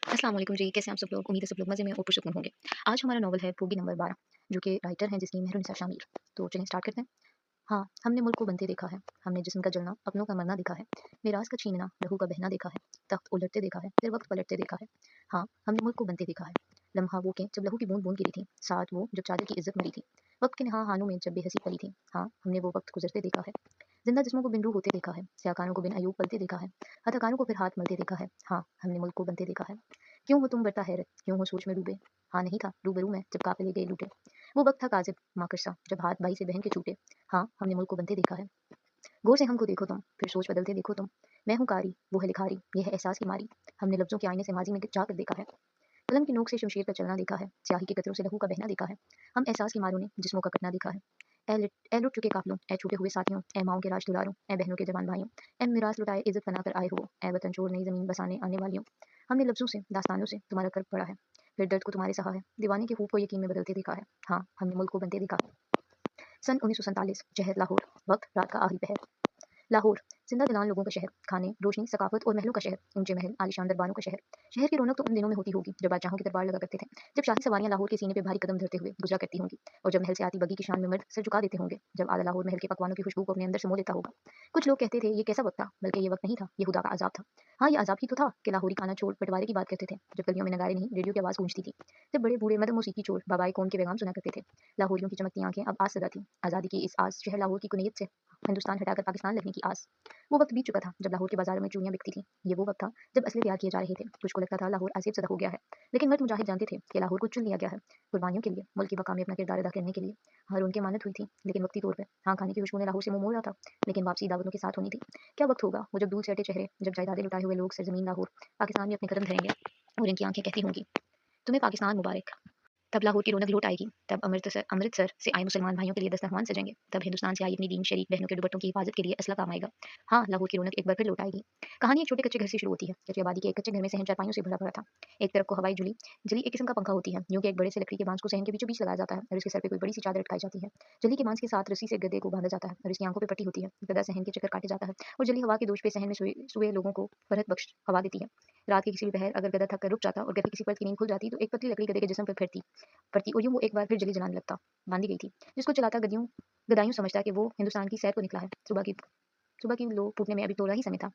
अस्सलाम वालेकुम जी, कैसे हैं आप सब लोग? उम्मीद है सब लोग मज़े में और पुरसुकून होंगे। आज हमारा नॉवल है बोगी नंबर 12 जो कि राइटर हैं जिसकी मेहरुनिसा शामिर। तो चलिए स्टार्ट करते हैं। हाँ, हमने मुल्क को बनते देखा है, हमने जिस्म का जलना, अपनों का मरना देखा है, मिरास का छीनना, लहू का बहना देखा है, तख्त उलटते देखा है, फिर वक्त पलटते देखा है। हाँ, हमने मुल्क को बनते देखा है। लम्हा वो के जब लहू की बूंद-बूंद गिरी थी, साथ वो जब चादर की इज़्ज़त मरी थी, वक्त के नहा हानों में जब बेहसी पली थी। हाँ, हमने वो वक्त गुज़रते देखा है। ज़िंदा जिस्मों को बिन रूह होते देखा है, स्याकानों को बिन अयूब पलते देखा है, हथाकानों को फिर हाथ मलते देखा है। हाँ, हमने मुल्क को बनते देखा है। क्यों हो तुम बरता हैरत, क्यों हो सोच में डूबे? हाँ नहीं था, रूबरू मैं जब काफ़िले गए लूटे। वो वक़्त था काज़िब माकड़ सा, जब हाथ भाई से बहन के छूटे। हाँ, हमने मुल्क को बनते देखा है। गौर से हमको देखो तुम, फिर सोच बदलते देखो तुम। मैं हूँ कारी, वो है लिखारी, ये है एहसास की मारी। हमने लफ्ज़ों के आईने से माज़ी में झाँक कर देखा है। कलम की नोक से शमशीर का चलना देखा है, स्याही के कतरों से लहू का बहना देखा है। हम एहसास की मारों ने जिस्मों का कटना देखा है। ए लुट चुके काफ़िलों, ए छूटे हुए साथियों, ए माँओं के राज दुलारों, ए बहनों के जवान भाइयों, ए मिरास लुटाए इज़्ज़त फना कर आए हो, ए वतन छोड़ नई ज़मीन बसाने आने वालियों। हमने लफ्ज़ों से, दास्तानों से तुम्हारा कर्ब पढ़ा है, फिर दर्द को तुम्हारे सहा है, दीवाने के खूब को यकीन में बदलते देखा है। हाँ, हमने मुल्क को बनते देखा है। सन 1947, शहर लाहौर, वक्त रात का आखिरी पहर। लाहौर, जिंदा दिलान लोगों का शहर, खाने, रोशनी, सकाफत और महलों का शहर, ऊंचे महल, आलीशान दरबारों का शहर। शहर की रौनक तो उन दिनों में होती होगी जब बादशाहों की दरबार लगा करते थे, जब शाही सवारियां लाहौर के सीने पे भारी कदम धरते हुए गुजरा करती होंगी, और जब महल से आती बगी की शान में मर्द सर झुका देते होंगे, जब आला लाहौर महल के पकवानों की खुशबू को अपने अंदर समो लेता होगा। कुछ लोग कहते थे ये कैसा वक्त था, बल्कि ये वक्त नहीं था, ये खुदा का अजाब था। हाँ, ये अजाब ही तो था कि लाहौरी खाना छोड़ बंटवारे की बात करते थे, जब गलियों में नगाड़े नहीं रेडियो की आवाज़ गूंजती थी, जब बड़े बूढ़े मदद मौसीकी चोर बाबाए कौम के पैगाम सुना करते थे। लाहौरियों की चमकती आंखें अब आज सदा थी, आज़ादी की इस आस, शहर लाहौर की कुनैयत से हिंदुस्तान हटाकर पाकिस्तान लगने की आस। वो वक्त बीत चुका था जब लाहौर के बाजारों में चूड़ियां बिकती थीं। ये वो वक्त था जब असले तैयार किए जा रहे थे। कुछ को लगता था लाहौर आसिफ ज़दा हो गया है, लेकिन मर्द मुजाहिद जानते थे कि लाहौर को चुन लिया गया है, कुर्बानियों के लिए, मुल्क की बका में अपना किरदार अदा करने के लिए। हर उनकी मानत हुई थी, लेकिन वक्ती तौर पर। हाँ, खाने की खुशबू ने लाहौर से मुंह मोड़ा था, लेकिन वापसी दावतों के साथ होनी थी। क्या वक्त होगा वो जब दूर से हटे चेहरे, जब जायदादें लुटाए हुए लोग सरजमीन लाहौर पाकिस्तान में अपने कदम धरेंगे, और इनकी आंखें कहती होंगी, तुम्हें पाकिस्तान मुबारक। तब लाहौर की रौनक लौट आएगी, तब अमृतसर से आए मुसलमान भाइयों के लिए दस्तरखान सजेंगे, तब हिंदुस्तान से आई अपनी दीन शरीक बहनों के दुपट्टों की हिफाजत के लिए असला काम आएगा। हाँ, लाहौर की रौनक एक बार फिर लौट आएगी। कहानी एक छोटे कच्चे घर से शुरू होती है। कच्ची आबादी के एक कच्चे घर में सहन चारपाइयों से भरा पड़ा था। एक तरफ को हवाई जुली जली एक किस्म का पंखा होती है, यूं कि एक बड़े से लकड़ी के बांस को सहन के बीचों बीच लगाया जाता है, और उसके सर पे कोई बड़ी सी चादर लटकाई जाती है। जली के बांस के साथ रस्सी से गधे को बांधा जाता है, और इसकी आंखों पे पट्टी होती है। गधा सहन के चक्कर काटे जाता है, और जली हवा के दोष पे सहन में सोए सोए लोगों को फरहत बख्श हवा देती है। रात की किसी भी पहर अगर गधा थक कर रुक जाता और गधे किसी पल की नींद खुल जाती, तो एक पतली लकड़ी गधे के जिस्म पर फिरती पड़ती, और यूं वो एक बार फिर जली जलाने लगता। बांधी गई थी, जिसको चलाता गदायूं समझता कि वो हिंदुस्तान की सैर को निकला है। सुबह की लो फूटने में अभी थोड़ा ही समय था।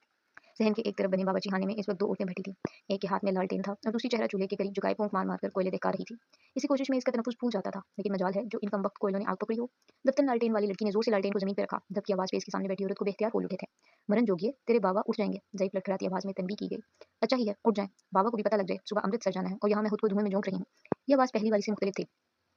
सहन के एक तरफ बने बावर्ची खाने में इस वक्त दो औरतें बैठी थी। एक के हाथ में लालटेन था, और दूसरी चेहरा चूल्हे के करीब झुकाए फूंक मार मार कर कोयले दिखा रही थी। इसी कोशिश में इसका तनफुस फूल जाता था, लेकिन मजाल है जो इन कमबख्त कोयलों ने आग पकड़ी हो। दफ्तर लालटेन वाली लड़की ने जोर से लालटेन को जमीन पर रखा, दबकी आवाज पे इसके सामने बैठी औरत को बेख्तियार बोल उठे थे, मरन जोगिए तेरे बाबा उठ जाएंगे। ज़ईफ़ लड़खड़ाती आवाज में तनबीह की गई। अच्छा ही है, उठ जाएं, बाबा को भी पता लग जाए सुबह अमृतसर जाना है, और यहाँ मैं खुद को धुएं में झोंक रही हूँ। ये आवाज पहली वाली से मुख्तलिफ थी।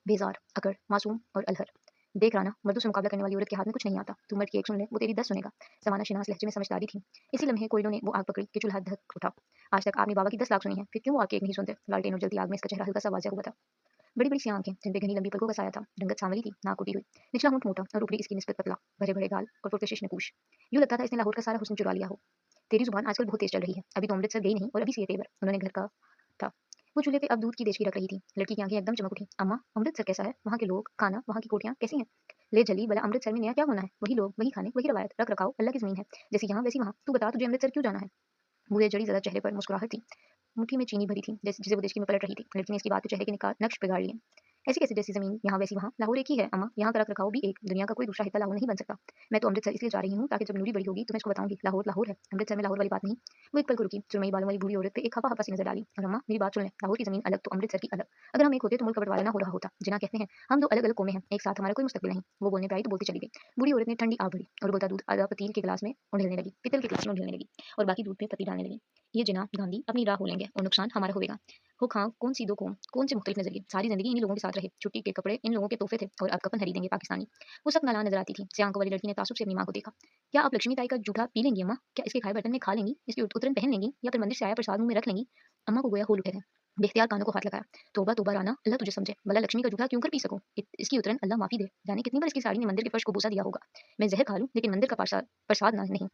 बेजार, अकड़, मासूम और अलहर। देख राना, मर्दों से मुकाबला करने वाली औरत के हाथ में कुछ नहीं आता। तू मर्द की एक सुन ले, वो तेरी 10 सुनेगा। ज़माना शिनास लहजे में समझदारी थी। इसी लम्हे कोयलों ने वो आग पकड़ी कि चूल्हा धक उठा। आज तक आपने बाबा की 10 लाख सुनी है, फिर क्यों वो आग की एक नहीं सुनते? लालटेन और जलती आग में इसका चेहरा हल्का सा वाज़िह हुआ था। बड़ी-बड़ी सी आँखें, जिन पे घनी लंबी पलकों का साया था। रंगत सांवली थी, नाक उठी हुई। निचला होंठ मोटा और ऊपरी इसकी निस्बत पतला। भरे-भरे गाल और पुरकशिश नकूश। यूँ लगता था इसने लाहौर का सारा हुस्न चुरा लिया हो। तेरी ज़ुबान आजकल बहुत तेज़ चल रही है। अभी तो अमृतसर गई नहीं, और अभी से ये तेवर। उन्होंने घर का था। वो चूल्हे पे अब दूध की देचकी रख रही थी। लड़की की आंखें एकदम चमक उठी। अम्मा, अमृतसर कैसा है? वहाँ के लोग, खाना, वहाँ की कोठियाँ कैसी हैं? ले जली, भला अमृतसर में नया क्या होना है? वही लोग, वही खाने, वही रवायत, रख रखाव, अल्लाह की ज़मीन है। जैसी यहाँ वैसी वहाँ। तू बता, तुझे अमृतसर क्यों जाना है? बूढ़े जड़ी ज़्यादा चेहरे पर मुस्कुराहट थी। मुट्ठी में चीनी भरी थी, जिसे वो देचकी में पलट रही थी। लड़की ने इसकी बात को चेहरे के नक्श बिगाड़ लिए। ऐसी कैसे जैसी ज़मीन, यहाँ वैसी वहाँ? लाहौर एक ही है अम्मा, यहाँ का रख रखाव भी एक। दुनिया का कोई दूसरा हिस्सा लाहौर नहीं बन सकता। मैं तो अमृतसर इसलिए जा रही हूँ ताकि जब नूरी बड़ी होगी तो मैं इसको बताऊंगी, लाहौर लाहौर है, अमृतसर में लाहौर वाली बात नहीं। वो एक पल को रुकी, सुरमई बालों वाली बूढ़ी औरत पे एक हवा-हवा सी नजर डाली। और अम्मा, मेरी बात सुन ले, लाहौर की ज़मीन अलग तो अमृतसर की अलग। अगर हम एक होते तो मुल्क का बंटवारा ना हो रहा होता। जिन्ना कहते हैं, हम दो अलग-अलग कौमें हैं, एक साथ हमारा कोई मुस्तकबिल नहीं। वो बोलने पे आई तो बोलती चली गई। बूढ़ी औरत ने ठंडी आग भरी और उबलता दूध आधा पतील के गिलास में उंडेलने लगी, पीतल के गिलास में उंडेलने लगी, और बाकी दूध में पत्ती डालने लगी। ये जनाब गांधी अपनी राह हो लेंगे, और नुकसान हमारा होगा। हो खां कौन सी दो कौम, कौन से मुख्तलिफ नजरिए, सारी जिंदगी इन्हीं लोगों के साथ रहे। छुट्टी के कपड़े इन लोगों के तोहफे थे, और अब कफन खरीदेंगे पाकिस्तानी। वो सब नालान नजर आती थी। से आंखों वाली लड़की ने तासुब से अपनी माँ को देखा। क्या आप लक्ष्मी ताई का जूठा पी लेंगी अम्मा? क्या इसके खाए बर्तन में खा लेंगी? इसकी उतरन पहन लेंगी, या फिर मंदिर से आया प्रसाद मुंह में रख लेंगी? अम्मा को गोया होल उठे थे। बेख्तियार कानों को हाथ लगाया। तौबा तौबा राना, अल्लाह तुझे समझे, भला लक्ष्मी का जूठा क्यों कर पी सको? इसकी उतरन अल्लाह माफी दे। जाने कितनी बार इसकी साड़ी ने मंदिर के फर्श को बोसा दिया होगा। मैं जहर खा लूं, लेकिन मंदिर का प्रसाद ना नहीं।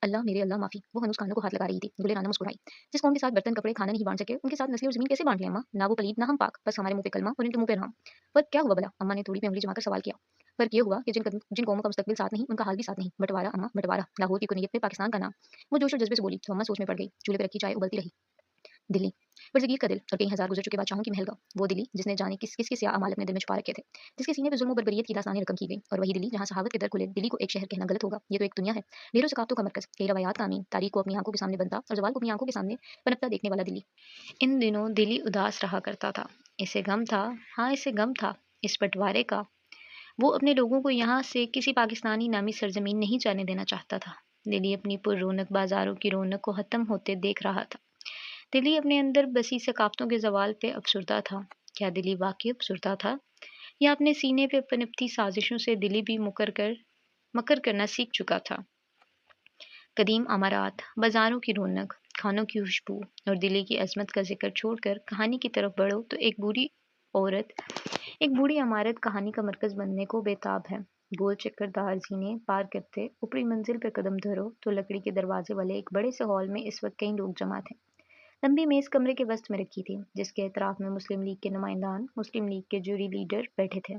अल्लाह मेरे अल्लाह माफ़ी। वो हनूस कानों को हाथ लगा रही थी। गुले राना मुस्कुराई। जिस कौम के साथ बर्तन, कपड़े, खाना नहीं बाँट सके, उनके साथ नस्लें और ज़मीन कैसे बाँट लें अम्मा? ना वो पलीद, ना हम पाक। बस हमारे मुँह पे कलमा और इनके मुँह पे राम। फ़र्क क्या हुआ भला? अम्मा ने थोड़ी पे उँगली जमाकर सवाल किया। फ़र्क ये हुआ कि जिन कौमों का मुस्तकबिल साथ नहीं, उनका हाल भी साथ नहीं। बँटवारा अम्मा, बँटवारा। लाहौर की कुनैयत पे पाकिस्तान का नाम। वो जोश और जज़्बे से बोली, तो अम्मा सोच में पड़ गई। चूल्हे पे रखी चाय उबलती रही। दिल्ली, पुरज़गीर का दिल और कई हज़ार गुज़र चुके बादशाहों की महलगाँव, वो दिल्ली जिसने जाने किस-किस के सियाह अमाल अपने दिल में छुपा रखे थे, जिसके सीने पे ज़ुल्म और बर्बरियत की दास्तानें रकम की गईं, और वही दिल्ली जहाँ सहावत के दर खुले, दिल्ली को एक शहर कहना गलत होगा, ये तो एक दुनिया है, ढेरों सकाफ़तों का मरकज़, कई रवायात का अमीन, तारीख़ को अपनी आँखों के सामने बनता और ज़वाल को अपनी आँखों के सामने पनपता देखने वाला दिल्ली। इन दिनों दिल्ली उदास रहा करता था, इसे गम था, हाँ इसे गम था, इस बँटवारे का। वो अपने लोगों को यहाँ से किसी पाकिस्तानी नामी सरज़मीन नहीं जाने देना चाहता था। दिल्ली अपनी पुररौनक बाज़ारों की रौनक को ख़त्म होते देख रहा था। दिल्ली अपने अंदर बसी सकाफ़तों के ज़वाल पे अफ़सुर्दा था। क्या दिल्ली वाक़ई अफ़सुर्दा था? या अपने सीने पे पनपती साज़िशों से दिल्ली भी मकर करना सीख चुका था? कदीम अमारात, बाज़ारों की रौनक, खानों की खुशबू और दिल्ली की अज़मत का ज़िक्र छोड़कर कहानी की तरफ बढ़ो तो एक बूढ़ी इमारत कहानी का मरकज़ बनने को बेताब है। गोल चक्करदार ज़ीने पार करते ऊपरी मंजिल पे कदम धरो तो लकड़ी के दरवाजे वाले एक बड़े से हॉल में इस वक्त कई लोग जमा थे। लंबी मेज़ कमरे के वसत में रखी थी, जिसके एतराफ़ में मुस्लिम लीग के नुमाइंदान, मुस्लिम लीग के जूरी लीडर बैठे थे।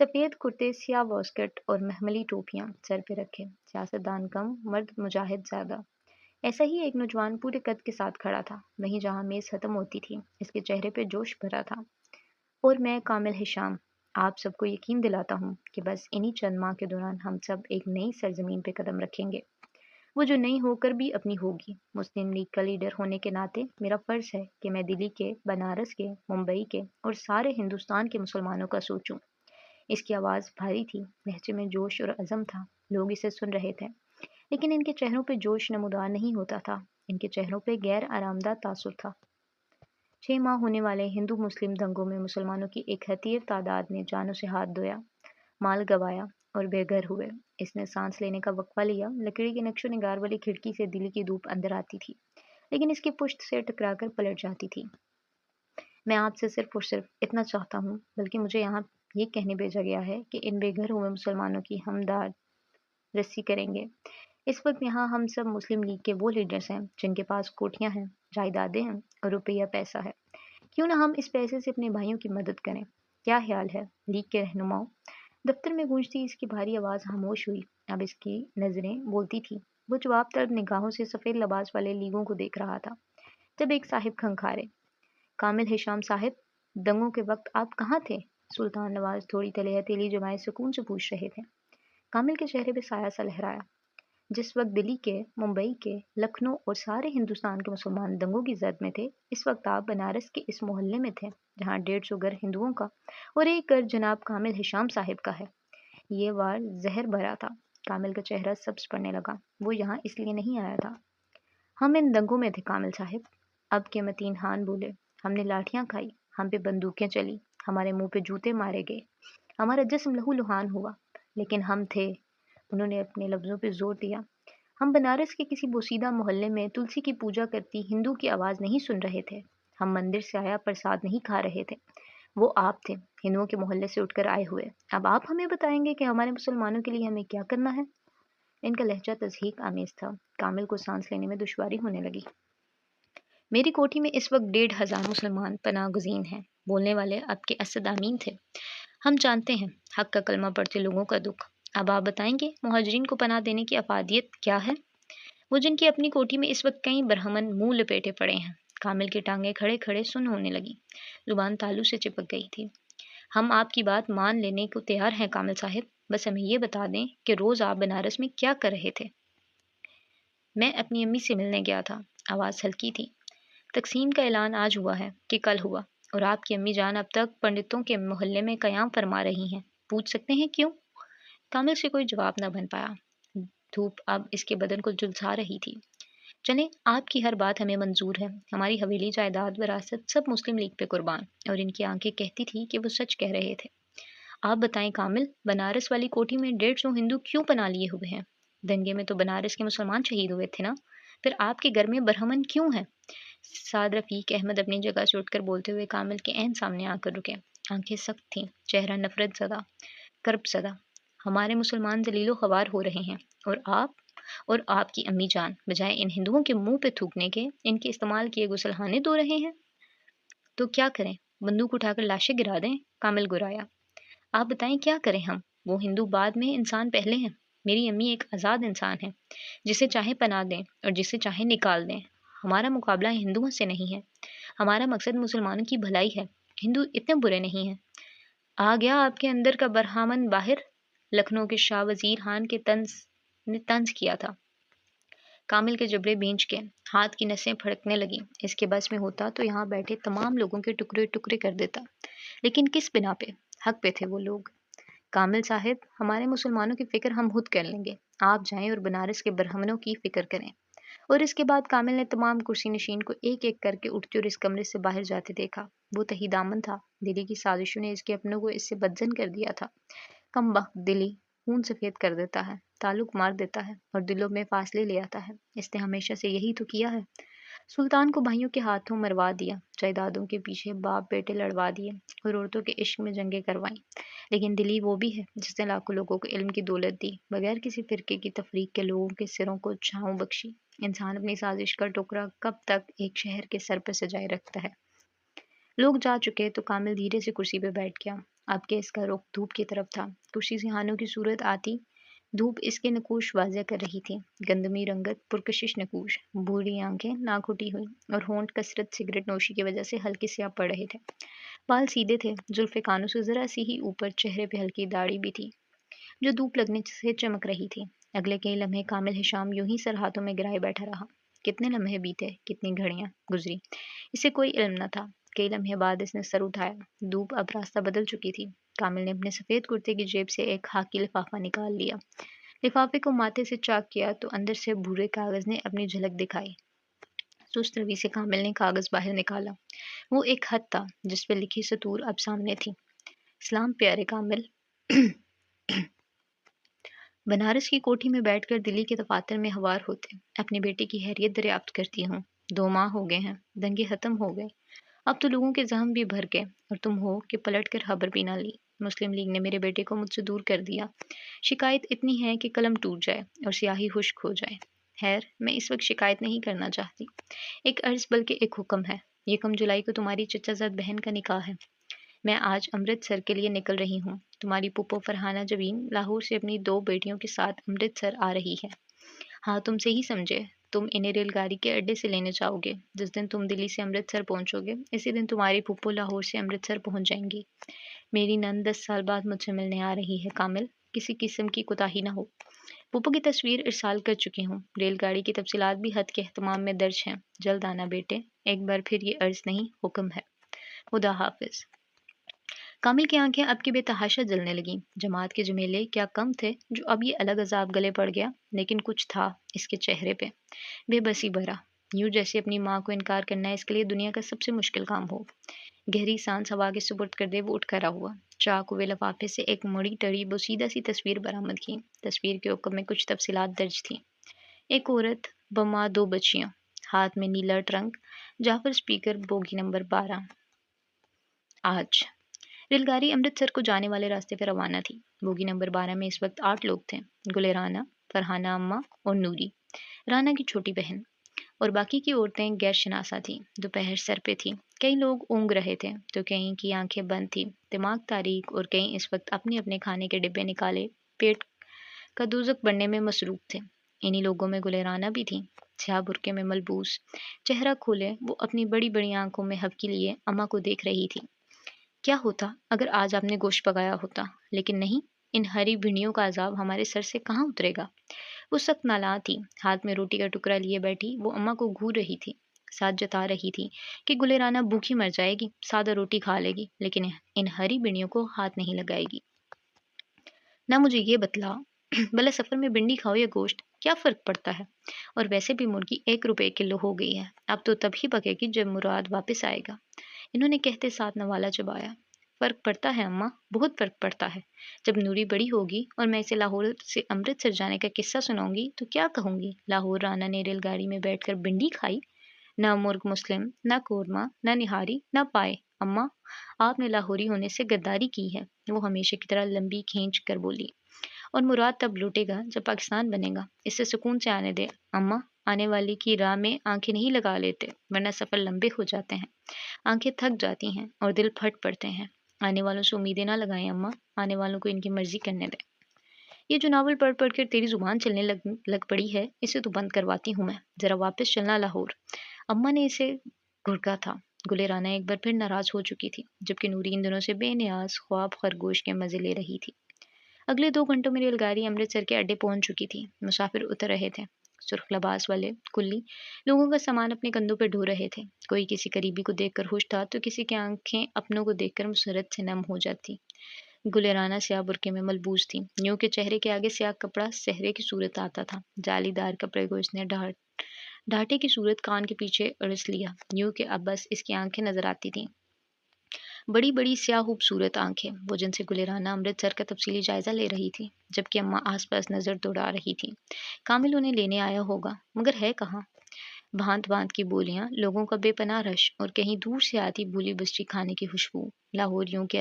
सफ़ेद कुर्ते, स्याह वॉस्कट और महमली टोपियाँ सर पे रखे, सियासतदान कम, मर्द मुजाहिद ज़्यादा। ऐसा ही एक नौजवान पूरे कद के साथ खड़ा था, वहीं जहाँ मेज़ ख़त्म होती थी, इसके चेहरे पे जोश भरा था। और मैं कामिल हिशाम, आप सबको यकीन दिलाता हूँ कि बस इन्हीं चंद माह के दौरान हम सब एक नई सरज़मीन पे कदम रखेंगे। वो जो नई होकर भी अपनी होगी। मुस्लिम लीग का लीडर होने के नाते मेरा फ़र्ज़ है कि मैं दिल्ली के, बनारस के, मुंबई के और सारे हिंदुस्तान के मुसलमानों का सोचूं। इसकी आवाज़ भारी थी, लहजे में जोश और अज़म था। लोग इसे सुन रहे थे, लेकिन इनके चेहरों पे जोश नमूदार नहीं होता था। इनके चेहरों पे गैर आरामदा तासुर था। 6 माह होने वाले हिंदू मुस्लिम दंगों में मुसलमानों की एक हतीर तादाद ने जानों से हाथ धोया, माल गंवाया और बेघर हुए। इसने सांस लेने का वक़्फ़ा लिया। लकड़ी के नक्शो निगार वाली खिड़की से दिल्ली की धूप अंदर आती थी, लेकिन इसकी पुश्त से टकराकर पलट जाती थी। मैं आपसे सिर्फ़ और सिर्फ़ इतना चाहता हूँ, बल्कि मुझे यहाँ ये कहने भेजा गया है कि इन बेघर हुए मुसलमानों की हमदर्द रस्सी करेंगे। इस वक्त यहाँ हम सब मुस्लिम लीग के वो लीडर्स हैं जिनके पास कोठियाँ हैं, जायदादें हैं और रुपया पैसा है। क्यों ना हम इस पैसे से अपने भाइयों की मदद करें? क्या ख्याल है, लीग के रहनुमाओं? दफ्तर में गूंजती इसकी भारी आवाज़ खामोश हुई। अब इसकी नज़रें बोलती थी। वो जवाब तलब निगाहों से सफ़ेद लिबास वाले लीगों को देख रहा था। जब एक साहिब खंखारे, कामिल हिशाम साहिब, दंगों के वक्त आप कहाँ थे? सुल्तान नवाज थोड़ी तले हथेली जमाए सुकून से पूछ रहे थे। कामिल के चेहरे पे साया सा लहराया। जिस वक्त दिल्ली के, मुंबई के, लखनऊ और सारे हिंदुस्तान के मुसलमान दंगों की जद में थे, इस वक्त आप बनारस के इस मोहल्ले में थे, जहाँ 150 घर हिंदुओं का और एक घर जनाब कामिल हिशाम साहिब का है। ये वार जहर भरा था। कामिल का चेहरा सब्ज पड़ने लगा। वो यहाँ इसलिए नहीं आया था। हम इन दंगों में थे कामिल साहिब। अब के मतीन खान बोले। हमने लाठियां खाई, हम पे बंदूकें चली, हमारे मुंह पे जूते मारे गए, हमारा जिस्म लहू लुहान हुआ, लेकिन हम थे। उन्होंने अपने लफ्ज़ों पे जोर दिया। हम बनारस के किसी बोसीदा मोहल्ले में तुलसी की पूजा करती हिंदू की आवाज़ नहीं सुन रहे थे। हम मंदिर से आया प्रसाद नहीं खा रहे थे। वो आप थे, हिंदुओं के मोहल्ले से उठकर आए हुए। अब आप हमें बताएंगे कि हमारे मुसलमानों के लिए हमें क्या करना है? इनका लहजा तज़हीक आमेज़ था। कामिल को सांस लेने में दुश्वारी होने लगी। मेरी कोठी में इस वक्त 1,500 मुसलमान पनाह गुज़ीन हैं। बोलने वाले आपके असद आमीन थे। हम जानते हैं हक का कलमा पढ़ते लोगों का दुख। अब आप बताएंगे मुहाजिरीन को पनाह देने की अफादियत क्या है? वो जिनकी अपनी कोठी में इस वक्त कई बरहमन मुंह लपेटे पड़े हैं। कामिल की टांगें खड़े खड़े सुन्न होने लगी। जुबान तालू से चिपक गई थी। हम आपकी बात मान लेने को तैयार हैं कामिल साहिब, बस हमें ये बता दें कि रोज़ आप बनारस में क्या कर रहे थे? मैं अपनी अम्मी से मिलने गया था। आवाज़ हल्की थी। तकसीम का ऐलान आज हुआ है कि कल हुआ, और आपकी अम्मी जान अब तक पंडितों के मोहल्ले में क़याम फरमा रही हैं। पूछ सकते हैं क्यों? कामिल से कोई जवाब न बन पाया। धूप अब इसके बदन को झुलसा रही थी। चलें, आपकी हर बात हमें मंजूर है। हमारी हवेली, जायदाद, विरासत सब मुस्लिम लीग पे कुर्बान। और इनकी आंखें कहती थी कि वो सच कह रहे थे। आप बताएं कामिल, बनारस वाली कोठी में 150 हिंदू क्यों पना लिए हुए हैं? दंगे में तो बनारस के मुसलमान शहीद हुए थे ना? फिर आपके घर में बरहमन क्यों है? साद रफ़ीक अहमद अपनी जगह से उठकर बोलते हुए कामिल के ऐन सामने आकर रुके। आंखें सख्त थीं, चेहरा नफरत ज़दा, कर्ब ज़दा। हमारे मुसलमान जलीलो ख़वार हो रहे हैं, और आपकी अम्मी जान बजाय इन हिंदुओं के मुंह पे थूकने के इनके इस्तेमाल किए गुसलखाने धो रहे हैं। तो क्या करें? बंदूक उठाकर लाशें गिरा दें? कामिल गुराया। आप बताएं क्या करें हम? वो हिंदू बाद में, इंसान पहले हैं। मेरी अम्मी एक आज़ाद इंसान है, जिसे चाहे पनाह दें और जिसे चाहे निकाल दें। ہمارا مقابلہ ہندوؤں سے نہیں ہے، ہمارا مقصد مسلمانوں کی بھلائی ہے، ہندو اتنے برے نہیں ہیں۔ آ گیا آپ کے اندر کا برہمن باہر، لکھنؤ کے شاہ وزیر خان کے طنز کیا تھا۔ کامل کے جبڑے بھینچ کے ہاتھ کی نسیں پھڑکنے لگیں۔ اس کے بس میں ہوتا تو یہاں بیٹھے تمام لوگوں کے ٹکڑے ٹکڑے کر دیتا، لیکن کس بنا پہ؟ حق پہ تھے وہ لوگ۔ کامل صاحب، ہمارے مسلمانوں کی فکر ہم خود کر لیں گے، آپ جائیں اور بنارس کے برہمنوں کی فکر کریں۔ اور اس کے بعد کامل نے تمام کرسی نشین کو ایک ایک کر کے اٹھتے اور اس کمرے سے باہر جاتے دیکھا۔ وہ تہی دامن تھا، دلی کی سازشوں نے اس کے اپنوں کو اس سے بدزن کر دیا تھا۔ کم بخت دلی خون سفید کر دیتا ہے، تعلق مار دیتا ہے اور دلوں میں فاصلے لے آتا ہے۔ اس نے ہمیشہ سے یہی تو کیا ہے۔ سلطان کو بھائیوں کے ہاتھوں مروا دیا، جائیدادوں کے پیچھے باپ بیٹے لڑوا دیے اور عورتوں کے عشق میں جنگیں کروائیں۔ لیکن دلی وہ بھی ہے جس نے لاکھوں لوگوں کو علم کی دولت دی، بغیر کسی فرقے کی تفریق کے لوگوں کے سروں کو چھاؤں بخشی۔ انسان اپنی سازش کا ٹکڑا کب تک ایک شہر کے سر پہ سجائے رکھتا ہے؟ لوگ جا چکے تو کامل دھیرے سے کرسی پہ بیٹھ گیا۔ اب کے اس کا رخ دھوپ کی طرف تھا۔ کرسی سے ہانوں کی صورت آتی دھوپ اس کے نقوش واضح کر رہی تھی، گندمی رنگت، پرکشش نقوش، بوڑھی آنکھیں نہ کھٹی ہوئی اور ہونٹ کثرت سگریٹ نوشی کی وجہ سے ہلکے سیاہ پڑ رہے تھے۔ بال سیدھے تھے، زلفیں کانوں سے ذرا سی ہی اوپر، چہرے پہ ہلکی داڑھی بھی تھی جو دھوپ لگنے سے چمک رہی تھی۔ اگلے کئی لمحے کامل ہشام یوں ہی سر ہاتھوں میں گرائے بیٹھا رہا۔ کتنے لمحے بیتے، کتنی گھڑیاں گزری، اسے کوئی علم نہ تھا۔ کئی لمحے بعد اس نے سر اٹھایا۔ دھوپ اب راستہ بدل چکی تھی۔ کامل نے اپنے سفید کرتے کی جیب سے ایک خاکی لفافہ نکال لیا۔ لفافے کو ماتھے سے چاک کیا تو اندر سے بھورے کاغذ نے اپنی جھلک دکھائی۔ سست روی سے کامل نے کاغذ باہر نکالا۔ وہ ایک خط تھا جس پہ لکھی سطور اب سامنے تھی۔ سلام پیارے کامل، بنارس کی کوٹھی میں بیٹھ کر دلی کے دفاتر میں ہوار ہوتے اپنی بیٹی کی خیریت دریافت کرتی ہوں۔ 2 ماہ ہو گئے ہیں، دنگے ختم ہو گئے، اب تو لوگوں کے زخم بھی بھر گئے اور تم ہو کہ پلٹ کر خبر بھی نہ لی۔ مسلم لیگ نے میرے بیٹے کو مجھ سے دور کر دیا۔ شکایت اتنی ہے کہ قلم ٹوٹ جائے اور سیاہی خشک ہو جائے۔ خیر، میں اس وقت شکایت نہیں کرنا چاہتی، ایک عرض بلکہ ایک حکم ہے۔ 1 جولائی کو تمہاری چچا زاد بہن کا نکاح ہے۔ میں آج امرتسر کے لیے نکل رہی ہوں۔ تمہاری پھپھو فرحانہ جبین لاہور سے اپنی 2 بیٹیوں کے ساتھ امرتسر آ رہی ہے۔ ہاں، تم سے ہی سمجھے، تم انہیں ریل گاڑی کے اڈے سے لینے جاؤ گے۔ جس دن تم دلی سے امرتسر پہنچو گے، اسی دن تمہاری پھپھو لاہور سے امرتسر پہنچ جائیں گی۔ میری نند 10 سال بعد مجھ سے ملنے آ رہی ہے کامل، کسی قسم کی کوتاہی نہ ہو۔ پھپھو کی تصویر ارسال کر چکی ہوں، ریل گاڑی کی تفصیلات بھی خط کے اہتمام میں درج ہیں۔ جلد آنا بیٹے، ایک بار پھر یہ عرض نہیں، حکم ہے۔ خدا حافظ۔ کامل کی آنکھیں اب کی بے تحاشا جلنے لگیں۔ جماعت کے جمیلے کیا کم تھے جو اب یہ الگ عذاب گلے پڑ گیا، لیکن کچھ تھا اس کے چہرے پہ، بے بسی بھرا، یوں جیسے اپنی ماں کو انکار کرنا اس کے لیے دنیا کا سب سے مشکل کام ہو۔ گہری سانس ہوا کے سپرد کر دے وہ اٹھ کھڑا ہوا۔ چاک ہوئے لفافے سے ایک مڑی ٹڑی بوسیدہ سی تصویر برآمد کی۔ تصویر کے اوپر میں کچھ تفصیلات درج تھیں۔ ایک عورت بماں 2 بچیاں، ہاتھ میں نیلا ٹرنک، جعفر اسپیکر، بوگی نمبر 12۔ آج ریل گاڑی امرتسر کو جانے والے راستے پہ روانہ تھی۔ بوگی نمبر 12 میں اس وقت 8 لوگ تھے، گل رانا، فرحانہ اماں اور نوری، رانا کی چھوٹی بہن، اور باقی کی عورتیں غیر شناسا تھیں۔ دوپہر سر پہ تھی، کئی لوگ اونگ رہے تھے تو کئی کی آنکھیں بند تھیں، دماغ تاریک، اور کئی اس وقت اپنے اپنے کھانے کے ڈبے نکالے پیٹ کا دوزخ بننے میں مصروف تھے۔ انہی لوگوں میں گل رانا بھی تھی، سیاہ برقعے میں ملبوس، چہرہ کھولے وہ اپنی بڑی بڑی آنکھوں میں حبکی لیے اماں کو دیکھ رہی تھی۔ کیا ہوتا اگر آج آپ نے گوشت پکایا ہوتا؟ لیکن نہیں، ان ہری بھنڈیوں کا عذاب ہمارے سر سے کہاں اترے گا۔ وہ سخت نالاں تھی، ہاتھ میں روٹی کا ٹکڑا لیے بیٹھی وہ اماں کو گھور رہی تھی، ساتھ جتا رہی تھی کہ گل رانا بھوکی مر جائے گی، سادہ روٹی کھا لے گی، لیکن ان ہری بھنڈیوں کو ہاتھ نہیں لگائے گی۔ نہ مجھے یہ بتلا بھلا سفر میں بھنڈی کھاؤ یا گوشت، کیا فرق پڑتا ہے؟ اور ویسے بھی مرغی 1 روپے کلو ہو گئی ہے، اب تو تب ہی پکے گی جب مراد واپس آئے گا۔ انہوں نے کہتے ساتھ نوالا چبایا۔ فرق پڑتا ہے اماں، بہت فرق پڑتا ہے۔ جب نوری بڑی ہوگی اور میں اسے لاہور سے امرتسر جانے کا قصہ سناؤں گی تو کیا کہوں گی؟ لاہور رانا نے ریل گاڑی میں بیٹھ کر بھنڈی کھائی، نہ مرغ مسلم، نہ قورمہ، نہ نہاری، نہ پائے۔ اماں، آپ نے لاہوری ہونے سے غداری کی ہے، وہ ہمیشہ کی طرح لمبی کھینچ کر بولی، اور مراد تب لوٹے گا جب پاکستان بنے گا، اسے سکون سے آنے دے۔ اماں، آنے والی کی راہ میں آنکھیں نہیں لگا لیتے ورنہ سفر لمبے ہو جاتے ہیں، آنکھیں تھک جاتی ہیں اور دل پھٹ پڑتے ہیں۔ آنے والوں سے امیدیں نہ لگائیں اماں، آنے والوں کو ان کی مرضی کرنے دیں۔ یہ جو ناول پڑھ پڑھ کر تیری زبان چلنے لگ پڑی ہے، اسے تو بند کرواتی ہوں میں، ذرا واپس چلنا لاہور۔ अम्मा ने इसे घुड़का था। गुले राना एक बार फिर नाराज हो चुकी थी, जबकि नूरी इन दिनों से बेनियाज ख्वाब खरगोश के मजे ले रही थी। अगले 2 घंटों में रेलगाड़ी अमृतसर के अड्डे पहुंच चुकी थी। मुसाफिर उतर रहे थे। सुर्ख लिबास वाले कुल्ली लोगों का सामान अपने कंधों पर ढो रहे थे। कोई किसी करीबी को देखकर खुश था, तो किसी की आंखें अपनों को देखकर मुसरत से नम हो जाती। गुलेराना स्याह बुरके में मलबूस थी। न्यू के चेहरे के आगे स्याह कपड़ा सहरे की सूरत आता था। जालीदार कपड़े को इसने ढाटे की सूरत कान के पीछे अड़स लिया। न्यू के अब बस इसकी आंखें नजर आती थीं। बड़ी बड़ी स्याह खूबसूरत आंखें, वो जिनसे गुलेराना अमृतसर का तफसीली जायजा ले रही थी, जबकि अम्मा आसपास नजर दौड़ा रही थी। कामिल उन्हें लेने आया होगा, मगर है कहाँ? भांत भांत की बोलियां, लोगों का बेपनाह रश और कहीं दूर से आती भूली बस्ती खाने की खुशबू लाहौरियों के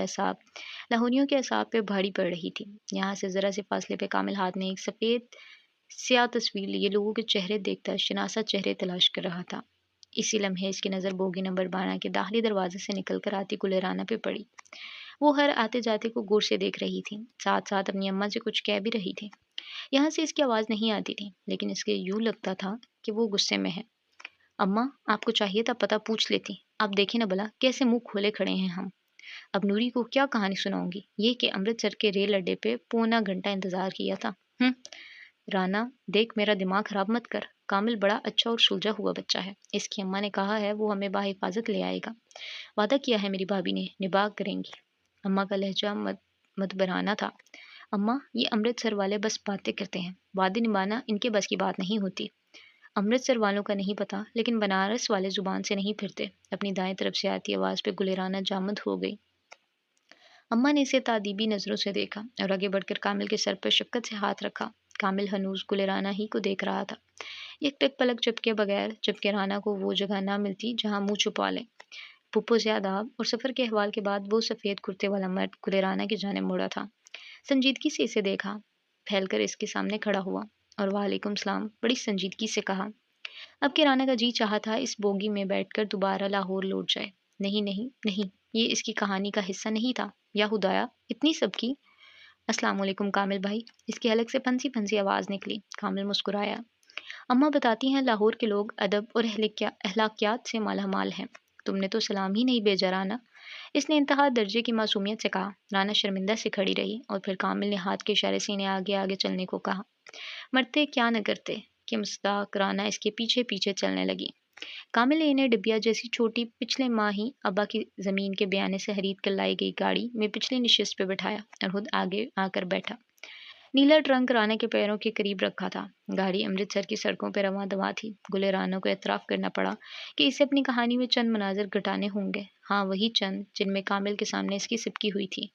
असाब पे भारी पड़ रही थी। यहाँ से जरा से फासले पे कामिल हाथ में एक सफ़ेद स्याह तस्वीर लिए लोगों के चेहरे देखता शनासा चेहरे तलाश कर रहा था। इसी लम्हे इसकी नज़र बोगी नंबर 12 के दाखिली दरवाजे से निकल कर आती गुलेराना पे पड़ी। वो हर आते जाते को गौर से देख रही थी, साथ साथ अपनी अम्मा से कुछ कह भी रही थी। यहाँ से इसकी आवाज़ नहीं आती थी, लेकिन इसके यूं लगता था कि वो गुस्से में है। अम्मा, आपको चाहिए था पता पूछ लेती। आप देखें ना भला कैसे मुंह खोले खड़े हैं हम। अब नूरी को क्या कहानी सुनाऊंगी, ये कि अमृतसर के रेल अड्डे पे पौना घंटा इंतजार किया था। राना, देख मेरा दिमाग खराब मत कर। कामिल बड़ा अच्छा और सुलझा हुआ बच्चा है। इसकी अम्मा ने कहा है वो हमें बाहिफाजत ले आएगा। वादा किया है मेरी भाभी ने, निभा करेंगी। अम्मा का लहजा मदबराना था। अम्मा, ये अमृतसर वाले बस बातें करते हैं, वादे निभाना इनके बस की बात नहीं होती। अमृतसर वालों का नहीं पता, लेकिन बनारस वाले जुबान से नहीं फिरते। अपनी दाएं तरफ से आती आवाज़ पे गुलेराना जामद हो गई। अम्मा ने इसे तादीबी नज़रों से देखा और आगे बढ़कर कामिल के सर पर शक्कत से हाथ रखा। कामिल हनूज गुलेराना ही को देख रहा था। एक टक पलक झपके बगैर, जबकि राना को वो जगह ना मिलती जहाँ मुंह छुपा ले। पुप्पो से आदाब और सफ़र के अहवाल के बाद वो सफ़ेद कुर्ते वाला मर्द गुलेराना की जानिब मुड़ा था। संजीदगी से इसे देखा, फैलकर इसके सामने खड़ा हुआ और वालेकुम सलाम बड़ी संजीदगी से कहा। अब किराना का जी चाहा था इस बोगी में बैठकर दोबारा लाहौर लौट जाए। नहीं नहीं नहीं, ये इसकी कहानी का हिस्सा नहीं था। या खुदाया, इतनी सबकी। अस्सलाम वालेकुम कामिल भाई। इसकी हलक से फंसी फंसी आवाज़ निकली। कामिल मुस्कुराया। अम्मा बताती हैं लाहौर के लोग अदब और अहलाकियात से मालामाल हैं। तुमने तो सलाम ही नहीं भेजा राना। इसने इंतहा दर्जे की मासूमियत से कहा। राना शर्मिंदा से खड़ी रही और फिर कामिल ने हाथ के इशारे से इन्हें आगे आगे चलने को कहा। मरते क्या न करते कि मुस्ताक राना इसके पीछे पीछे चलने लगी। कामिल ने इन्हें डिबिया जैसी छोटी पिछले माह ही अब्बा की ज़मीन के बयाने से खरीद कर लाई गई गाड़ी में पिछली नशिस्त पे बिठाया और खुद आगे आकर बैठा। नीला ट्रंक राना के पैरों के करीब रखा था। गाड़ी अमृतसर की सड़कों पर रवां दवा थी। गुले राना को एतराफ़ करना पड़ा कि इसे अपनी कहानी में चंद मनाजर घटाने होंगे। हाँ, वही चंद जिनमें कामिल के सामने इसकी सिबकी हुई थी।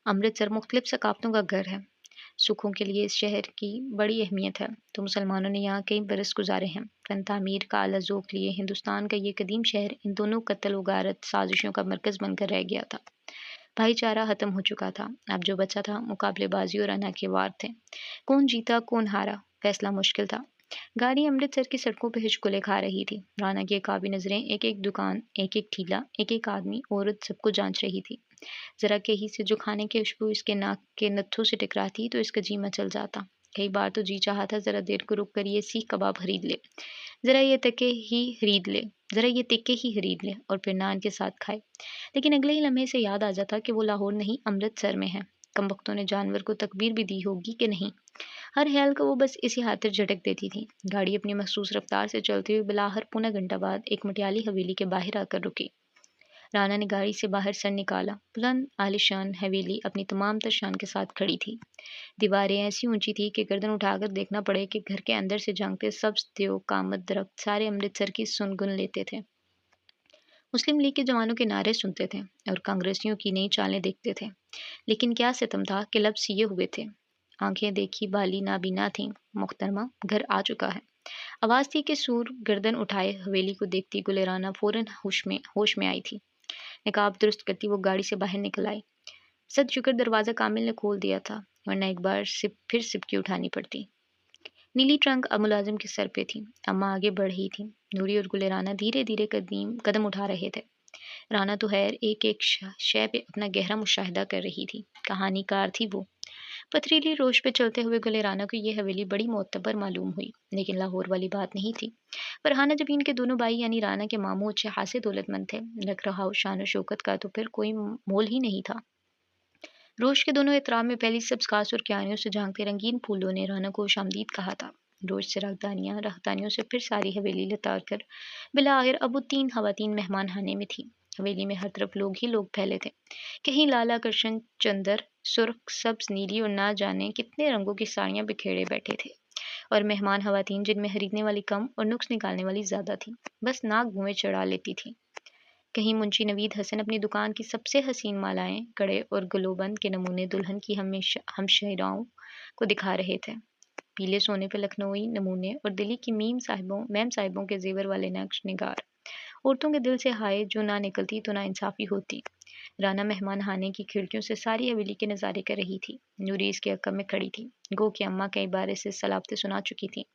अमृतसर मुख्तलिफ सकाफ़तों का घर है। सुखों के लिए इस शहर की बड़ी अहमियत है। तो मुसलमानों ने यहाँ कई बरस गुजारे हैं। फन तामीर का आला ज़ौक़ लिए हिंदुस्तान का ये कदीम शहर इन दोनों कत्ल व गारत साजिशों का मरकज़ बनकर रह गया था। भाईचारा ख़त्म हो चुका था। अब जो बचा था मुकाबलेबाजी और अना के वार थे। कौन जीता कौन हारा, फैसला मुश्किल था। गाड़ी अमृतसर की सड़कों पर हिचकोले खा रही थी। राना की काबी नज़रें एक एक दुकान, एक एक ठेला, एक एक आदमी औरत सबको जांच रही थी। ज़रा कहीं से जो खाने की खुशबू इसके नाक के नत्थों से टकराती तो इसका जी मचल जाता। कई बार तो जी चाहा था ज़रा देर को रुक कर ये सीख कबाब खरीद ले, ज़रा ये तके ही खरीद ले, ज़रा ये तिक्के ही खरीद ले और फिर नान के साथ खाए। लेकिन अगले ही लम्हे से याद आ जाता कि वो लाहौर नहीं अमृतसर में है। कमबख्तों ने जानवर को तकबीर भी दी होगी कि नहीं। हर ख्याल को वो बस इसी खातिर झटक देती थी। गाड़ी अपनी मखसूस रफ्तार से चलते हुए बिलाहर पौना घंटा बाद एक मटियाली हवेली के बाहर आकर रुकी। राना ने गाड़ी से बाहर सर निकाला। बुलंद आलिशान हवेली अपनी तमाम तर शान के साथ खड़ी थी। दीवारें ऐसी ऊंची थी कि गर्दन उठाकर देखना पड़े कि घर के अंदर से झांकते सब्ज देव कामत दरख्त सारे अमृतसर की सुन गुन लेते थे। मुस्लिम लीग के जवानों के नारे सुनते थे और कांग्रेसियों की नई चालें देखते थे। लेकिन क्या सितम था कि लब सिए हुए थे, आंखें देखी बाली नाबीना थीं। मुहतरमा, घर आ चुका है। आवाज़ थी कि सूर गर्दन उठाए हवेली को देखती गुलेराना फौरन होश में आई थी। निकाब दुरुस्त करती वो गाड़ी से बाहर निकल आई। सद शुक्र दरवाज़ा कामिल ने खोल दिया था, वरना एक बार फिर सिबकी उठानी पड़ती। नीली ट्रंक अब मुलाजिम के सर पे थी। अम्मा आगे बढ़ रही थी। नूरी और गुलेराना धीरे धीरे कदम उठा रहे थे। राना तो खैर एक एक शय पे अपना गहरा मुशाहिदा कर रही थी। कहानीकार थी वो। पथरीली रोश पे चलते हुए गुलेराना को ये हवेली बड़ी मोतबर मालूम हुई, लेकिन लाहौर वाली बात नहीं थी। फरहाना जबीन के दोनों भाई यानी राना के मामू अच्छे खासे दौलतमंद थे। रख रखाव शान और शौकत का तो फिर कोई मोल ही नहीं था। रोश के दोनों एहतराम में पहली सब खास और क्यारियों से झांकते रंगीन फूलों ने राना को खुशामदीद कहा था। रोज से राहदानियों से फिर सारी हवेली लताड़ कर बिला आखिर अब वो 3 खवातीन मेहमान खाने में थी। हवेली में हर तरफ लोग ही लोग फैले थे। कहीं लाला कृष्ण चंदर, सुर्ख, सब्ज, नीली और ना जाने कितने रंगों की साड़ियां बिखेरे बैठे थे। और मेहमान खवातीन जिनमें खरीदने वाली कम और नुक्स निकालने वाली ज्यादा थी, बस नाक मुंह में चढ़ा लेती थी। कहीं मुंशी नवीद हसन अपनी दुकान की सबसे हसीन मालाएं, कड़े और गलोबंद के नमूने दुल्हन की हमेशा हमशहराओं को दिखा रहे थे। पीले सोने पे लखनऊई नमूने और दिल्ली की मैम साहिबों के जेवर वाले नक्श निगार। औरतों के दिल से हाय जो ना निकलती तो ना इंसाफी होती। राना मेहमान खाने की खिड़कियों से सारी हवेली के नज़ारे कर रही थी। नूरी इसके अक्कब में खड़ी थी। गो कि अम्मा कई बार इसे सलाबतें सुना चुकी थी।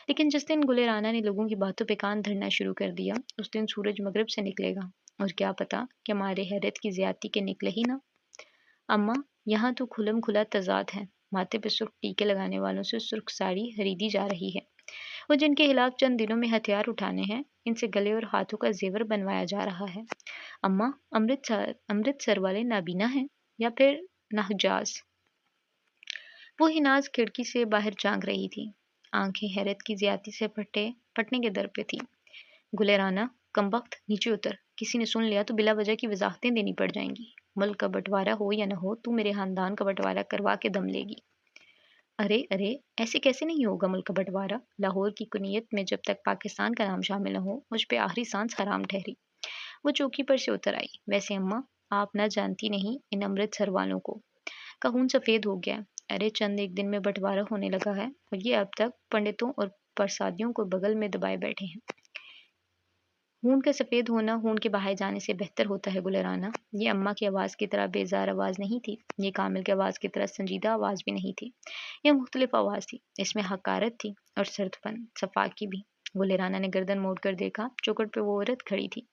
लेकिन जिस दिन गुले राना ने लोगों की बातों पे कान धरना शुरू कर दिया, उस दिन सूरज मगरब से निकलेगा और क्या पता कि हमारे हैरत की ज्यादती के निकले ही ना। अम्मा, यहाँ तो खुलम खुला तजाद है। माथे पे सुर्ख टीके लगाने वालों से सुर्ख साड़ी खरीदी जा रही है। वो जिनके खिलाफ चंद दिनों में हथियार उठाने हैं, इनसे गले और हाथों का जेवर बनवाया जा रहा है। अम्मा, अमृतसर वाले नाबीना हैं या फिर नाहजाज? वो हिनाज खिड़की से बाहर झांक रही थी। आंखें हैरत की ज्यादती से फटने के दर पे थी। गुलेराना, कमबख्त, नीचे उतर। किसी ने सुन लिया तो बिला वजह की वजाहतें देनी पड़ जाएंगी। मुल्क का बंटवारा हो या न हो, तू मेरे खानदान का बंटवारा करवा के दम लेगी। अरे अरे, ऐसे कैसे नहीं होगा मुल्क का बंटवारा? लाहौर की कुनियत में जब तक पाकिस्तान का नाम शामिल न हो, मुझ पे आखिरी सांस हराम ठहरी। वो चौकी पर से उतर आई। वैसे अम्मा, आप ना जानती नहीं इन अमृतसर वालों को। का खून सफेद हो गया है। अरे चंद एक दिन में बंटवारा होने लगा है और ये अब तक पंडितों और प्रसादियों को बगल में दबाए बैठे हैं। खून का सफ़ेद होना खून के बहाए जाने से बेहतर होता है गुलराना। ये अम्मा की आवाज़ की तरह बेजार आवाज़ नहीं थी। ये कामिल की आवाज़ की तरह संजीदा आवाज़ भी नहीं थी। यह मुख्तलिफ आवाज़ थी। इसमें हकारत थी और सर्दपन, सफाकी भी। गुलराना ने गर्दन मोड़ कर देखा। चौखट पे वो औरत खड़ी थी,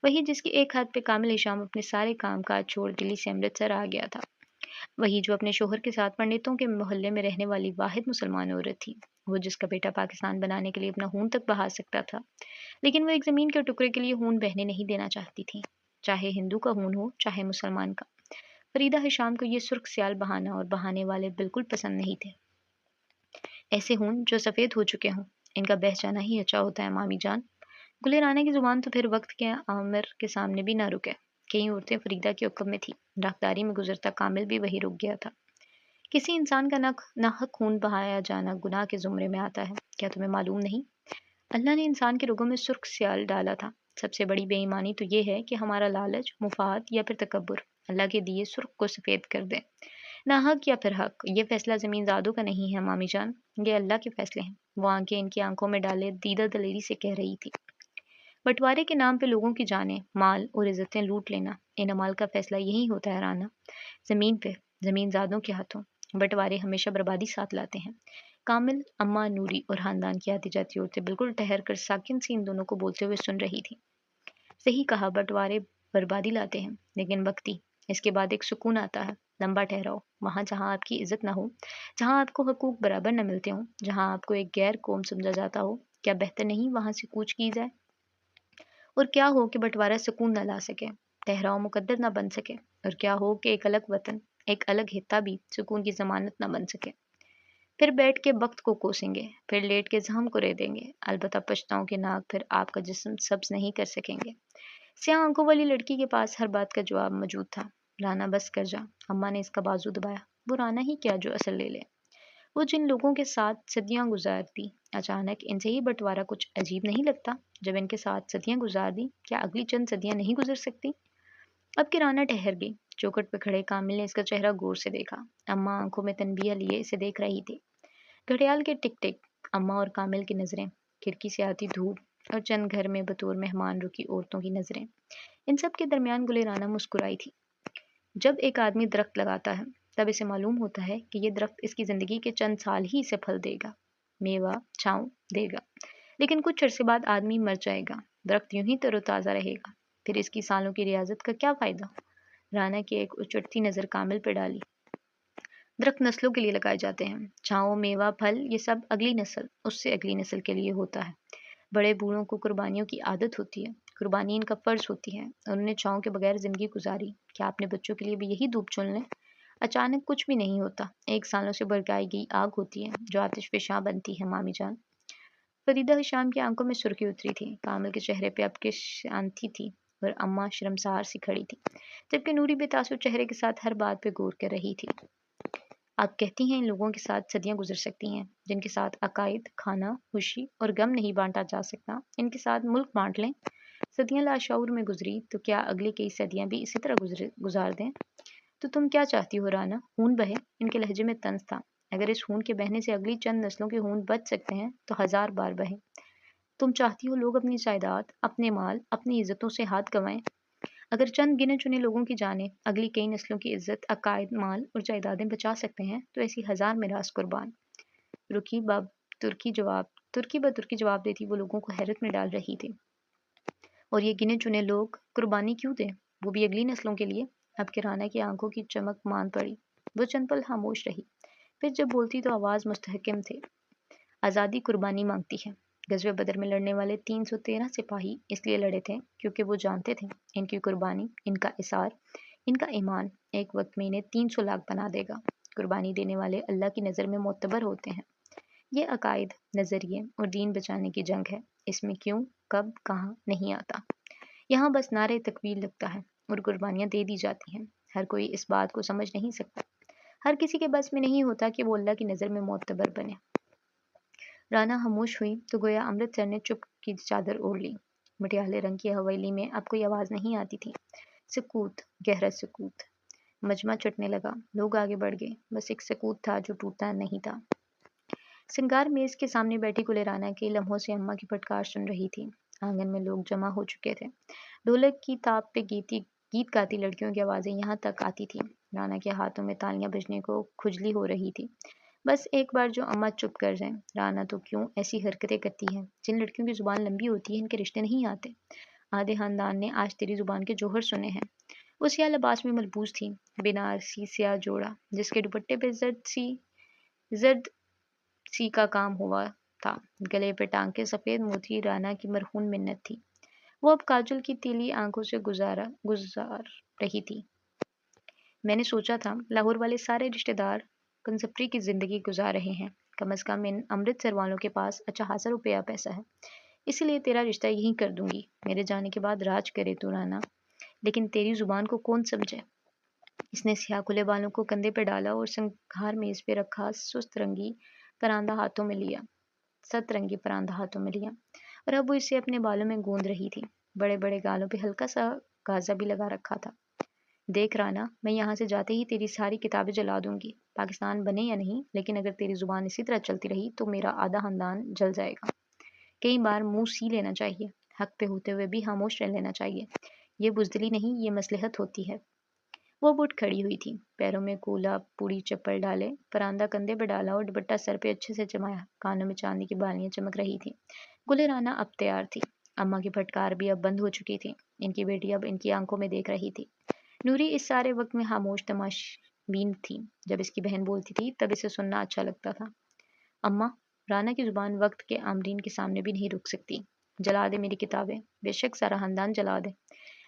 वही जिसके एक हाथ पे कामिल हिशाम अपने सारे काम काज छोड़ दिल्ली से अमृतसर आ गया था। वही जो अपने शोहर के साथ पंडितों के मोहल्ले में रहने वाली वाहिद मुसलमान औरत थी। वो जिसका बेटा पाकिस्तान बनाने के लिए अपना खून तक बहा सकता था, लेकिन वो एक ज़मीन के टुकड़े के लिए खून बहने नहीं देना चाहती थी, चाहे हिंदू का खून हो चाहे मुसलमान का। फरीदा हिशाम को ये सुर्ख स्याल बहाना और बहाने वाले बिल्कुल पसंद नहीं थे। ऐसे खून जो सफ़ेद हो चुके हों, इनका बह जाना ही अच्छा होता है मामी जान। गुले राना की ज़ुबान तो फिर वक्त के आमिर के सामने भी ना रुके। कई औरतें फरीदा के हुक्म में थी। डाकदारी में गुजरता कामिल भी वही रुक गया था। किसी इंसान का नाहक खून बहाया जाना गुनाह के ज़ुमरे में आता है, क्या तुम्हें मालूम नहीं? अल्लाह ने इंसान के रुगों में सुर्ख स्याल डाला था। सबसे बड़ी बेईमानी तो ये है कि हमारा लालच, मुफाद या फिर तकब्बुर अल्लाह के दिए सुर्ख को सफ़ेद कर दे। ना हक या फिर हक, ये फैसला ज़मींदादों का नहीं है मामी जान, ये अल्लाह के फैसले हैं। वो आंखें इनकी आंखों में डाले दीदा दलेरी से कह रही थी। बंटवारे के नाम पे लोगों की जानें, माल और इज्जतें लूट लेना, इन अमाल का फैसला यही होता है राना। ज़मीन पे, ज़मींदादों के हाथों। बंटवारे हमेशा बर्बादी साथ लाते हैं। कामिल, अम्मा, नूरी और खानदान की आती जाती औरतें बिल्कुल ठहर कर साकिन सी इन दोनों को बोलते हुए सुन रही थी। सही कहा, बंटवारे बर्बादी लाते हैं, लेकिन वक्ती। इसके बाद एक सुकून आता है। लंबा ठहराओ। वहाँ जहाँ आपकी इज्जत ना हो, जहाँ आपको हकूक बराबर न मिलते हों, जहाँ आपको एक गैर कौम समझा जाता हो, क्या बेहतर नहीं वहाँ से कूच की जाए? और क्या हो कि बंटवारा सुकून न ला सके, ठहराव मुकद्दर न बन सके। और क्या हो कि एक अलग वतन, एक अलग हित्ता भी सुकून की जमानत न बन सके। फिर बैठ के वक्त को कोसेंगे, फिर लेट के जहम को रेदेंगे। अलबत्ता पछताओं के नाग फिर आपका जिस्म सब्ज नहीं कर सकेंगे। स्याह आंखों वाली लड़की के पास हर बात का जवाब मौजूद था। राना बस कर जा। अम्मा ने इसका बाजू दबाया। वो राना ही क्या जो असल ले ले। वो जिन लोगों के साथ सदियां गुजारती, अचानक इनसे ही बंटवारा कुछ अजीब नहीं लगता? जब इनके साथ सदियां गुजार दी, क्या अगली चंद सदियां नहीं गुजर सकती? अब कि राना ठहर गई। चौखट पर खड़े कामिल ने इसका चेहरा गौर से देखा। अम्मा आंखों में तनबिया लिए इसे देख रही थी। घड़ियाल के टिक टिक, अम्मा और कामिल की नजरें, खिड़की से आती धूप और चंद घर में बतौर मेहमान रुकी औरतों की नजरें, इन सब के दरमियान गुले राना मुस्कुराई थी। जब एक आदमी दरख्त लगाता है, तब इसे मालूम होता है कि ये दरख्त इसकी ज़िंदगी के चंद साल ही इसे फल देगा, मेवा छाँव देगा। लेकिन कुछ अरसे बाद आदमी मर जाएगा, दरख्त यूं ही तरोताज़ा रहेगा। फिर इसकी सालों की रियाजत का क्या फ़ायदा? राना की एक उचटती नज़र कामिल पे डाली। درخت نسلوں کے لیے لگائے جاتے ہیں، چھاؤں، میوہ، پھل، یہ سب اگلی نسل اس سے اگلی نسل کے لیے ہوتا ہے۔ بڑے بوڑھوں کو قربانیوں کی عادت ہوتی ہے، قربانی ان کا فرض ہوتی ہے، انہوں نے چھاؤں کے بغیر زندگی گزاری، کیا اپنے بچوں کے لیے بھی یہی دھوپ چن لیں؟ اچانک کچھ بھی نہیں ہوتا، ایک سالوں سے بھڑکائی گئی آگ ہوتی ہے جو آتش فشاں بنتی ہے۔ مامی جان، فریدہ حشام کی آنکھوں میں سرخی اتری تھی، کامل کے چہرے پہ اب کی شانتی تھی، اور اماں شرمسار سی کھڑی تھی، جبکہ نوری بے تاثر چہرے کے ساتھ ہر بات پہ غور کر رہی تھی۔ آپ کہتی ہیں ان لوگوں کے ساتھ صدیاں گزر سکتی ہیں، جن کے ساتھ عقائد، کھانا، خوشی اور غم نہیں بانٹا جا سکتا، ان کے ساتھ ملک بانٹ لیں؟ صدیاں لاشعور میں گزری تو کیا اگلی کئی صدیاں بھی اسی طرح گزار دیں؟ تو تم کیا چاہتی ہو رانا؟ خون بہے؟ ان کے لہجے میں طنز تھا۔ اگر اس خون کے بہنے سے اگلی چند نسلوں کے خون بچ سکتے ہیں تو 1000 بار بہے۔ تم چاہتی ہو لوگ اپنی جائیداد، اپنے مال، اپنی عزتوں سے ہاتھ گنوائیں؟ اگر چند گنے چنے لوگوں کی جانیں اگلی کئی نسلوں کی عزت، عقائد، مال اور جائیدادیں بچا سکتے ہیں تو ایسی 1000 میراث قربان۔ رکی باب ترکی بہ ترکی جواب دیتی وہ لوگوں کو حیرت میں ڈال رہی تھی۔ اور یہ گنے چنے لوگ قربانی کیوں دیں؟ وہ بھی اگلی نسلوں کے لیے؟ اب کہ رانا کی آنکھوں کی چمک مان پڑی، وہ چند پل خاموش رہی، پھر جب بولتی تو آواز مستحکم تھی۔ آزادی قربانی مانگتی ہے۔ غزوہ بدر میں لڑنے والے 313 سپاہی اس لیے لڑے تھے کیونکہ وہ جانتے تھے ان کی قربانی، ان کا اصرار، ان کا ایمان ایک وقت میں انہیں 300 لاکھ بنا دے گا۔ قربانی دینے والے اللہ کی نظر میں معتبر ہوتے ہیں۔ یہ عقائد، نظریے اور دین بچانے کی جنگ ہے، اس میں کیوں، کب، کہاں نہیں آتا۔ یہاں بس نعرے تکبیر لگتا ہے اور قربانیاں دے دی جاتی ہیں۔ ہر کوئی اس بات کو سمجھ نہیں سکتا، ہر کسی کے بس میں نہیں ہوتا کہ وہ اللہ کی نظر میں معتبر بنے۔ رانا خاموش ہوئی تو گویا امرتسر نے چپ کی چادر اوڑھ لی۔ مٹیالے رنگ کی حویلی میں اب کوئی آواز نہیں آتی تھی۔ سکوت، گہرا سکوت۔ مجمع چھٹنے لگا، لوگ آگے بڑھ گئے، بس ایک سکوت تھا جو ٹوٹتا نہیں تھا۔ سنگار میز کے سامنے بیٹھی گل رانا کے لمحوں سے اماں کی پھٹکار سن رہی تھی۔ آنگن میں لوگ جمع ہو چکے تھے، ڈھولک کی تاپ پہ گیت گاتی لڑکیوں کی آوازیں یہاں تک آتی تھیں۔ رانا کے ہاتھوں میں تالیاں بجنے کو کھجلی ہو رہی تھی، بس ایک بار جو اماں چپ کر جائیں۔ رانا تو کیوں ایسی حرکتیں کرتی ہے؟ جن لڑکیوں کی زبان لمبی ہوتی ہے ان کے رشتے نہیں آتے۔ آدھے خاندان نے آج تیری زبان کے جوہر سنے ہیں۔ وہ سیاہ لباس میں ملبوس تھی، بنارسی سیاہ جوڑا جس کے دوپٹے پہ زرد سی کا کام ہوا تھا، گلے پہ ٹانگ کے سفید موتی رانا کی مرہون منت تھی۔ وہ اب کاجل کی تیلی آنکھوں سے گزار رہی تھی۔ میں نے سوچا تھا لاہور والے سارے رشتے دار کنسپٹری کی زندگی گزار رہے ہیں، کم از کم ان امرتسر والوں کے پاس اچھا خاصا روپیہ پیسہ ہے، اسی لیے تیرا رشتہ یہیں کر دوں گی، میرے جانے کے بعد راج کرے تو رانا، لیکن تیری زبان کو کون سمجھے؟ اس نے سیاہ کھلے بالوں کو کندھے پہ ڈالا اور سنگھار میز پہ رکھا سترنگی پراندہ ہاتھوں میں لیا، اور اب وہ اسے اپنے بالوں میں گوند رہی تھی۔ بڑے بڑے گالوں پہ ہلکا سا گازا بھی لگا رکھا تھا۔ دیکھ رانا، میں یہاں سے جاتے ہی تیری ساری کتابیں جلا دوں گی، پاکستان بنے یا نہیں، لیکن اگر تیری زبان اسی طرح چلتی رہی تو میرا آدھا خاندان جل جائے گا۔ کئی بار منہ سی لینا چاہیے، حق پہ ہوتے ہوئے بھی خاموش رہ لینا چاہیے، یہ بزدلی نہیں، یہ مصلحت ہوتی ہے۔ وہ اٹھ کھڑی ہوئی تھی، پیروں میں کولا پوڑی چپل ڈالے، پراندہ کندھے پہ ڈالا اور دوپٹہ سر پہ اچھے سے جمایا، کانوں میں چاندی کی بالیاں چمک رہی تھی۔ گل رانا اب تیار تھی، اماں کی پھٹکار بھی اب بند ہو چکی تھی، ان کی بیٹی اب ان کی آنکھوں میں دیکھ رہی تھی۔ نوری اس سارے وقت میں خاموش تماش بین تھی، جب اس کی بہن بولتی تھی تب اسے سننا اچھا لگتا تھا۔ اماں، رانا کی زبان وقت کے آمرین کے سامنے بھی نہیں رک سکتی، جلا دے میری کتابیں، بے شک سارا خاندان جلا دے،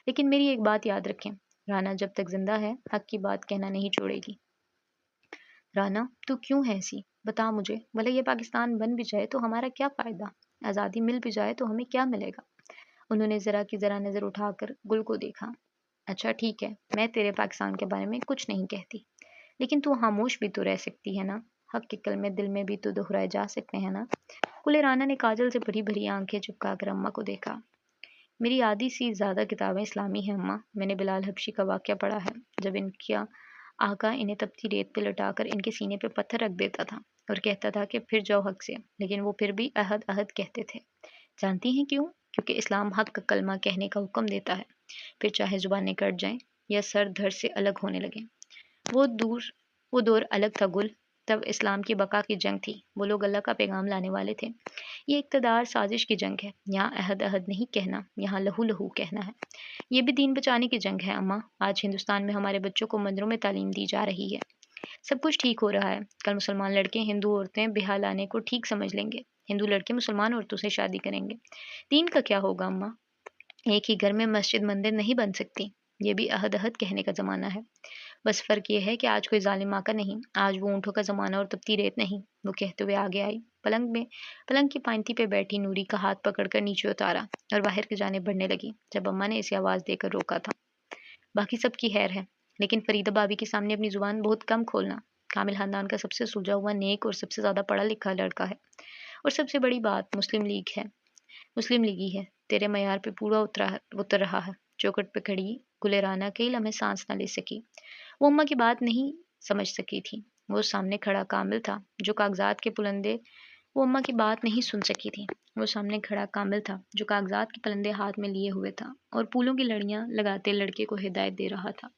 لیکن میری ایک بات یاد رکھیں، رانا جب تک زندہ ہے حق کی بات کہنا نہیں چھوڑے گی۔ رانا، تو کیوں ہے ایسی؟ بتا مجھے، بھلے یہ پاکستان بن بھی جائے تو ہمارا کیا فائدہ؟ آزادی مل بھی جائے تو ہمیں کیا ملے گا؟ انہوں نے ذرا کی ذرا نظر اٹھا کر گل کو دیکھا۔ اچھا ٹھیک ہے، میں تیرے پاکستان کے بارے میں کچھ نہیں کہتی، لیکن تو خاموش بھی تو رہ سکتی ہے نا، حق کے کلمے دل میں بھی تو دہرائے جا سکتے ہیں نا۔ گل رانا نے کاجل سے بھری بھری آنکھیں چپکا کر اماں کو دیکھا۔ میری آدھی سی زیادہ کتابیں اسلامی ہیں اماں، میں نے بلال حبشی کا واقعہ پڑھا ہے، جب ان کا آقا انہیں تپتی ریت پہ لٹا کر ان کے سینے پہ پتھر رکھ دیتا تھا اور کہتا تھا کہ پھر جاؤ حق سے، لیکن وہ پھر بھی عہد عہد کہتے تھے۔ جانتی ہیں کیوں؟ کیونکہ اسلام حق کا کلمہ کہنے کا حکم دیتا ہے، پھر چاہے زبانیں کٹ جائیں یا سر دھڑ سے الگ ہونے لگیں۔ وہ دور الگ تھا گل، تب اسلام کی بقا کی جنگ تھی، وہ لوگ اللہ کا پیغام لانے والے تھے۔ یہ اقتدار سازش کی جنگ ہے، یہاں عہد عہد نہیں کہنا، یہاں لہو لہو کہنا ہے۔ یہ بھی دین بچانے کی جنگ ہے اماں، آج ہندوستان میں ہمارے بچوں کو مندروں میں تعلیم دی جا رہی ہے، सब कुछ ठीक हो रहा है। कल मुसलमान लड़के हिंदू औरतें ब्याह लाने को ठीक समझ लेंगे। हिंदू लड़के मुसलमान औरतों से शादी करेंगे। दीन का क्या होगा अम्मा? एक ही घर में मस्जिद मंदिर नहीं बन सकती। ये भी अहद अहद कहने का ज़माना है। बस फ़र्क ये है कि आज कोई ज़ालिम आका नहीं, आज वो ऊँटों का ज़माना और तपती रेत नहीं। वो कहते हुए आगे आई। पलंग की पाइंती पे बैठी नूरी का हाथ पकड़कर नीचे उतारा और बाहर की जानिब बढ़ने लगी, जब अम्मा ने इसे आवाज़ देकर रोका था। बाकी सब की खैर है, लेकिन फरीदा भाभी के सामने अपनी ज़ुबान बहुत कम खोलना। कामिल ख़ानदान का सबसे सुलझा हुआ, नेक और सबसे ज़्यादा पढ़ा लिखा लड़का है। और सबसे बड़ी बात मुस्लिम लीगी है। तेरे मयार पे पूरा उतर रहा है। चौखट पे खड़ी गुलेराना कई लम्हे सांस न ले सकी। वो अम्मा की बात नहीं समझ सकी थी। वो सामने खड़ा कामिल था जो कागजात के पुलंदे वो अम्मा की बात नहीं सुन सकी थी। वो सामने खड़ा कामिल था जो कागजात के पलंदे हाथ में लिए हुए था और फूलों की लड़ियां लगाते लड़के को हिदायत दे रहा था।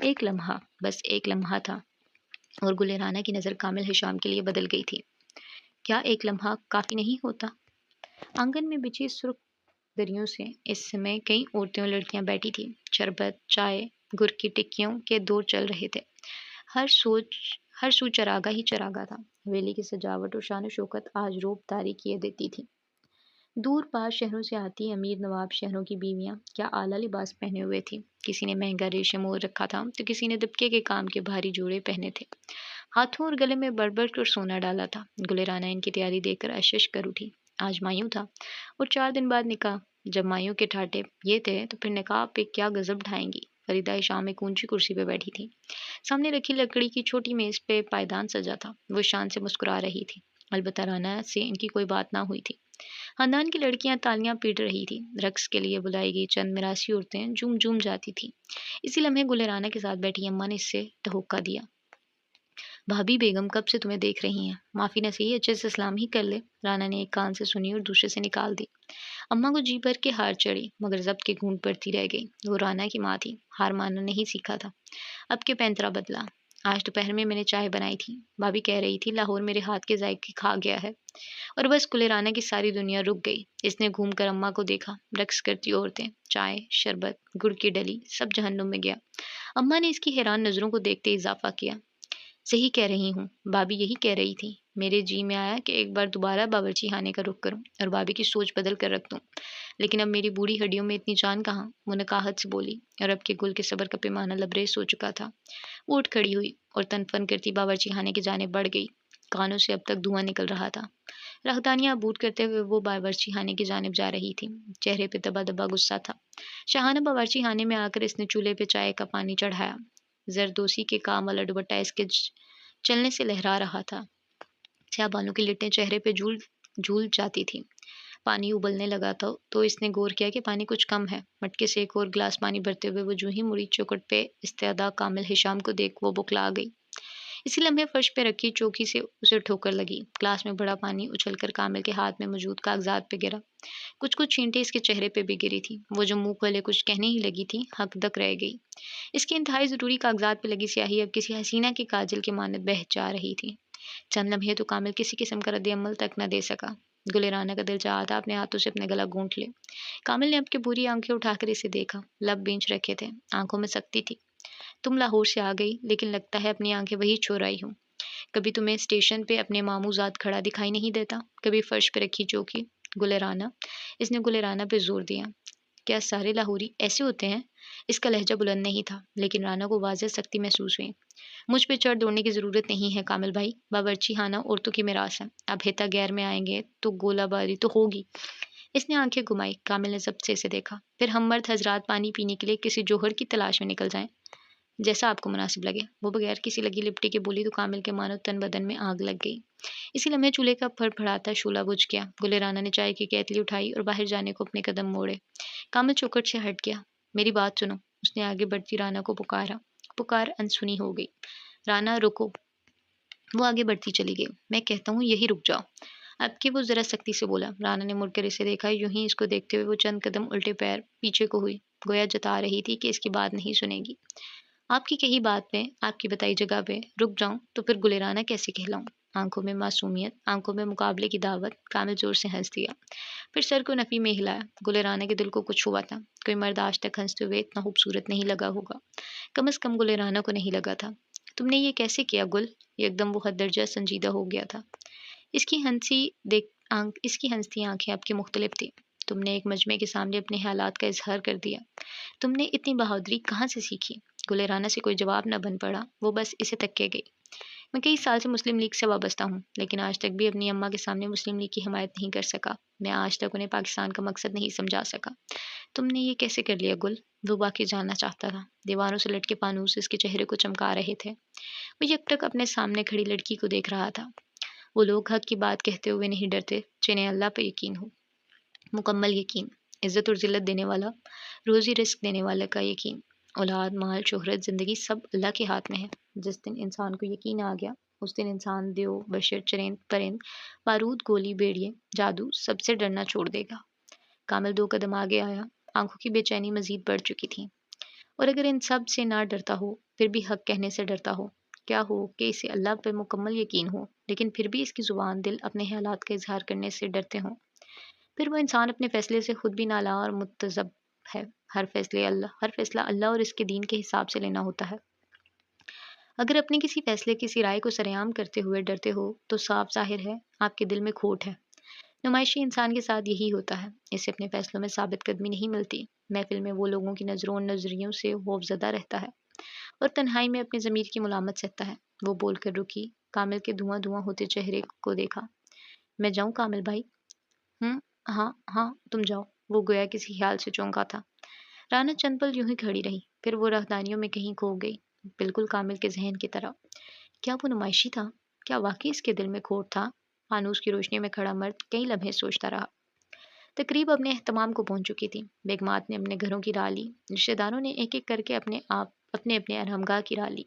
एक लम्हा, बस एक लम्हा था और गुलेराना की नज़र कामिल हिशाम के लिए बदल गई थी। क्या एक लम्हा काफ़ी नहीं होता? आंगन में बिछी सुर्ख दरियों से इस समय कई औरतें और लड़कियां बैठी थी। शरबत, चाय, गुड़ की टिक्कियों के दौर चल रहे थे। हर सू चरागा ही चरागा था। हवेली की सजावट और शान शौकत आज रोब तारी किए देती थी। दूर पार शहरों से आती अमीर नवाब शहरों की बीवियां क्या आला लिबास पहने हुए थी। किसी ने महंगा रेशम ओढ़ रखा था तो किसी ने दबके के काम के भारी जोड़े पहने थे। हाथों और गले में बढ़ कर सोना डाला था। गुलेराना इनकी तैयारी देखकर अशश कर उठी। आज मायूं था और 4 दिन बाद निकाह। जब मायूं के ठाटे ये थे तो फिर निकाह पे क्या गजब ढाएंगी। फरीदा शाम एक ऊंची कुर्सी पे बैठी थी। सामने रखी लकड़ी की छोटी मेज पे पायदान सजा था। वो शान से मुस्कुरा रही थी। अलबत्ता राना से इनकी कोई बात ना हुई थी। खानदान की लड़कियां तालियां पीट रही थी। रक्स के लिए बुलाई गई चंद मिरासी औरतें झूम झूम जाती थी। इसी लम्हे गुलेराना के साथ बैठी अम्मा ने इससे टहोका दिया। भाभी बेगम कब से तुम्हें देख रही हैं। माफ़ी न सही अच्छे से सलाम ही कर ले। राना ने एक कान से सुनी और दूसरे से निकाल दी। अम्मा को जी भर के हार चढ़ी मगर जब्त के घूंट पड़ती रह गई। वो राना की माँ थी, हार मानना नहीं सीखा था। अब के पैंतरा बदला। आज दोपहर में मैंने चाय बनाई थी। भाभी कह रही थी लाहौर मेरे हाथ के जायके खा गया है। और बस गुलेराना की सारी दुनिया रुक गई। इसने घूम कर अम्मा को देखा। रक्स करती औरतें, चाय, शरबत, गुड़ की डली, सब जहन्नुम में गया। अम्मा ने इसकी हैरान नज़रों को देखते इजाफा किया। सही कह रही हूँ, भाभी यही कह रही थी। मेरे जी में आया कि एक बार दोबारा बावर्ची खाने का रुख करूं और भाभी की सोच बदल कर रख दूं। लेकिन अब मेरी बूढ़ी हड्डियों में इतनी जान कहाँ। वो नकाहत से बोली और अब के गुल के सब्र का पैमाना लबरेज हो चुका था। वो उठ खड़ी हुई और तनफन करती बावर्ची खाने की जाने बढ़ गई। कानों से अब तक धुआं निकल रहा था। राहदानियां बूट करते हुए वो बावर्ची खाने की जानिब जा रही थी। चेहरे पे दबा दबा गुस्सा था। शाहाना बावर्ची खाने में आकर इसने चूल्हे पे चाय का पानी चढ़ाया। जरदोसी के काम वाला दुपट्टा इसके चलने से लहरा रहा था। स्याह बालों की लिटें चेहरे पे झूल झूल जाती थी। पानी उबलने लगा था तो इसने गौर किया कि पानी कुछ कम है। मटके से एक और गिलास पानी भरते हुए वो जूं ही मुड़ी चौखट पे इस्तेदा कामिल हिशाम को देख वो बुखला गई। इसी लम्हे फर्श पे रखी चौकी से उसे ठोकर लगी। ग्लास में बड़ा पानी उछलकर कामिल के हाथ में मौजूद कागजात पे गिरा। कुछ कुछ छींटे इसके चेहरे पे भी गिरी थी। वो जो मुंह खोले कुछ कहने ही लगी थी, हकदक रह गई। इसकी इंतहाई ज़रूरी कागजात पे लगी स्याही अब किसी हसीना की काजल की मानद बह जा रही थी। चंद लम्हे तो कामिल किसी किस्म का रद्द-ए-अमल तक न दे सका। गुलेराना का दिल चाहा था अपने हाथों से अपना गला घूंट ले। कामिल ने अब की बुरी आंखें उठाकर इसे देखा। लब बेंच रखे थे, आंखों में सख्ती थी। तुम लाहौर से आ गई, लेकिन लगता है अपनी आंखें वही चोराई हूँ। कभी तुम्हें स्टेशन पे अपने मामूजात खड़ा दिखाई नहीं देता, कभी फर्श पे रखी चौकी। गुलेराना, इसने गुलेराना पे जोर दिया। क्या सारे लाहौरी ऐसे होते हैं? इसका लहजा बुलंद नहीं था, लेकिन राना को वाज़ह सख्ती महसूस हुई। मुझ पे चढ़ दौड़ने की ज़रूरत नहीं है कामिल भाई। बावर्ची खाना औरतों की मिरास है। अब हेता गैर में आएंगे तो गोलाबारी तो होगी। इसने आंखें घुमाई। कामिल ने जब्त से इसे देखा। फिर हम मर्द हजरात पानी पीने के लिए किसी जौहर की तलाश में निकल जाएं, जैसा आपको मुनासिब लगे। वो बगैर किसी लगी लिपटी के बोली तो कामिल के मानो तन बदन में आग लग गई। इसी लम्हे चूल्हे का फड़फड़ाता शूला बुझ गया। गुलेराना ने चाय की केतली उठाई और बाहर जाने को अपने कदम मोड़े। कामिल चौखट से हट गया। मेरी बात सुनो। उसने आगे बढ़ती राना को पुकारा। पुकार अनसुनी हो गई। राना रुको। वो आगे बढ़ती चली गई। मैं कहता हूँ यही रुक जाओ। अब कि वो जरा सख्ती से बोला। राना ने मुड़कर इसे देखा। यूं ही इसको देखते हुए वो चंद कदम उल्टे पैर पीछे को हुई, गोया जता रही थी कि इसकी बात नहीं सुनेगी। आपकी कही बात पे, आपकी बताई जगह पे रुक जाऊं तो फिर गुलेराना कैसे कहलाऊं? आंखों में मासूमियत, आंखों में मुकाबले की दावत। कामिल जोर से हंस दिया, फिर सर को नफी में हिलाया। गुलेराना के दिल को कुछ हुआ था। कोई मर्द आज तक हंसते हुए इतना खूबसूरत नहीं लगा होगा। कम अज कम गुलेराना को नहीं लगा था। تم نے یہ کیسے کیا گل؟ یکدم وہ حد درجہ سنجیدہ ہو گیا تھا۔ اس کی ہنستی آنکھیں اب کی مختلف تھیں۔ تم نے ایک مجمع کے سامنے اپنے خیالات کا اظہار کر دیا۔ تم نے اتنی بہادری کہاں سے سیکھی؟ گل رانا سے کوئی جواب نہ بن پڑا، وہ بس اسے تکیے گئی۔ میں کئی سال سے مسلم لیگ سے وابستہ ہوں، لیکن آج تک بھی اپنی اماں کے سامنے مسلم لیگ کی حمایت نہیں کر سکا۔ میں آج تک انہیں پاکستان کا مقصد نہیں سمجھا سکا۔ تم نے یہ کیسے کر لیا گل؟ وہ واقعی جاننا چاہتا تھا۔ دیواروں سے لٹکے پانوس اس کے چہرے کو چمکا رہے تھے۔ وہ یکٹک اپنے سامنے کھڑی لڑکی کو دیکھ رہا تھا۔ وہ لوگ حق کی بات کہتے ہوئے نہیں ڈرتے جنہیں اللہ پر یقین ہو، مکمل یقین، عزت اور ذلت دینے والا، روزی رزق دینے والا کا یقین۔ اولاد، مال، شہرت، زندگی سب اللہ کے ہاتھ میں ہے۔ جس دن انسان کو یقین آ گیا، اس دن انسان دیو، بشر، چرند، پرند، بارود، گولی، بیڑیے، جادو سب سے ڈرنا چھوڑ دے گا۔ کامل 2 قدم آگے آیا۔ آنکھوں کی بے چینی مزید بڑھ چکی تھی۔ اور اگر ان سب سے نہ ڈرتا ہو، پھر بھی حق کہنے سے ڈرتا ہو، کیا ہو کہ اسے اللہ پر مکمل یقین ہو، لیکن پھر بھی اس کی زبان، دل اپنے خیالات کا اظہار کرنے سے ڈرتے ہوں؟ پھر وہ انسان اپنے فیصلے سے خود بھی نالاں اور متذب ہے۔ ہر فیصلہ اللہ اور اس کے دین کے حساب سے لینا ہوتا ہے۔ اگر اپنے کسی فیصلے، کسی رائے کو سرعام کرتے ہوئے ڈرتے ہو تو صاف ظاہر ہے آپ کے دل میں کھوٹ ہے۔ نمائشی انسان کے ساتھ یہی ہوتا ہے، اسے اپنے فیصلوں میں ثابت قدمی نہیں ملتی۔ محفل میں وہ لوگوں کی نظروں اور نظریوں سے خوف زدہ رہتا ہے اور تنہائی میں اپنے ضمیر کی ملامت سہتا ہے۔ وہ بول کر رکی، کامل کے دھواں دھواں ہوتے چہرے کو دیکھا۔ میں جاؤں کامل بھائی؟ ہاں ہاں تم جاؤ۔ وہ گویا کسی خیال سے چونکا تھا۔ رانا چند پل یوں ہی کھڑی رہی، پھر وہ راہدانیوں میں کہیں کھو گئی، بالکل کامل کے ذہن کی طرح۔ کیا وہ نمائشی تھا؟ کیا واقعی اس کے دل میں کھوٹ تھا؟ فانوس کی روشنی میں کھڑا مرد کئی لمحے سوچتا رہا۔ تقریب اپنے اہتمام کو پہنچ چکی تھی۔ بیگمات نے اپنے گھروں کی راہ لی، رشتہ داروں نے ایک ایک کر کے اپنے ارحمگاہ کی راہ لی۔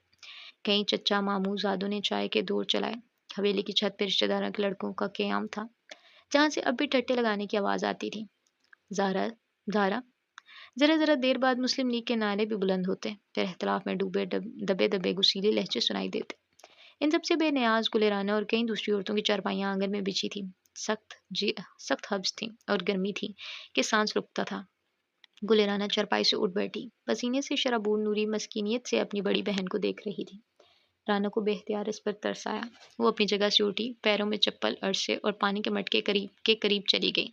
کئی چچا ماموں زادوں نے چائے کے دور چلائے۔ حویلی کی چھت پہ رشتہ داروں کے لڑکوں کا قیام تھا، جہاں سے اب بھی ٹٹے لگانے کی آواز آتی تھی۔ زہرا، ذرا دیر بعد مسلم لیگ کے نعرے بھی بلند ہوتے، پھر اختلاف میں ڈوبے دبے دبے گسیلے لہجے سنائی دیتے۔ ان سب سے بے نیاز گل رانا اور کئی دوسری عورتوں کی چارپائیاں آنگن میں بچھی تھیں۔ سخت حبس تھی اور گرمی تھی کہ سانس رکتا تھا۔ گل رانا چارپائی سے اٹھ بیٹھی، پسینے سے شرابور نوری مسکینیت سے اپنی بڑی بہن کو دیکھ رہی تھی۔ رانا کو بے اختیار اس پر ترس آیا۔ وہ اپنی جگہ سے اٹھی، پیروں میں چپل، عرصے اور پانی کے مٹکے کے قریب چلی گئی۔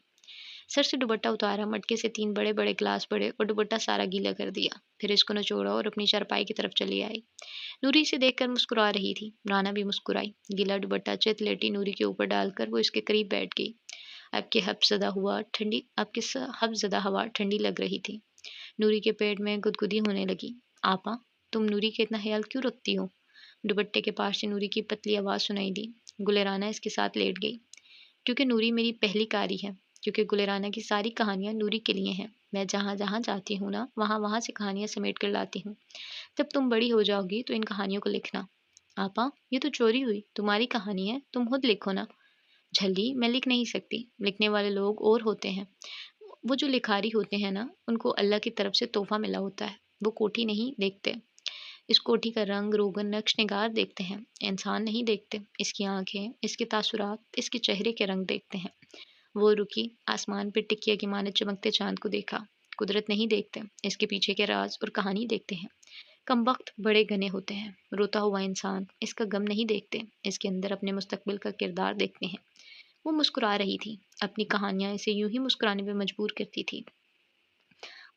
سر سے دوپٹہ اتارا، مٹکے سے 3 بڑے بڑے گلاس بڑے اور دوپٹہ سارا گیلا کر دیا، پھر اس کو نچوڑا اور اپنی چارپائی کی طرف چلی آئی۔ نوری اسے دیکھ کر مسکرا رہی تھی، رانا بھی مسکرائی۔ گیلا دوپٹہ چت لیٹی نوری کے اوپر ڈال کر وہ اس کے قریب بیٹھ گئی۔ اب کے حبس زدہ ہوا ٹھنڈی لگ رہی تھی۔ نوری کے پیٹ میں گدگدی ہونے لگی۔ آپا، تم نوری کا اتنا خیال کیوں رکھتی ہو؟ دوپٹے کے پاس سے نوری کی پتلی آواز سنائی دی۔ گل رانا اس کے ساتھ لیٹ گئی۔ کیونکہ نوری میری پہلی کاری ہے، کیونکہ گل رانا کی ساری کہانیاں نوری کے لیے ہیں۔ میں جہاں جہاں جاتی ہوں نا، وہاں سے کہانیاں سمیٹ کر لاتی ہوں۔ جب تم بڑی ہو جاؤ گی تو ان کہانیوں کو لکھنا۔ آپا، یہ تو چوری ہوئی، تمہاری کہانی ہے، تم خود لکھو نا۔ جھلی، میں لکھ نہیں سکتی، لکھنے والے لوگ اور ہوتے ہیں۔ وہ جو لکھاری ہوتے ہیں نا، ان کو اللہ کی طرف سے تحفہ ملا ہوتا ہے، وہ کوٹھی نہیں دیکھتے، اس کوٹھی کا رنگ روگن نقش نگار دیکھتے ہیں، انسان نہیں دیکھتے، اس کی آنکھیں، اس کے تاثرات، اس کے چہرے کے رنگ دیکھتے ہیں۔ وہ رکی، آسمان پہ ٹکیا کی مانے چمکتے چاند کو دیکھا۔ قدرت نہیں دیکھتے، اس کے پیچھے کے راز اور کہانی دیکھتے ہیں۔ کم وقت بڑے گنے ہوتے ہیں، روتا ہوا انسان، اس کا غم نہیں دیکھتے، اس کے اندر اپنے مستقبل کا کردار دیکھتے ہیں۔ وہ مسکرا رہی تھی، اپنی کہانیاں اسے یوں ہی مسکرانے پہ مجبور کرتی تھی۔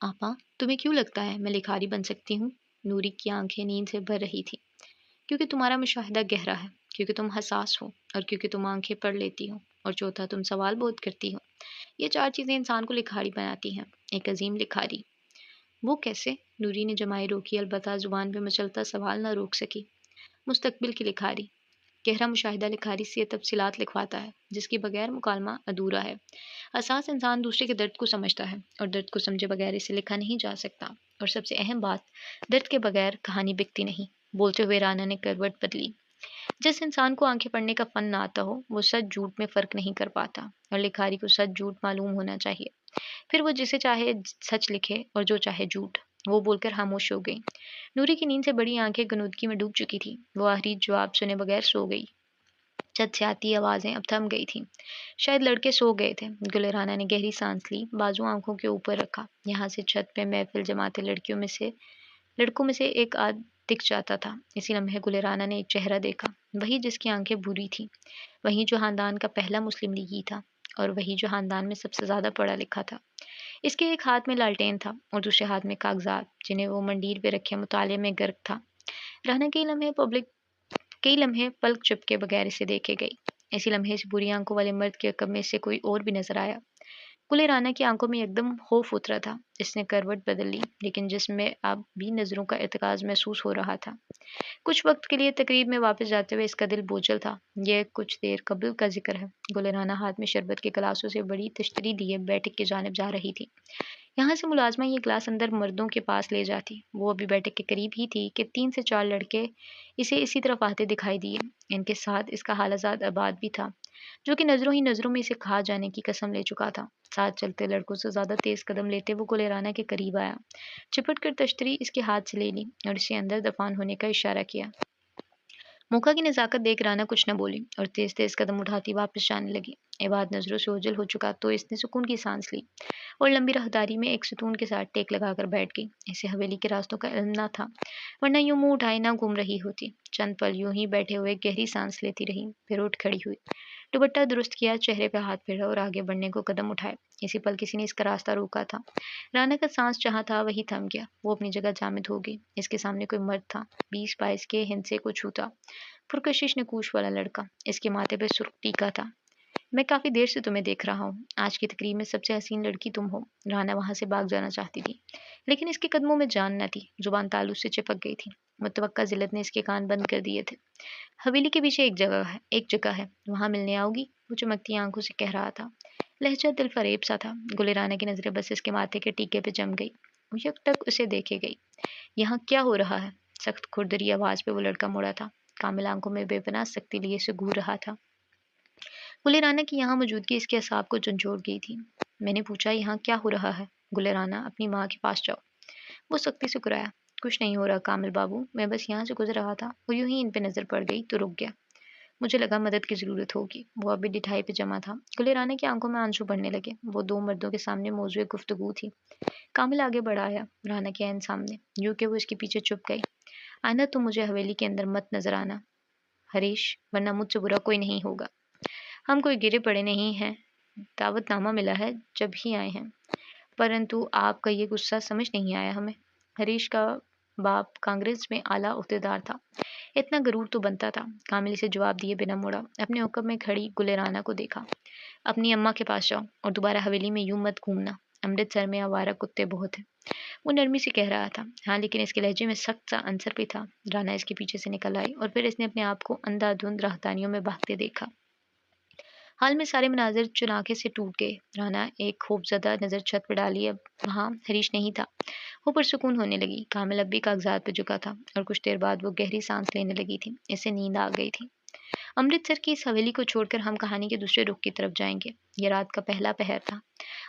آپا، تمہیں کیوں لگتا ہے میں لکھاری بن سکتی ہوں؟ نوری کی آنکھیں نیند سے بھر رہی تھی۔ کیونکہ تمہارا مشاہدہ گہرا ہے، کیونکہ تم حساس ہو، اور کیونکہ تم آنکھیں پڑھ لیتی ہو، اور چوتھا تم سوال بہت کرتی ہو۔ یہ 4 چیزیں انسان کو لکھاری بناتی ہیں، ایک عظیم لکھاری۔ وہ کیسے؟ نوری نے جمائے روکی، البتہ زبان پہ مچلتا سوال نہ روک سکی۔ مستقبل کی لکھاری۔ گہرا مشاہدہ لکھاری سے تفصیلات لکھواتا ہے، جس کے بغیر مکالمہ ادھورا ہے۔ حساس انسان دوسرے کے درد کو سمجھتا ہے، اور درد کو سمجھے بغیر اسے لکھا نہیں جا سکتا۔ اور سب سے اہم بات، درد کے بغیر کہانی بکتی نہیں۔ بولتے ہوئے رانا نے کروٹ بدلی۔ جس انسان کو آنکھیں پڑھنے کا فن نہ آتا ہو، وہ سچ جھوٹ میں فرق نہیں کر پاتا، اور لکھاری کو سچ جھوٹ معلوم ہونا چاہیے۔ پھر وہ جسے چاہے سچ لکھے اور جو چاہے جھوٹ۔ وہ بول کر خاموش ہو گئی۔ نوری کی نیند سے بڑی آنکھیں غنودگی میں ڈوب چکی تھی، وہ آخری جواب سنے بغیر سو گئی۔ چھت سے آتی آوازیں اب تھم گئی تھیں، شاید لڑکے سو گئے تھے۔ گل رانا نے گہری سانس لی، بازو آنکھوں کے اوپر رکھا۔ یہاں سے چھت پہ محفل جماتے لڑکوں میں سے ایک آدھ दिख जाता था। इसी लम्हे गुल राना ने एक चेहरा देखा, वही जिसकी आंखें बुरी थीं, वही जो खानदान का पहला मुस्लिम लीगी था और वही जो खानदान में सबसे ज़्यादा पढ़ा लिखा था। इसके एक हाथ में लालटेन था और दूसरे हाथ में कागजात जिन्हें वो मंडीर पे रखे मुताले में गर्क था। राना कई लम्हे पलक झपके बगैर इसे देखे गई। इसी लम्हे से बुरी आंखों वाले मर्द के अकब में से कोई और भी नजर आया। कुले राना की आंखों में एकदम खौफ उतरा था। इसने करवट बदल ली, लेकिन जिसमें अब भी नजरों का इर्तिकाज महसूस हो रहा था। कुछ वक्त के लिए तकरीब में वापस जाते हुए इसका दिल बोझल था। यह कुछ देर कबल का जिक्र है। गुल राना हाथ में शरबत के गिलासों से बड़ी तश्तरी लिए बैठक की जानिब जा रही थी। यहाँ से मुलाजमा ये ग्लास अंदर मर्दों के पास ले जाती। वो अभी बैठक के करीब ही थी कि 3 से 4 लड़के इसे इसी तरफ आते दिखाई दिए। इनके साथ इसका हालाजाद आबाद भी था, जो कि नजरों ही नजरों में इसे खा जाने की कसम ले चुका था। साथ चलते लड़कों से ज्यादा तेज कदम लेते वो गुलेराना के करीब आया, चिपट कर तश्तरी इसके हाथ से ले ली और इसे अंदर दफान होने का इशारा किया। मौका की नज़ाकत देख राना कुछ न बोली और तेज तेज कदम उठाती वापस जाने लगी। इबाद नजरों से ओझल हो चुका तो इसने सुकून की सांस ली और लंबी राहदारी में एक सुकून के साथ टेक लगाकर बैठ गई। इसे हवेली के रास्तों का इल्म न था, वरना यूं मुंह उठाए ना घूम रही होती। चंद पल यूं ही बैठे हुए गहरी सांस लेती रही, फिर उठ खड़ी हुई, दुपट्टा दुरुस्त किया, चेहरे पे हाथ फेरा और आगे बढ़ने को कदम उठाए। इसी पल किसी ने इसका रास्ता रोका था। राना का सांस जहाँ था वही थम गया। वो अपनी जगह जामिद हो गई। इसके सामने कोई मर्द था, 20-22 के, हिंसे को छूता, पुरकशिश नकूश वाला लड़का। इसके माथे पे सुर्ख टीका था। मैं काफी देर से तुम्हें देख रहा हूँ। आज की तकरीब में सबसे हसीन लड़की तुम हो। राना वहां से भाग जाना चाहती थी, लेकिन इसके कदमों में जान न थी। जुबान तालू से चिपक गई थी। मुतवक्का जिल्लत ने इसके कान बंद कर दिए थे। हवेली के पीछे एक जगह है, वहां मिलने आओगी? वो चमकती आंखों से कह रहा था। लहजा दिल फरेब सा था। गुले राना की नजरें बस इसके माथे के टीके पे जम गई। वो यकटक उसे देखे गई। यहाँ क्या हो रहा है? सख्त खुरदरी आवाज पे वो लड़का मुड़ा था। कामिल आंखों में बेपनाह सख्ती लिए से घूर रहा था। गुले राना की यहाँ मौजूदगी इसके असाब को झंझोड़ गई थी। मैंने पूछा, यहाँ क्या हो रहा है? गुले राना, अपनी माँ के पास जाओ। वो सख्ती से कुराया। कुछ नहीं हो रहा कामिल बाबू, मैं बस यहाँ से गुजर रहा था और यूं ही इन पे नजर पड़ गई तो रुक गया। मुझे लगा मदद की जरूरत होगी। वो अभी डिठाई पे जमा था। गुले राना की आंखों में आंसू बढ़ने लगे। वो दो मर्दों के सामने मौजूद गुफ्तगू थी। कामिल आगे बढ़ा आया, राना के ऐन सामने, यूं कि वो इसके पीछे चुप गई। आइंदा तुम मुझे हवेली के अंदर मत नजर आना हरीश, वरना मुझसे बुरा कोई नहीं होगा। हम कोई गिरे पड़े नहीं हैं, दावतनामा मिला है जब ही आए हैं, परंतु आपका ये गुस्सा समझ नहीं आया हमें। हरीश का बाप कांग्रेस में आला ओहदेदार था, इतना गरूर तो बनता था। कामिल इसे जवाब दिए बिना मुड़ा, अपने औकब में खड़ी गुलेराना को देखा। अपनी अम्मा के पास जाओ और दोबारा हवेली में यूं मत घूमना। अमृतसर में आवारा कुत्ते बहुत हैं। वो नरमी से कह रहा था, हाँ, लेकिन इसके लहजे में सख्त सा अंसर भी था। राना इसके पीछे से निकल आई और फिर इसने अपने आप को अंधाधुंध राहदानियों में भागते देखा। हाल में सारे मनाजिर चुनाके से टूट गए। राना एक खौफजदा नज़र छत पर डाली। अब वहाँ हरीश नहीं था। वो पुरसुकून होने लगी। कामिल अब भी कागजात पे झुका था और कुछ देर बाद वो गहरी सांस लेने लगी थी। इससे नींद आ गई थी। अमृतसर की इस हवेली को छोड़कर हम कहानी के दूसरे रुख की तरफ जाएंगे। ये रात का पहला पहर था।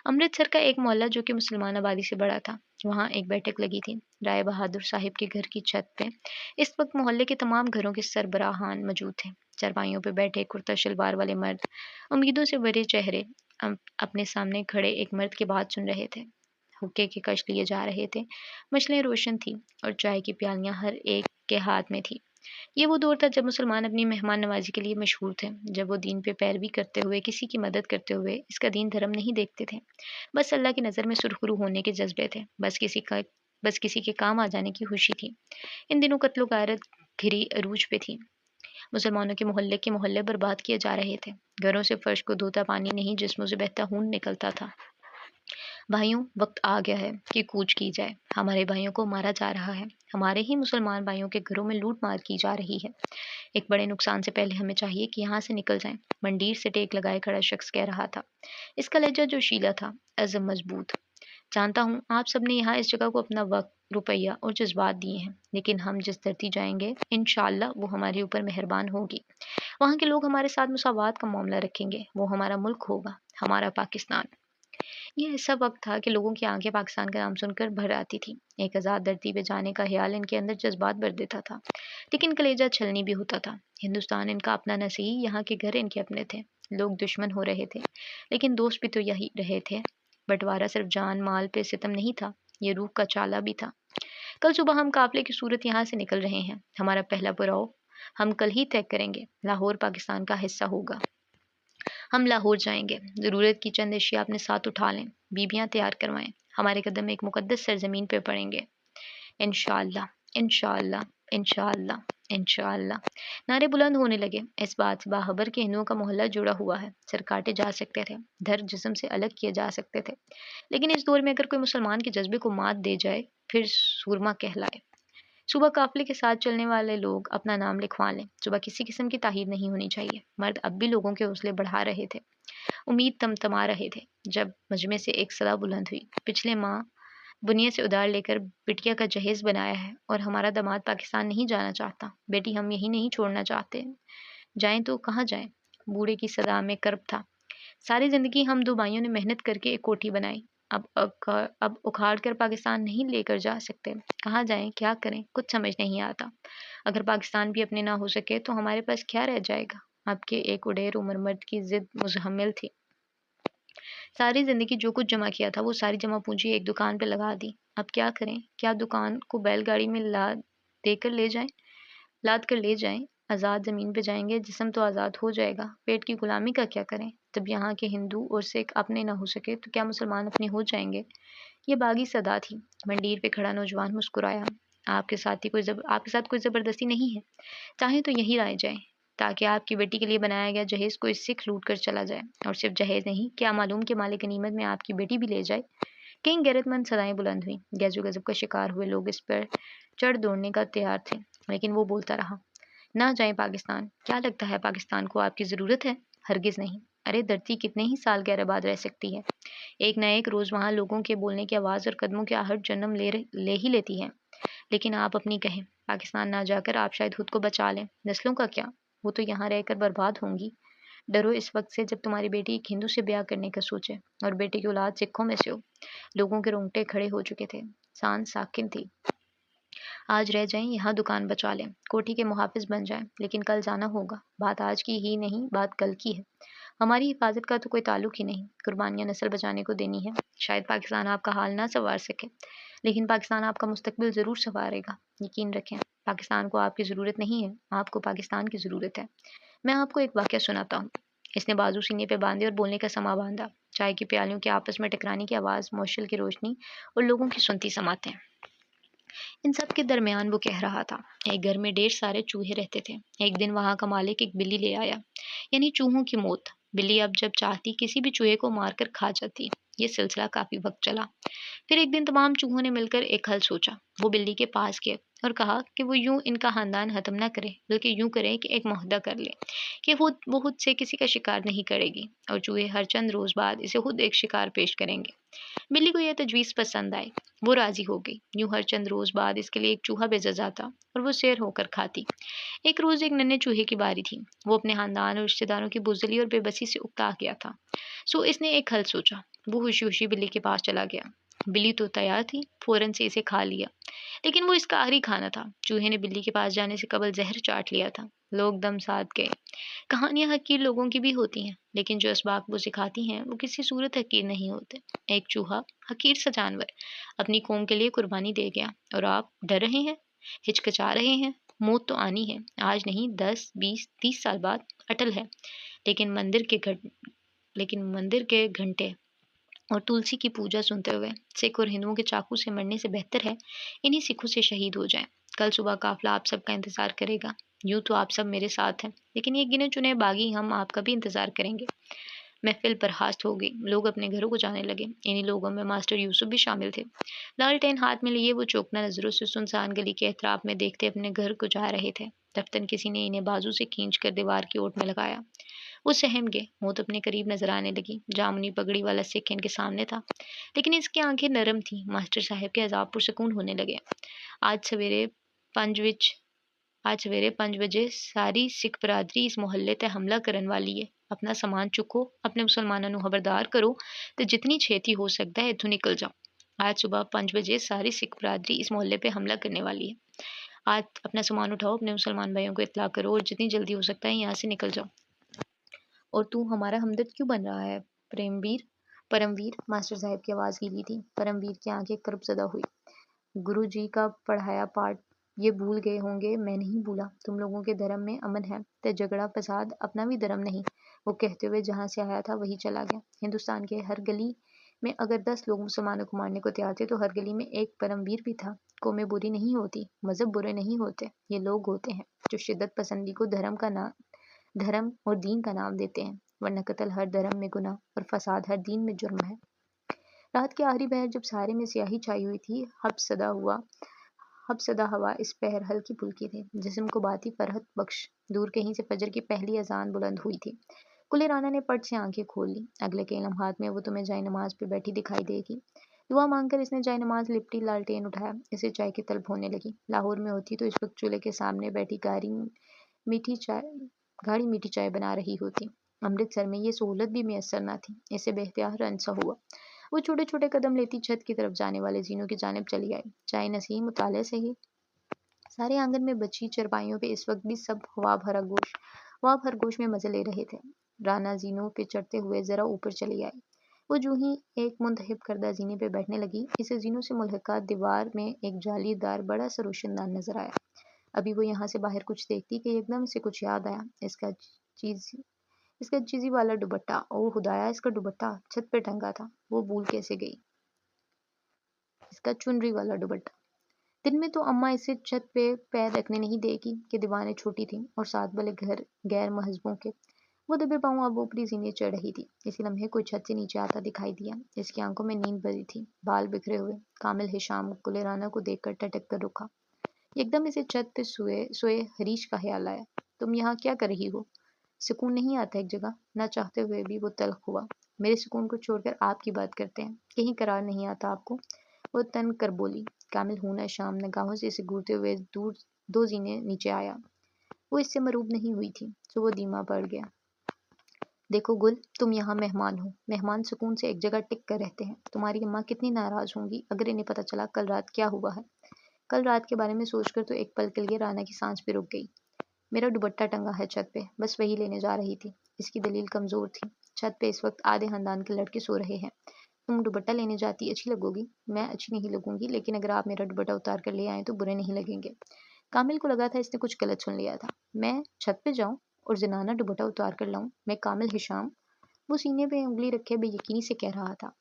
अमृतसर का एक मोहल्ला जो कि मुसलमान आबादी से बड़ा था, वहाँ एक बैठक लगी थी राय बहादुर साहिब के घर की छत पे। इस वक्त मोहल्ले के तमाम घरों के सरबराहान मौजूद थे। चारपाइयों पे बैठे कुर्ता शलवार वाले मर्द, उम्मीदों से भरे चेहरे, अपने सामने खड़े एक मर्द की बात सुन रहे थे। हुक्के के कश लिए जा रहे थे। मशलें रोशन थी और चाय की प्यालियां हर एक के हाथ में थी। ये वो दौर था जब मुसलमान अपनी मेहमान नवाजी के लिए मशहूर थे, जब वो दीन पे पैरवी करते हुए, किसी की मदद करते हुए इसका दीन धर्म नहीं देखते थे। बस अल्लाह की नज़र में सुरखरू होने के जज्बे थे। बस किसी के काम आ जाने की खुशी थी। इन दिनों कत्लो गारत घिरी अरूज पे थी। मुसलमानों के मोहल्ले बर्बाद किए जा रहे थे। घरों से फर्श को धोता पानी नहीं, जिस्मों से बहता खून निकलता था। भाइयों, वक्त आ गया है कि कूच की जाए। हमारे भाइयों को मारा जा रहा है। हमारे ही मुसलमान भाइयों के घरों में लूट मार की जा रही है। एक बड़े नुकसान से पहले हमें चाहिए कि यहाँ से निकल जाएं। मंडीर से टेक लगाए खड़ा शख्स कह रहा था। इसका लहजा जोशीला था, अज़म मजबूत। जानता हूँ आप सबने यहाँ इस जगह को अपना वक्त, रुपया और जज्बात दिए हैं, लेकिन हम जिस धरती जाएंगे इंशाअल्लाह वो हमारे ऊपर मेहरबान होगी। वहाँ के लोग हमारे साथ मुसावात का मामला रखेंगे। वो हमारा मुल्क होगा, हमारा पाकिस्तान। ये ऐसा वक्त था कि लोगों की आंखें पाकिस्तान का नाम सुनकर भर आती थी। एक आज़ाद धरती पे जाने का ख्याल इनके अंदर जज्बात भर देता था, लेकिन कलेजा छलनी भी होता था। हिंदुस्तान इनका अपना न सही, यहाँ के घर इनके अपने थे। लोग दुश्मन हो रहे थे, लेकिन दोस्त भी तो यही रहे थे। बंटवारा सिर्फ जान माल पे सितम नहीं था, ये रूह का चाला भी था। کل صبح ہم قافلے کی صورت یہاں سے نکل رہے ہیں۔ ہمارا پہلا پڑاؤ ہم کل ہی طے کریں گے۔ لاہور پاکستان کا حصہ ہوگا۔ ہم لاہور جائیں گے۔ ضرورت کی چند اشیاء اپنے ساتھ اٹھا لیں۔ بیبیاں تیار کروائیں۔ ہمارے قدم ایک مقدس سرزمین پہ پڑیں گے۔ انشاءاللہ، انشاءاللہ، انشاءاللہ، انشاءاللہ۔ نعرے بلند ہونے لگے۔ اس بات سے باخبر کہ ہندوؤں کا محلہ جڑا ہوا ہے۔ سر کاٹے جا سکتے تھے، دھر جسم سے الگ کیے جا سکتے تھے، لیکن اس دور میں اگر کوئی مسلمان کے جذبے کو مات دے جائے پھر سورما کہلائے۔ صبح قافلے کے ساتھ چلنے والے لوگ اپنا نام لکھوا لیں۔ صبح کسی قسم کی تاخیر نہیں ہونی چاہیے۔ مرد اب بھی لوگوں کے حوصلے بڑھا رہے تھے، امید تمتما رہے تھے، جب مجمع سے ایک صدا بلند ہوئی، پچھلے ماہ بنیے سے ادار لے کر بٹیا کا جہیز بنایا ہے اور ہمارا داماد پاکستان نہیں جانا چاہتا۔ بیٹی ہم یہی نہیں چھوڑنا چاہتے، جائیں تو کہاں جائیں؟ بوڑھے کی صدا میں کرب تھا۔ ساری زندگی ہم دو بھائیوں نے محنت کر کے ایک کوٹھی بنائی، اب اکھاڑ کر پاکستان نہیں لے کر جا سکتے۔ کہاں جائیں، کیا کریں، کچھ سمجھ نہیں آتا۔ اگر پاکستان بھی اپنے نہ ہو سکے تو ہمارے پاس کیا رہ جائے گا؟ اب کے ایک اڈیر عمر مرد کی ضد مزمل تھی۔ ساری زندگی جو کچھ جمع کیا تھا وہ ساری جمع پونجی ایک دکان پہ لگا دی۔ اب کیا کریں؟ کیا دکان کو بیل گاڑی میں لاد کر لے جائیں؟ آزاد زمین پہ جائیں گے، جسم تو آزاد ہو جائے گا، پیٹ کی غلامی کا کیا کریں؟ جب یہاں کے ہندو اور سکھ اپنے نہ ہو سکے تو کیا مسلمان اپنے ہو جائیں گے؟ یہ باغی صدا تھی۔ منڈیر پہ کھڑا نوجوان مسکرایا۔ آپ کے ساتھ کوئی زبردستی نہیں ہے، چاہیں تو یہی رائے جائیں تاکہ آپ کی بیٹی کے لیے بنایا گیا جہیز کوئی سکھ لوٹ کر چلا جائے، اور صرف جہیز نہیں، کیا معلوم کہ مالک غنیمت میں آپ کی بیٹی بھی لے جائے۔ کئی غیرت مند صدائیں بلند ہوئیں۔ گیس و غضب کا شکار ہوئے لوگ اس پر چڑھ دوڑنے کا تیار تھے، لیکن وہ بولتا رہا، نہ جائیں پاکستان۔ کیا لگتا ہے پاکستان کو آپ کی ضرورت ہے؟ ہرگز نہیں۔ ارے دھرتی کتنے ہی سال غیر آباد رہ سکتی ہے؟ ایک نہ ایک روز وہاں لوگوں کے بولنے کی آواز اور قدموں کی آہٹ جنم لے ہی لیتی ہے۔ لیکن آپ اپنی کہیں، پاکستان نہ جا کر آپ شاید خود کو بچا لیں۔ نسلوں کا کیا؟ وہ تو یہاں رہ کر برباد ہوں گی۔ ڈرو اس وقت سے جب تمہاری بیٹی ایک ہندو سے بیاہ کرنے کا سوچے اور بیٹے کی اولاد سکھوں میں سے ہو۔ لوگوں کے رونگٹے کھڑے ہو چکے تھے، سان ساکن تھی۔ آج رہ جائیں، یہاں دکان بچا لیں، کوٹھی کے محافظ بن جائیں، لیکن کل جانا ہوگا۔ بات آج کی ہی نہیں، بات کل کی ہے۔ ہماری حفاظت کا تو کوئی تعلق ہی نہیں، قربانیاں نسل بچانے کو دینی ہے۔ شاید پاکستان آپ کا حال نہ سنوار سکے، لیکن پاکستان آپ کا مستقبل ضرور سنوارے گا۔ یقین رکھیں، پاکستان کو آپ کی ضرورت نہیں ہے، آپ کو پاکستان کی ضرورت ہے۔ میں آپ کو ایک واقعہ سناتا ہوں۔ اس نے بازو سینے پہ باندھے اور بولنے کا سما باندھا۔ چائے کی پیالیوں کے آپس میں ٹکرانے کی آواز، مشعل کی روشنی اور لوگوں کی سنتی سماعتیں۔ ان سب کے درمیان وہ کہہ رہا تھا، ایک گھر میں ڈھیر سارے چوہے رہتے تھے۔ ایک دن وہاں کا مالک ایک بلی لے آیا، یعنی چوہوں کی موت۔ بلی اب جب چاہتی کسی بھی چوہے کو مار کر کھا جاتی۔ یہ سلسلہ کافی وقت چلا۔ پھر ایک دن تمام چوہوں نے مل کر ایک حل سوچا۔ وہ بلی کے پاس گئے اور کہا کہ وہ یوں ان کا خاندان ختم نہ کرے، بلکہ یوں کرے کہ ایک معاہدہ کر لے کہ وہ خود سے کسی کا شکار نہیں کرے گی، اور چوہے ہر چند روز بعد اسے خود ایک شکار پیش کریں گے۔ بلی کو یہ تجویز پسند آئی، وہ راضی ہو گئی۔ یوں ہر چند روز بعد اس کے لیے ایک چوہا بھیجا جاتا اور وہ سیر ہو کر کھاتی۔ ایک روز ایک ننھے چوہے کی باری تھی۔ وہ اپنے خاندان اور رشتہ داروں کی بزدلی اور بے بسی سے اکتا گیا تھا، سو اس نے ایک حل سوچا۔ وہ خوشی خوشی بلی کے پاس چلا گیا۔ بلی تو تیار تھی، فوراً سے اسے کھا لیا، لیکن وہ اس کا آخری کھانا تھا۔ چوہے نے بلی کے پاس جانے سے قبل زہر چاٹ لیا تھا۔ لوگ دم ساتھ گئے۔ کہانیاں حقیر لوگوں کی بھی ہوتی ہیں، لیکن جو اسباق وہ سکھاتی ہیں وہ کسی صورت حقیر نہیں ہوتے۔ ایک چوہا، حقیر سا جانور، اپنی قوم کے لیے قربانی دے گیا، اور آپ ڈر رہے ہیں، ہچکچا رہے ہیں۔ موت تو آنی ہے، آج نہیں، 10، 20، 30 سال بعد، اٹل ہے۔ لیکن مندر کے گھنٹے اور تلسی کی پوجا سنتے ہوئے سکھ اور ہندوؤں کے چاقو سے مرنے سے بہتر ہے انہی سکھوں سے شہید ہو جائیں۔ کل صبح قافلہ آپ سب کا انتظار کرے گا۔ یوں تو آپ سب میرے ساتھ ہیں، لیکن یہ گنے چنے باغی ہم آپ کا بھی انتظار کریں گے۔ محفل برخاست ہو گئی، لوگ اپنے گھروں کو جانے لگے۔ انہی لوگوں میں ماسٹر یوسف بھی شامل تھے۔ لالٹین ہاتھ میں لیے وہ چوکنا نظروں سے سنسان گلی کے احتراب میں دیکھتے اپنے گھر کو جا رہے تھے۔ دفتن کسی نے انہیں بازو سے کھینچ کر دیوار کی اوٹ میں لگایا۔ وہ سہم گئے۔ موت اپنے قریب نظر آنے لگی۔ جامنی پگڑی والا سکھ ان کے سامنے تھا، لیکن اس کی آنکھیں نرم تھیں۔ ماسٹر صاحب کے عذاب پرسکون ہونے لگے۔ آج سویرے 5 بجے ساری سکھ برادری اس محلے تے حملہ کرن والی ہے۔ اپنا سامان چکو، اپنے مسلمانوں نوں خبردار کرو تے جتنی چھیتی ہو سکتا ہے اتھوں نکل جاؤ۔ آج صبح 5 بجے ساری سکھ برادری اس محلے پہ حملہ کرنے والی ہے۔ آج اپنا سامان اٹھاؤ، اپنے مسلمان بھائیوں کو اطلاع کرو اور جتنی جلدی ہو سکتا ہے یہاں سے نکل جاؤ۔ اور تو ہمارا ہمدرد کیوں بن رہا ہے پرم ویر؟ ماسٹر صاحب کی آواز گیلی تھی۔ پرم ویر کی آنکھیں کرب زدہ ہوئی۔ गुरु जी का पढ़ाया पाठ ये भूल गए होंगे, मैं नहीं भूला। तुम लोगों के धर्म में अमन है, तो झगड़ा फसाद अपना भी धर्म नहीं। वो कहते हुए जहां से आया था वही चला गया। हिंदुस्तान के हर गली में अगर 10 लोग मुसलमानों को मारने को तैयार थे तो हर गली में एक परमवीर भी था। कौमें बुरी नहीं होती, मजहब बुरे नहीं होते, ये लोग होते हैं जो शिद्दत पसंदी को धर्म और दीन का नाम देते हैं। वरना कत्ल हर धर्म में गुनाह और फसाद हर दीन में जुर्म है। रात की आखिरी पहर जब सारे में स्याही छाई हुई थी, हबसदा हवा इस पहर हल्की फुल्की थी। जिस्म को बाती फरहत बख्श दूर कहीं से फजर की पहली अजान बुलंद हुई थी। कुले राना ने पट से आंखें खोल ली। अगले कई लम्हात में वो तुम्हें जाए नमाज पे बैठी दिखाई देगी। दुआ मांगकर इसने जाए नमाज लिपटी, लालटेन उठाया। इसे चाय की तलब होने लगी। लाहौर में होती तो इस वक्त चूल्हे के सामने बैठी मीठी चाय गाढ़ी मीठी चाय बना रही होती। अमृतसर में ये सहूलत भी मैसर न थी। इसे बेख्तियार रंज सा हुआ। वो छोटे छोटे कदम लेती छत की तरफ जाने वाले जीनों की जानिब चली आई। चाय नसीम मुताले से ही। सारे आंगन में बची चरपाइयों पे इस वक्त भी सब हवा खरगोश में मजे ले रहे थे। राना जीनों पे चढ़ते हुए जरा ऊपर चली आई। वो जो ही एक मुंतहिब करदा जीने पे बैठने लगी, इसे जीनों से मुल्हका दीवार में एक जालीदार बड़ा सा रोशनदान नजर आया। अभी वो यहाँ से बाहर कुछ देखती कि एकदम से कुछ याद आया। चीज इसका चीजी वाला दुपट्टा, ओ खुदाया, इसका दुपट्टा छत पे टंगा था। वो भूल कैसे गई? इसका चुनरी वाला दुपट्टा। दिन में तो अम्मा इसे छत पे पैर रखने नहीं देगी कि दीवारें छोटी थीं और साथ वाले घर गैर महजबों के। वो दबे पांव अब ऊपरी जीने चढ़ रही थी। इसी लम्हे कोई छत से नीचे आता दिखाई दिया। इसकी आंखों में नींद भरी थी, बाल बिखरे हुए। कामिल हिशाम कुलेराना को देखकर टटक कर रुका। एकदम इसे छत पे सोए सोए हरीश का ख्याल आया। तुम यहाँ क्या कर रही हो? सुकून नहीं आता एक जगह? ना चाहते हुए भी वो तल्ख हुआ। मेरे सुकून को छोड़कर आपकी बात करते हैं। कहीं करार नहीं आता आपको? वो तन कर बोली। कामिल हूना शाम निगाहों से इसे घूरते हुए दूर 2 जीने नीचे आया। वो इससे मरूब नहीं हुई थी, तो वो धीमा पड़ गया। देखो गुल, तुम यहाँ मेहमान हो। मेहमान सुकून से एक जगह टिक कर रहते हैं। तुम्हारी अम्मा कितनी नाराज होंगी अगर इन्हें पता चला कल रात क्या हुआ है। कल रात के बारे में सोचकर तो एक पल के लिए राना की सांस भी रुक गई। मेरा दुपट्टा टंगा है छत पे, बस वही लेने जा रही थी। इसकी दलील कमजोर थी। छत पे इस वक्त आधे खानदान के लड़के सो रहे हैं। तुम दुपट्टा लेने जाती अच्छी लगोगी? मैं अच्छी नहीं लगूंगी, लेकिन अगर आप मेरा दुपट्टा उतार कर ले आए तो बुरे नहीं लगेंगे। कामिल को लगा था इसने कुछ गलत सुन लिया था। मैं छत पे जाऊं और जनाना दुपट्टा उतार कर लाऊं? मैं कामिल हिशाम? वो सीने पे उंगली रखे बेयकीनी से कह रहा था।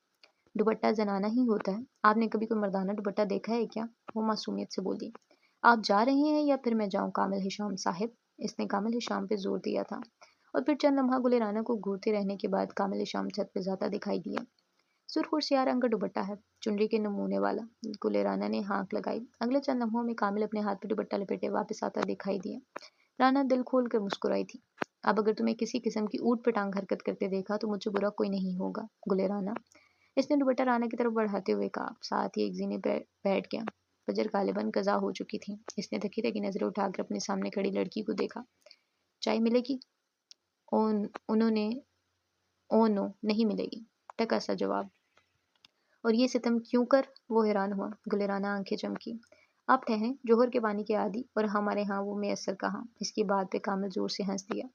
दुपट्टा जनाना ही होता है। आपने कभी कोई मर्दाना दुपट्टा देखा है क्या? वो मासूमियत से बोली। आप जा रहे हैं या फिर मैं जाऊं कामिल हिशाम साहिब? इसने कामिल हिशाम पे जोर दिया था। और फिर चंद लम्हा गुलेराना को घूरते रहने के बाद कामिल हिशाम छत पे जाता दिखाई दिया। सुर्ख और सियाह रंग का दुपट्टा है, चुनरी के नमूने वाला। गुलेराना ने हाँक लगाई। अगले चंद लम्हों में कामिल अपने हाथ पे दुपट्टा लपेटे वापस आता दिखाई दिया। राना दिल खोल कर मुस्कुराई थी। अब अगर तुम्हें किसी किस्म की ऊट पटांग हरकत करते देखा तो मुझसे बुरा कोई नहीं होगा गुलेराना। इसने दुपट्टा राना की तरफ बढ़ाते हुए कहा। साथ ही एक जीने पर बैठ गया। फजर गालिबन कज़ा हो चुकी थी। इसने थकी थकी नजरें उठाकर अपने सामने खड़ी लड़की को देखा। चाय मिलेगी? उन्होंने ओ नो, नहीं मिलेगी, टका सा जवाब। और ये सितम क्यों कर? वो हैरान हुआ। गुलेराना आंखें चमकी। आप ठहरें, जोहर के पानी के आदी, और हमारे यहाँ वो मैसर कहाँ? इसकी बात पे कामिल जोर से हंस दिया।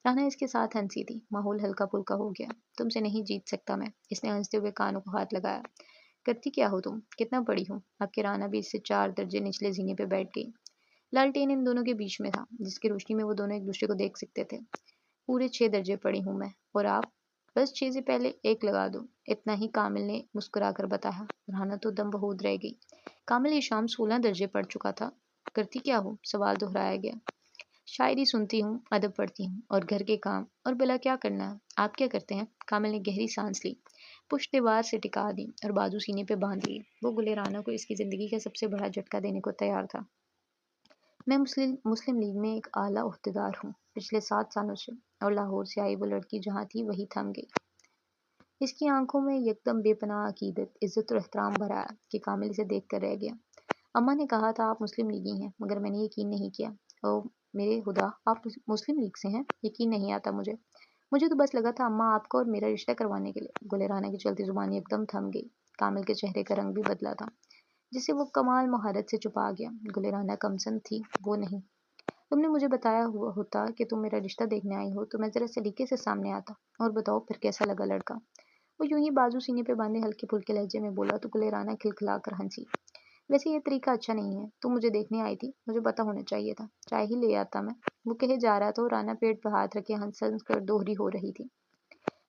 राना इसके साथ हंसी थी। माहौल हल्का फुल्का हो गया। तुमसे नहीं जीत सकता मैं। इसने हंसते हुए कानों को हाथ लगाया। करती क्या हो तुम? कितना पढ़ी हो? आपकी राना भी इससे 4 दर्जे निचले जीने पे बैठ गई। लालटेन इन दोनों के बीच में था, जिसकी रोशनी में वो दोनों एक दूसरे को देख सकते थे। पूरे 6 दर्जे पढ़ी हूँ मैं। और आप? बस 6 से पहले 1 लगा दो। इतना ही कामिल ने मुस्कुराकर बताया। राना तो दम बहूद रह गई। कामिल ये शाम 16 दर्जे पढ़ चुका था। करती क्या हो? सवाल दोहराया गया। शायरी सुनती हूँ, अदब पढ़ती हूँ, और घर के काम, और भला क्या करना है? आप क्या करते हैं? कामिल ने गहरी सांस ली, पुश्त दीवार से टिका दी और बाजू सीने पे बांध ली। वो गुले राना को इसकी जिंदगी का सबसे बड़ा झटका देने को तैयार था। मैं मुस्लिम लीग में एक आला ओहदेदार हूँ पिछले 7 सालों से। और लाहौर से आई वो लड़की जहाँ थी वही थम गई। इसकी आंखों में यकदम बेपनाह अकीदत, इज्जत और एहतराम भरा है कि कामिल इसे देख कर रह गया। अम्मा ने कहा था आप मुस्लिम लीगी हैं, मगर मैंने यकीन नहीं किया। ओ मेरे खुदा, आप मुस्लिम लीग से हैं? यकीन नहीं आता मुझे। मुझे तो बस लगा था अम्मा आपका और मेरा रिश्ता करवाने के लिए। गुलेराना की चलती जुबान एकदम थम गई। कामिल के चेहरे का रंग भी बदला था, जिसे वो कमाल महारत से छुपा गया। गुलेराना कमसन थी, वो नहीं। तुमने मुझे बताया हुआ होता कि तुम मेरा रिश्ता देखने आई हो तो मैं जरा सलीके से सामने आता। और बताओ फिर कैसा लगा लड़का? वो यूं ही बाजू सीने पे बांधे हल्के फुल्के लहजे में बोला तो गुलेराना खिलखिला कर हंसी। वैसे ये तरीका अच्छा नहीं है। तुम मुझे देखने आई थी, मुझे पता होना चाहिए था, चाय ही ले आता मैं। वो कहे जा रहा था और राना पेट पर हाथ रखे हंस हंस कर दोहरी हो रही थी।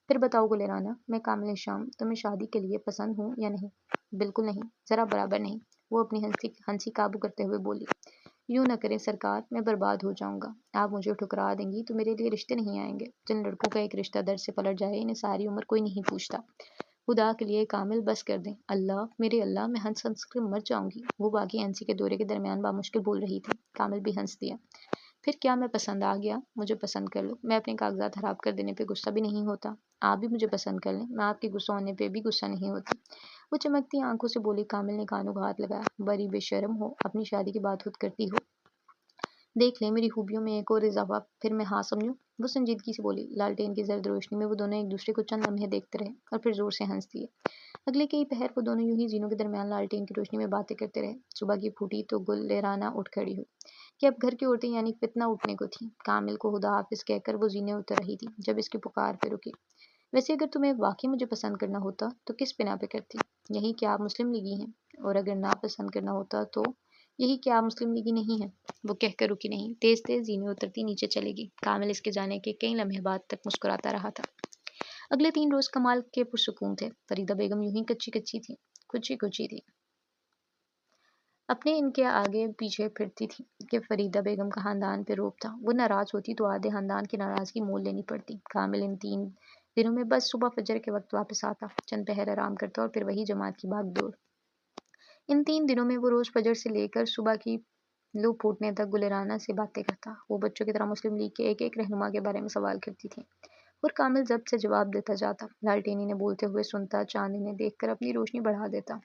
फिर बताओ गुले राना, मैं कामिल शाम तुम्हें शादी के लिए पसंद हूँ या नहीं? बिल्कुल नहीं, जरा बराबर नहीं। वो अपनी हंसी हंसी काबू करते हुए बोली। यूं न करें सरकार, मैं बर्बाद हो जाऊंगा। आप मुझे ठुकरा देंगी तो मेरे लिए रिश्ते नहीं आएंगे। जिन लड़कों का एक रिश्ता दर्द से पलट जाए, इन्हें सारी उम्र कोई नहीं पूछता। खुदा के लिए कामिल बस कर दें। अल्लाह मेरे अल्लाह, मैं हंस हंस कर मर जाऊंगी। वो बाकी हंसी के दौरे के दरमियान बामुश्किल बोल रही थी। कामिल भी हंस दिया। फिर क्या मैं पसंद आ गया? मुझे पसंद कर लो। मैं अपने कागजात खराब कर देने पे गुस्सा भी नहीं होता। आप भी मुझे पसंद कर लें, मैं आपके गुस्सा होने पे भी गुस्सा नहीं होती। वो चमकती आंखों से बोली। कामिल ने कानों को हाथ लगाया। बड़ी बेशर्म हो, अपनी शादी की बात खुद करती हो। देख ले मेरी खूबियों में एक और इजाफा, फिर मैं हाँ समझूं? वो संजीदगी से बोली। लालटेन की जर्द रोशनी में वो दोनों एक दूसरे को चंद लम्हे देखते रहे और फिर जोर से हंस दिए। अगले कई पहर वो दोनों यूं ही जीनों के दरमियान लालटेन की रोशनी में बातें करते रहे। सुबह की फूटी तो गुल्लेराना उठ खड़ी हुई कि अब घर की औरतें यानी फितना उठने को थी। कामिल को खुदा हाफिज कहकर वो जीने उतर रही थी जब इसकी पुकार पे रुकी। वैसे अगर तुम्हें वाकई मुझे पसंद करना होता तो किस बिना पे करती? यही कि आप मुस्लिम लीगी हैं। और अगर ना पसंद करना होता तो यही कि आप मुस्लिम लीगी नहीं है। वो कहकर रुकी नहीं, तेज तेज जीने उतरती नीचे चलेगी। कामिल इसके जाने के कई लम्हे बाद तक मुस्कुराता रहा था। अगले 3 रोज कमाल के पुरसुकून थे। फरीदा बेगम यूं ही कच्ची कच्ची थी, कुची कुची थी। अपने इनके आगे पीछे फिरती थी कि फरीदा बेगम का खानदान पे रोब था। वो नाराज होती तो आधे खानदान की नाराजगी मोल लेनी पड़ती। कामिल इन 3 दिनों में बस सुबह फजर के वक्त वापस आता, चंद पहर आराम करता और फिर वही जमात की भाग दौड़। इन 3 दिनों में वो रोज फजर से लेकर सुबह की लू फूटने तक गुलेराना से बातें करता। वो बच्चों की तरह मुस्लिम लीग के एक एक रहनुमा के बारे में सवाल करती थी और कामिल जब्त से जवाब देता जाता। लालटेनी ने बोलते हुए सुनता, चांद इन्हें देखकर अपनी रोशनी बढ़ा देता।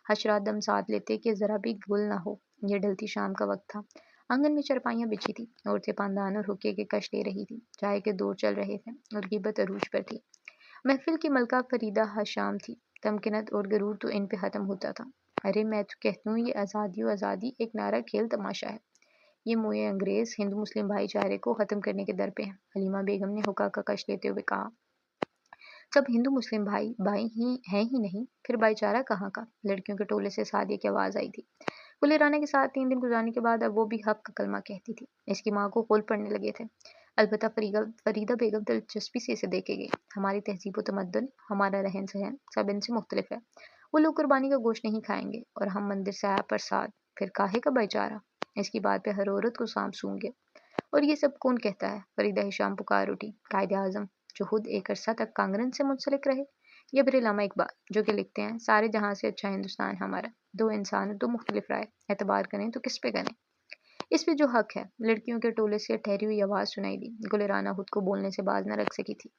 हशरात दम साथ लेते कि जरा भी गुल ना हो। ये ढलती शाम का वक्त था। आंगन में चरपाइयां बिछी थी। औरतें पानदान और हुक्के के कश ले रही थी। चाय के दौर चल रहे थे और गिबत अरूज पर थी। महफिल की मलका फरीदा हशाम थी। तमकिनत और गरूर तो इन पे खत्म होता था। अरे मैं तो कहती हूँ ये आज़ादी और आज़ादी एक नारा खेल तमाशा है। ये मोए अंग्रेज हिंदू मुस्लिम भाईचारे को खत्म करने के दर पे है। हलीमा बेगम ने हुक्का का कश लेते हुए कहा। जब हिंदू मुस्लिम भाई भाई ही हैं ही नहीं, फिर भाईचारा कहाँ का? लड़कियों के टोले से सादिया की आवाज आई थी। गुले राना के साथ 3 दिन गुजारने के बाद अब वो भी हक का कलमा कहती थी। इसकी माँ को होल पड़ने लगे थे। अलबत्ता फरीदा बेगम दिलचस्पी से इसे देखे गई। हमारी तहजीब व तमद्दुन, हमारा रहन सहन सब इनसे मुख्तलिफ है। वो लोग कुर्बानी का गोश्त नहीं खाएंगे और हम मंदिर से आया प्रसाद। फिर काहे का भाईचारा? इसकी बात पे हर औरत को सांप सूंघ गया। और ये सब कौन कहता है? फरीदा हिशाम पुकार उठी। कायदे आजम जो खुद एक अरसा तक कांग्रेस से मुंसलिक रहे, या फिर अल्लामा इकबाल जो कि लिखते हैं सारे जहां से अच्छा हिंदुस्तान हमारा। दो इंसान दो मुख्तलिफ राय, एतबार करें तो किस पे करें? इस पे जो हक है। लड़कियों के टोले से ठहरी हुई आवाज सुनाई दी। गुलेराना खुद को बोलने से बाज न रख सकी थी।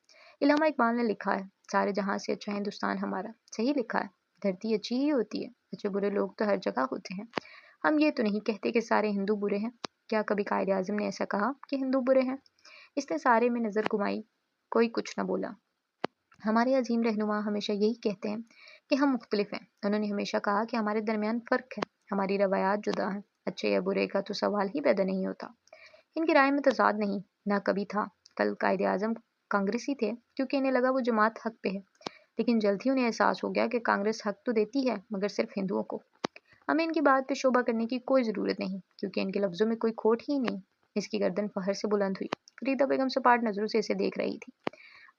अल्लामा इकबाल ने लिखा है सारे जहां से अच्छा हिंदुस्तान हमारा। सही लिखा है। धरती अच्छी ही होती है, अच्छे बुरे लोग तो हर जगह होते हैं। हम ये तो नहीं कहते कि सारे हिंदू बुरे हैं। क्या कभी कायदे आजम ने ऐसा कहा कि हिंदू बुरे हैं? इसने सारे में नजर घुमाई, कोई कुछ न बोला। हमारे अजीम रहनुमा हमेशा यही कहते हैं कि हम मुख्तलिफ हैं। उन्होंने हमेशा कहा कि हमारे दरमियान फ़र्क है, हमारी रवायात जुदा हैं। अच्छे या बुरे का तो सवाल ही पैदा नहीं होता। इनकी राय में तजाद नहीं, ना कभी था। कल कायदे आजम कांग्रेसी थे क्योंकि इन्हें लगा वो जमात हक पे है, लेकिन जल्द ही उन्हें एहसास हो गया कि कांग्रेस हक तो देती है मगर सिर्फ हिंदुओं को। हमें इनकी बात पे शोभा करने की कोई ज़रूरत नहीं क्योंकि इनके लफ्ज़ों में कोई खोट ही नहीं। इसकी गर्दन फहर से बुलंद हुई। फरीदा बेगम सपाट नज़रों से इसे देख रही थी।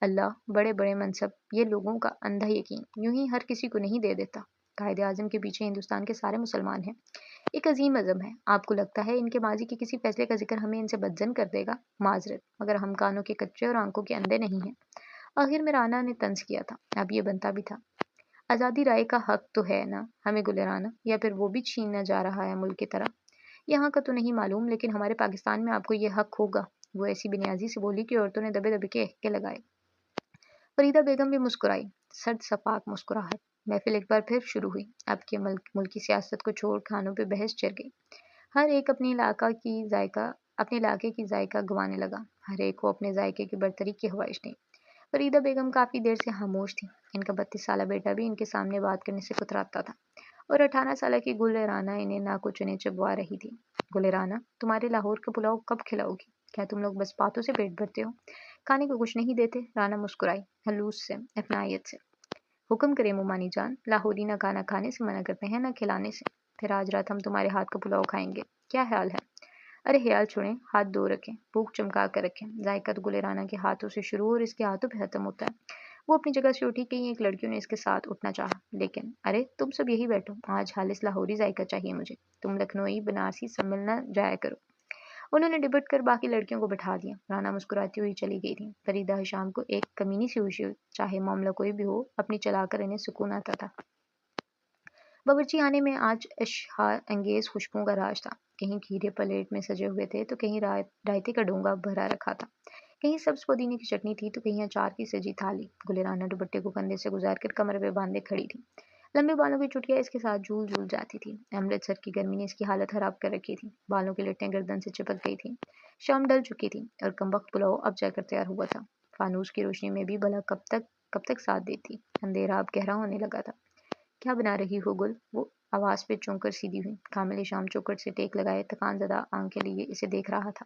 अल्लाह, बड़े बड़े मनसब, ये लोगों का अंधा यकीन यूं ही हर किसी को नहीं दे देता। कायदे आजम के पीछे हिंदुस्तान के सारे मुसलमान हैं। एक अजीम अज़म है। आपको लगता है इनके माजी के किसी फैसले का जिक्र हमें इनसे बदजन कर देगा? माजरत, मगर हम कानों के कच्चे और आंखों के अंधे नहीं हैं। आखिर में राना ने तंज किया था, अब ये बनता भी था। आज़ादी राय का हक तो है ना हमें गुलेराना, या फिर वो भी छीनना जा रहा है मुल्क की तरह? यहाँ का तो नहीं मालूम, लेकिन हमारे पाकिस्तान में आपको ये हक होगा। वो ऐसी बेनियाजी से बोली कि औरतों ने दबे दबे के हक्के लगाए। फरीदा बेगम भी मुस्कुराई, सर्द सपाट मुस्कुराहट। महफिल एक बार फिर शुरू हुई। अब के मुल्की सियासत को छोड़ खानों पे बहस छिड़ गई। हर एक अपने इलाके की जायका गंवाने लगा। हर एक को अपने जायके की बरतरी की ख्वाहिश थी। फरीदा बेगम काफी देर से खामोश थी। इनका 32 साला बेटा भी इनके सामने बात करने से कतराता था और 18 साल की गुलेराना इन्हें ना कुछ इन्हें चबवा रही थी। गुलेराना, तुम्हारे लाहौर का पुलाव कब खिलाओगी? क्या तुम लोग बस बातों से पेट भरते हो, खाने को कुछ नहीं देते? राना मुस्कुराई, हलूस से, अपनायत से। हुक्म करे मुमानी जान, लाहौरी ना खाना खाने से मना करते हैं ना खिलाने से। پھر آج رات ہم تمہارے ہاتھ کا پلاؤ کھائیں گے، کیا خیال ہے؟ ارے خیال چھوڑیں، ہاتھ دھو رکھیں، بھوک چمکا کر رکھیں۔ ذائقہ تو گل رانا کے ہاتھوں سے شروع اور اس کے ہاتھوں پہ ختم ہوتا ہے۔ وہ اپنی جگہ سے اٹھی، کہیں ایک لڑکیوں نے اس کے ساتھ اٹھنا چاہا، لیکن ارے تم سب یہی بیٹھو، آج خالص لاہوری ذائقہ چاہیے مجھے، تم لکھنوئی بنارسی سب ملنا جایا کرو۔ انہوں نے ڈبٹ کر باقی لڑکیوں کو بٹھا دیا۔ رانا مسکراتی ہوئی چلی گئی تھی۔ فریدہ شام کو ایک کمینی سی خوشی ہوئی، چاہے معاملہ کوئی بھی ہو، اپنی چلا کر انہیں سکون آتا تھا۔ باورچی خانے میں آج اشتہار انگیز خوشبوؤں کا راج تھا۔ کہیں کھیرے پلیٹ میں سجے ہوئے تھے تو کہیں رائتے کا ڈونگا بھرا رکھا تھا، کہیں سبز پودینے کی چٹنی تھی تو کہیں اچار کی سجی تھالی۔ گلرانا دوپٹے کو کندھے سے گزار کر کمر پہ باندھے کھڑی تھی۔ لمبے بالوں کی چٹیاں اس کے ساتھ جھول جھول جاتی تھی۔ امرتسر کی گرمی نے اس کی حالت خراب کر رکھی تھی، بالوں کی لٹیں گردن سے چپک گئی تھیں۔ شام ڈل چکی تھی اور کمبخت پلاؤ اب جا کر تیار ہوا تھا۔ فانوس کی روشنی میں بھی بھلا کب تک ساتھ دیتی، اندھیرا اب گہرا ہونے لگا تھا۔ کیا بنا رہی ہو گل؟ وہ آواز پہ چونک کر سیدھی ہوئی۔ کامل شام چوکٹ سے ٹیک لگائے تکان زدہ آنکھیں لیے اسے دیکھ رہا تھا،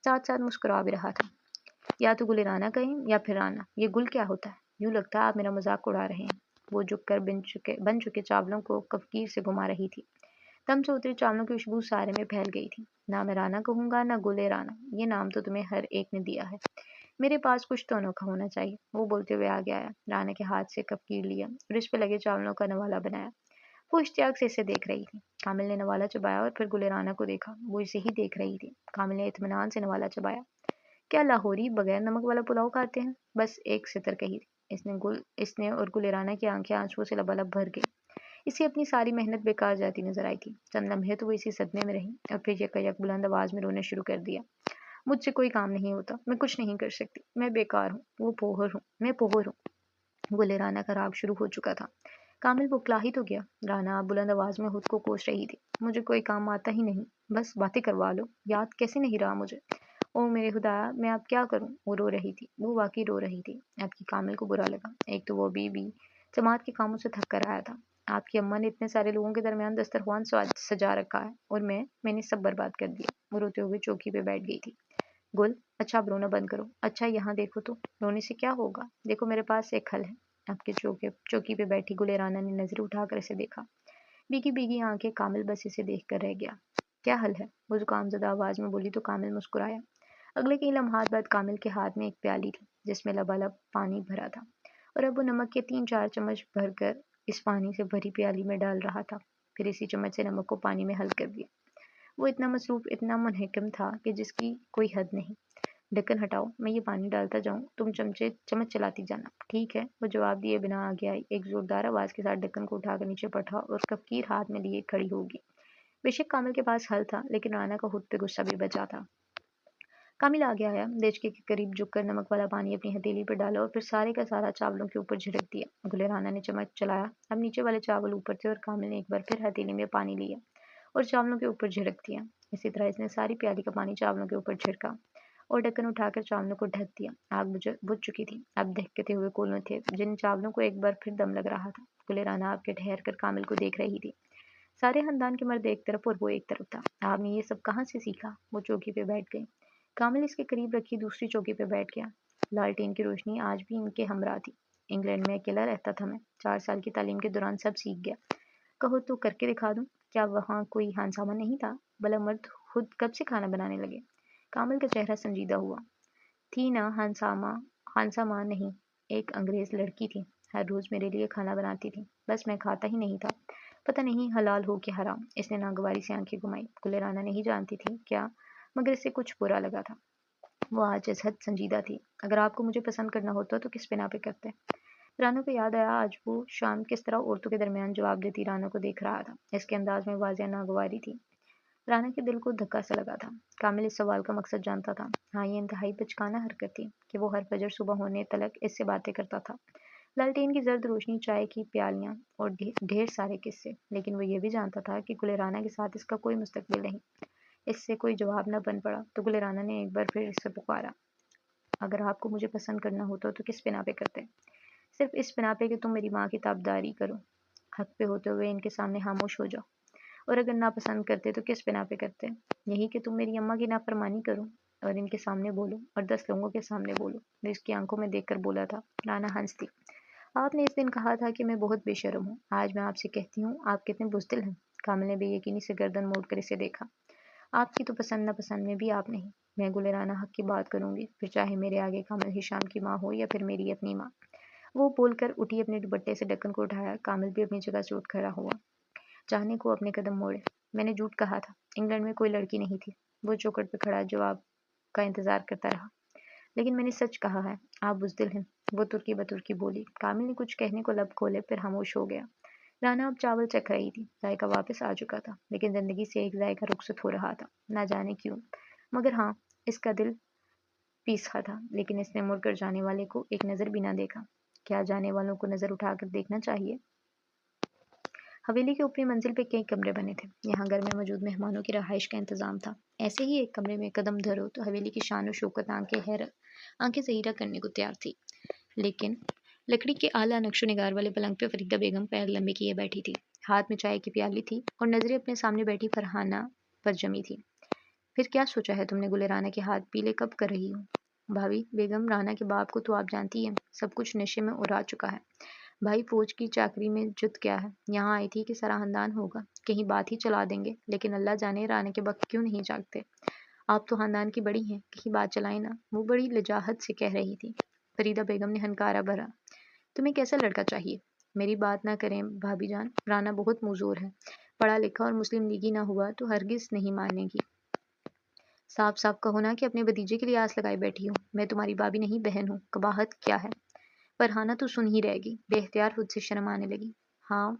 ساتھ ساتھ مسکرا بھی رہا تھا۔ یا تو گل رانا کہیں یا پھر رانا، یہ گل کیا ہوتا ہے؟ یوں لگتا ہے آپ میرا مذاق اڑا رہے ہیں۔ وہ جھک کر بن چکے چاولوں کو کفگیر سے گھما رہی تھی۔ دم سے اتری چاولوں کی خوشبو سارے میں پھیل گئی تھی۔ نہ میں رانا کہوں گا نہ گل رانا، یہ نام تو تمہیں ہر ایک نے دیا ہے، میرے پاس کچھ تو انوکھا ہونا چاہیے۔ وہ بولتے ہوئے آگے آیا، رانا کے ہاتھ سے کفگیر لیا اور اس پہ لگے چاولوں کا نوالا بنایا۔ وہ اشتیاق سے اسے دیکھ رہی تھی۔ کامل نے نوالا چبایا اور پھر گل رانا کو دیکھا، وہ اسے ہی دیکھ رہی تھی۔ کامل نے اطمینان سے نوالا چبایا۔ کیا لاہوری بغیر نمک والا پلاؤ کھاتے ہیں؟ بس ایک سطر کہی اس نے اور گل رانا کی آنکھیں آنسوؤں سے لبالب بھر گئی۔ اسے اپنی ساری محنت بیکار جاتی نظر آئی تھی۔ چند لمحے تو وہ اسی صدمے میں رہی اور پھر یک بلند آواز میں رونا شروع کر دیا۔ مجھ سے کوئی کام نہیں ہوتا، میں کچھ نہیں کر سکتی، میں بیکار ہوں، میں پوہر ہوں۔ گل رانا کا راگ شروع ہو چکا تھا۔ کامل بکلا ہی تو گیا۔ رانا بلند آواز میں خود کو کوس رہی تھی، مجھے کوئی کام آتا ہی نہیں، بس باتیں کروا لو، یاد کیسے نہیں رہا مجھے؟ او میرے خدایا، میں اب کیا کروں؟ وہ رو رہی تھی، وہ واقعی رو رہی تھی۔ اب کی کامل کو برا لگا۔ ایک تو وہ بھی جماعت کے کاموں سے تھک کر آیا تھا۔ آپ کی اماں نے اتنے سارے لوگوں کے درمیان دسترخوان سجا رکھا ہے اور میں نے سب برباد کر دیا۔ وہ روتے ہوئے چوکی پہ بیٹھ گئی تھی۔ گل، اچھا اب رونا بند کرو، اچھا یہاں دیکھو تو، رونے سے کیا ہوگا؟ دیکھو میرے پاس ایک حل ہے۔ آپ کے چوکی پہ بیٹھی گل رانا نے نظر اٹھا کر اسے دیکھا۔ بیگی بیگی آنکھیں، کامل بس اسے دیکھ کر رہ گیا۔ کیا حل ہے؟ وہ زکام زدہ آواز میں بولی تو کامل مسکرایا۔ اگلے کئی لمحات بعد کامل کے ہاتھ میں ایک پیالی تھی جس میں لبالب پانی بھرا تھا، اور اب وہ نمک کے 3-4 چمچ بھر کر اس پانی سے بھری پیالی میں ڈال رہا تھا، پھر اسی چمچ سے نمک کو پانی میں حل کر دیا۔ وہ اتنا مصروف، اتنا منہکم تھا کہ جس کی کوئی حد نہیں۔ ڈھکن ہٹاؤ، میں یہ پانی ڈالتا جاؤں، تم چمچ چلاتی جانا، ٹھیک ہے؟ وہ جواب دیے بنا آگے آئی، ایک زوردار آواز کے ساتھ ڈھکن کو اٹھا کر نیچے پٹھا اور کفگیر ہاتھ میں لیے کھڑی ہوگی۔ بے شک کامل کے پاس حل تھا، لیکن رانا کا خود پہ غصہ بھی بچا تھا۔ کامل آگے آیا، دیچکے کے قریب جھک کر نمک والا پانی اپنی ہتھیلی پر ڈالا اور پھر سارے کا سارا چاولوں کے اوپر جھڑک دیا۔ گل رانا نے چمچ چلایا، اب نیچے والے چاول اوپر تھے اور کامل نے ایک بار پھر ہتھیلی میں پانی لیا اور چاولوں کے اوپر جھڑک دیا۔ اسی طرح اس نے ساری پیالی کا پانی چاولوں کے اوپر چھڑکا اور ڈھکن اٹھا کر چاولوں کو ڈھک دیا۔ آگ بجھ چکی تھی، اب دہکتے ہوئے کولوں تھے جن چاولوں کو ایک بار پھر دم لگ رہا تھا۔ گل رانا آپ کے ٹھہر کر کامل کو دیکھ رہی تھی۔ سارے خاندان کے مرد ایک طرف اور وہ ایک طرف تھا۔ آپ نے یہ سب کہاں سے سیکھا؟ وہ چوکی پہ بیٹھ گئی۔ کامل اس کے قریب رکھی دوسری چوکی پہ بیٹھ گیا۔ لالٹین کی روشنی آج بھی ان کے ہمراہ تھی۔ انگلینڈ میں اکیلا رہتا تھا میں، 4 سال کی تعلیم کے دوران سب سیکھ گیا۔ کہو تو کر کے دکھا دوں؟ کیا وہاں کوئی خانسامہ نہیں تھا؟ بھلا مرد خود کب سے کھانا بنانے لگے؟ کامل کا چہرہ سنجیدہ ہوا۔ تھی نا خانسامہ نہیں، ایک انگریز لڑکی تھی، ہر روز میرے لیے کھانا بناتی تھی، بس میں کھاتا ہی نہیں تھا، پتہ نہیں حلال ہو کہ حرام۔ اس نے ناگواری سے آنکھیں گھمائی۔ گل رانا نہیں جانتی تھی کیا، مگر اسے کچھ برا لگا تھا۔ وہ آج از حد سنجیدہ تھی۔ اگر آپ کو مجھے پسند کرنا ہوتا تو کس بنا پہ کرتے؟ رانو کو یاد آیا آج وہ شام کس طرح عورتوں کے درمیان جواب دیتی رانو کو دیکھ رہا تھا۔ اس کے انداز میں واضح ناگواری تھی۔ رانا کے دل کو دھکا سا لگا تھا۔ کامل اس سوال کا مقصد جانتا تھا۔ ہاں، یہ انتہائی بچکانہ حرکت تھی کہ وہ ہر فجر صبح ہونے تلک اس سے باتیں کرتا تھا۔ لالٹین کی زرد روشنی، چائے کی پیالیاں اور ڈھیر سارے قصے، لیکن وہ یہ بھی جانتا تھا کہ گل رانا کے ساتھ اس کا کوئی مستقبل نہیں۔ اس سے کوئی جواب نہ بن پڑا تو گل رانا نے ایک بار پھر اس سے پکارا، اگر آپ کو مجھے پسند کرنا ہوتا تو کس بنا پہ کرتے؟ صرف اس بنا پہ کہ تم میری ماں کی تابعداری کرو، حق پہ ہوتے ہوئے ان کے سامنے خاموش ہو جاؤ، اور اگر ناپسند کرتے تو کس بنا پہ کرتے؟ یہی کہ تم میری اماں کی نافرمانی کرو اور ان کے سامنے بولو اور 10 لوگوں کے سامنے بولو۔ میں اس کی آنکھوں میں دیکھ کر بولا تھا۔ رانا ہنستی۔ آپ نے اس دن کہا تھا کہ میں بہت بے شرم ہوں، آج میں آپ سے کہتی ہوں آپ کتنے بزدل ہیں۔ کامل نے بے یقینی سے گردن موڑ کر اسے دیکھا۔ آپ کی تو پسند ناپسند میں بھی آپ نہیں۔ میں گل رانا حق کی بات کروں گی، پھر چاہے میرے آگے کامل ہشام کی ماں ہو یا پھر میری اپنی ماں۔ وہ بول کر اٹھی، اپنے دوپٹے سے ڈھکن کو اٹھایا۔ کامل بھی اپنی جگہ سے اٹھ کھڑا ہوا، چاہنے کو اپنے قدم موڑے۔ میں نے جھوٹ کہا تھا، انگلینڈ میں کوئی لڑکی نہیں تھی۔ وہ چوکھٹ پہ کھڑا جواب کا انتظار کرتا رہا۔ لیکن میں نے سچ کہا ہے، آپ بزدل ہیں، وہ ترکی بترکی بولی۔ کامل نے کچھ کہنے کو لب کھولے، پھر خاموش ہو گیا۔ رانا اب چاول چکھ رہی تھی، ذائقہ واپس آ چکا تھا، لیکن زندگی سے ایک ذائقہ رخصت ہو رہا تھا، نہ جانے کیوں، مگر ہاں، اس کا دل پیسا تھا۔ لیکن اس نے مڑ کر جانے والے کو ایک نظر بھی نہ دیکھا۔ کیا جانے والوں کو نظر اٹھا کر دیکھنا چاہیے؟ حویلی کے اوپری منزل پہ کئی کمرے بنے تھے، یہاں گھر میں موجود مہمانوں کی رہائش کا انتظام تھا۔ ایسے ہی ایک کمرے میں قدم دھرو تو حویلی کی شان و شوکت آنکھیں سحیرہ کرنے کو تیار تھی۔ لیکن لکڑی کے اعلیٰ نقش و نگار والے پلنگ پہ فریدہ بیگم پیر لمبے کیے بیٹھی تھی، ہاتھ میں چائے کی پیالی تھی اور نظریں اپنے سامنے بیٹھی فرحانہ پر جمی تھی۔ پھر کیا سوچا ہے تم نے؟ گلے رانا کے ہاتھ پیلے کب کر رہی ہو؟ بھابھی بیگم، رانا کے باپ کو تو آپ جانتی ہیں، سب کچھ نشے میں اڑا چکا ہے۔ بھائی فوج کی چاکری میں جت گیا ہے، یہاں آئی تھی کہ سارا خاندان ہوگا، کہیں بات ہی چلا دیں گے، لیکن اللہ جانے رانا کے وقت کیوں نہیں جاگتے۔ آپ تو خاندان کی بڑی ہیں، کہیں بات چلائیں نا، وہ بڑی لجاجت سے کہہ رہی تھی۔ فریدہ بیگم نے ہنکارا بھرا۔ تمہیں کیسا لڑکا چاہیے؟ میری بات نہ کریں بھابھی جان، رانا بہت معذور ہے، پڑھا لکھا اور مسلم لیگی نہ ہوا تو ہرگز نہیں مانے گی۔ صاف صاف کہو نا کہ اپنے بھتیجے کے لیے آس لگائے بیٹھی ہو۔ میں تمہاری بھابھی نہیں، بہن ہوں، قباحت کیا ہے؟ فرحانہ تو سن ہی رہ گئی، بے اختیار خود سے شرم آنے لگی۔ ہاں،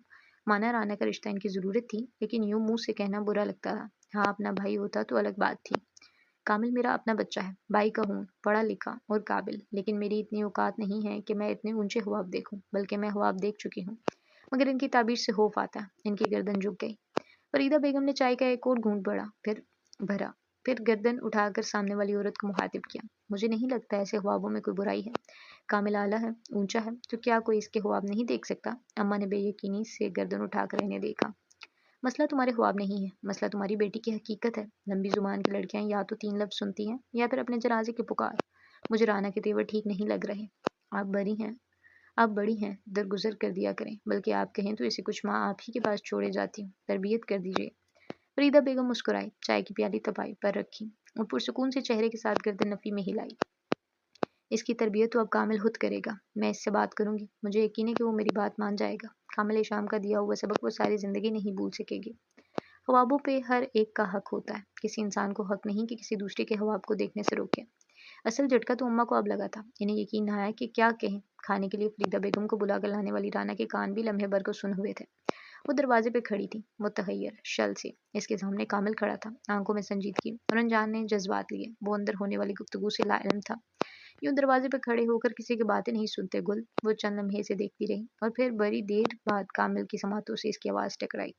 مانا رانا کا رشتہ ان کی ضرورت تھی، لیکن یوں منہ سے کہنا برا لگتا تھا۔ ہاں، اپنا بھائی ہوتا تو الگ بات تھی۔ کامل میرا اپنا بچہ ہے، بھائی کا ہوں، پڑھا لکھا اور قابل، لیکن میری اتنی اوقات نہیں ہے کہ میں اتنے اونچے خواب دیکھوں، بلکہ میں خواب دیکھ چکی ہوں، مگر ان کی تعبیر سے خوف آتا ہے۔ ان کی گردن جھک گئی۔ فریدہ بیگم نے چائے کا ایک اور گھونٹ بھرا، پھر گردن اٹھا کر سامنے والی عورت کو مخاطب کیا۔ مجھے نہیں لگتا ایسے خوابوں میں کوئی برائی ہے۔ کامل اعلیٰ ہے، اونچا ہے، تو کیا کوئی اس کے خواب نہیں دیکھ سکتا؟ اماں نے بے یقینی سے گردن اٹھا کر انہیں دیکھا۔ مسئلہ تمہارے خواب نہیں ہے، مسئلہ تمہاری بیٹی کی حقیقت ہے۔ لمبی زبان کی لڑکیاں یا تو 3 لفظ سنتی ہیں یا پھر اپنے جنازے کی پکار۔ مجھے رانا کے تیور ٹھیک نہیں لگ رہے۔ آپ بڑی ہیں، درگزر کر دیا کریں، بلکہ آپ کہیں تو اسے کچھ ماں آپ ہی کے پاس چھوڑے جاتی ہوں، تربیت کر دیجیے۔ فریدہ بیگم مسکرائی، چائے کی پیالی تپائی پر رکھی اور پرسکون سے چہرے کے ساتھ گردن نفی میں ہلائی۔ اس کی تربیت تو اب کامل خود کرے گا، میں اس سے بات کروں گی، مجھے یقین ہے کہ وہ میری بات مان جائے گا۔ کامل شام کا دیا ہوا سبق وہ ساری زندگی نہیں بھول سکے گی۔ خوابوں پہ ہر ایک کا حق ہوتا ہے، کسی انسان کو حق نہیں کہ کسی دوسرے کے خواب کو دیکھنے سے روکے۔ اصل جھٹکا تو اماں کو اب لگا تھا، انہیں یقین نہ آیا کہ کیا کہیں۔ کھانے کے لیے فریدہ بیگم کو بلا کر لانے والی رانا کے کان بھی لمحے بھر کو سن ہوئے تھے۔ وہ دروازے پہ کھڑی تھی، متحیر شل سے، اس کے سامنے کامل کھڑا تھا، آنکھوں میں سنجیدگی اور انجانے جذبات لیے۔ وہ اندر ہونے والی گفتگو سے لا علم تھا۔ یوں دروازے پہ کھڑے ہو کر کسی کی باتیں نہیں سنتے گل۔ وہ چند لمحے سے دیکھتی رہی اور پھر بڑی دیر بعد کامل کی سماعتوں سے اس کی آواز ٹکرائی۔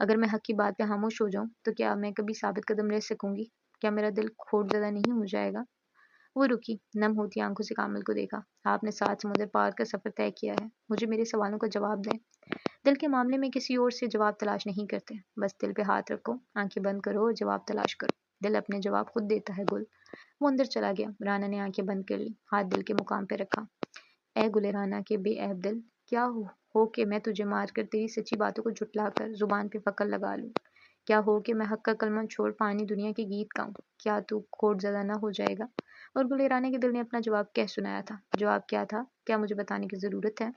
اگر میں حق کی بات پہ خاموش ہو جاؤں تو کیا میں کبھی ثابت قدم رہ سکوں گی؟ کیا میرا دل کھوٹ زدہ نہیں ہو جائے گا؟ وہ رکی، نم ہوتی آنکھوں سے کامل کو دیکھا۔ آپ نے 7 سمندر پار کا سفر طے کیا ہے، مجھے میرے سوالوں کا جواب دیں۔ دل کے معاملے میں کسی اور سے جواب تلاش نہیں کرتے، بس دل پہ ہاتھ رکھو، آنکھیں بند کرو اور جواب تلاش کرو، دل اپنے جواب خود دیتا ہے گل۔ وہ اندر چلا گیا، رانا نے آنکھیں بند کر لی، ہاتھ دل کے مقام پہ رکھا۔ اے گلے رانا کے بے عیب دل، کیا ہو کہ میں تجھے مار کر تیری سچی باتوں کو جھٹلا کر زبان پہ فقر لگا لوں؟ کیا ہو کہ میں حق کا کلمہ چھوڑ پانی دنیا کے گیت گاؤں؟ کیا تو کھوٹ زدہ نہ ہو جائے گا؟ اور گلے رانے کے دل نے اپنا جواب کہہ سنایا تھا۔ جواب کیا تھا؟ کیا مجھے بتانے کی ضرورت ہے؟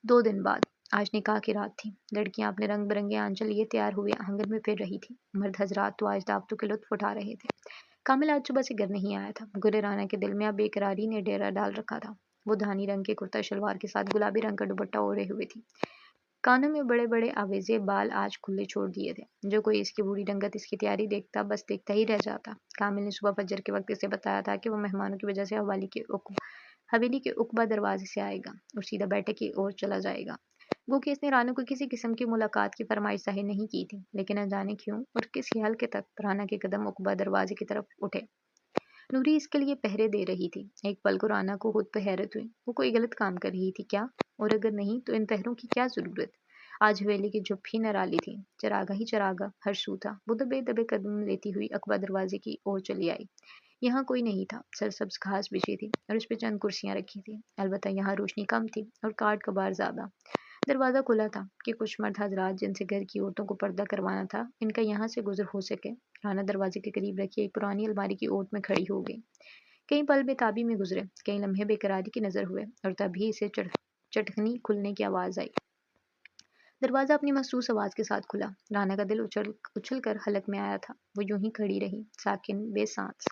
2 دن بعد، آج نکاح کی رات تھی۔ لڑکیاں اپنے رنگ برنگے آنچل لیے تیار ہوئے آنگن میں پھر رہی تھی۔ مرد حضرات تو آج دعوتوں کے لطف اٹھا رہے تھے۔ کامل آج صبح سے گھر نہیں آیا تھا۔ گلے رانا کے دل میں اب بے قراری نے ڈیرا ڈال رکھا تھا۔ وہ دھانی رنگ کے کرتا شلوار کے ساتھ گلابی رنگ کا دوپٹہ اوڑھے ہوئے تھی۔ کانوں میں بڑے بڑے آویزے بال آج کھلے چھوڑ دیے تھے۔ جو کوئی اس کی بوڑھی رنگت، اس کی تیاری دیکھتا، بس دیکھتا ہی رہ جاتا۔ کامل نے صبح فجر کے وقت اسے بتایا تھا کہ وہ مہمانوں کی وجہ سے حویلی کے عقبہ دروازے سے آئے گا اور سیدھا بیٹھک کی اور چلا جائے گا۔ گو کہ اس نے رانا کو کسی قسم کی ملاقات کی فرمائش ظاہر نہیں کی تھی، لیکن انجانے کیوں اور کس خیال کے تک رانا کے قدم عقبہ دروازے کی طرف اٹھے۔ نوری اس کے لیے پہرے دے رہی تھی۔ ایک پل کو رانا کو خود پہ حیرت ہوئی، وہ کوئی غلط کام کر رہی تھی کیا؟ اور اگر نہیں تو ان پہروں کی کیا ضرورت؟ آج حویلی کی جھپ ہی نرالی تھی، چراگاہ ہی چراگاہ ہر سو تھا۔ وہ دبے دبے قدم لیتی ہوئی عقبہ دروازے کی اور چلی آئی۔ یہاں کوئی نہیں تھا، سرسبز گھاس بچھی تھی اور اس پہ چند کرسیاں رکھی تھی، البتہ یہاں روشنی کم تھی اور کاٹ کباڑ زیادہ۔ दरवाज़ा खुला था कि कुछ मर्द हजरात जिनसे घर की औरतों को पर्दा करवाना था, इनका यहाँ से गुजर हो सके। राना दरवाजे के करीब रखी एक पुरानी अलमारी की ओट में खड़ी हो गई। कई पल बेताबी में गुजरे, कई लम्हे बेकरारी की नजर हुए, और तभी इसे चटखनी खुलने की आवाज़ आई। दरवाज़ा अपनी महसूस आवाज़ के साथ खुला। राना का दिल उछल कर हलक में आया था। वो यूं ही खड़ी रही, साकिन बेसांस,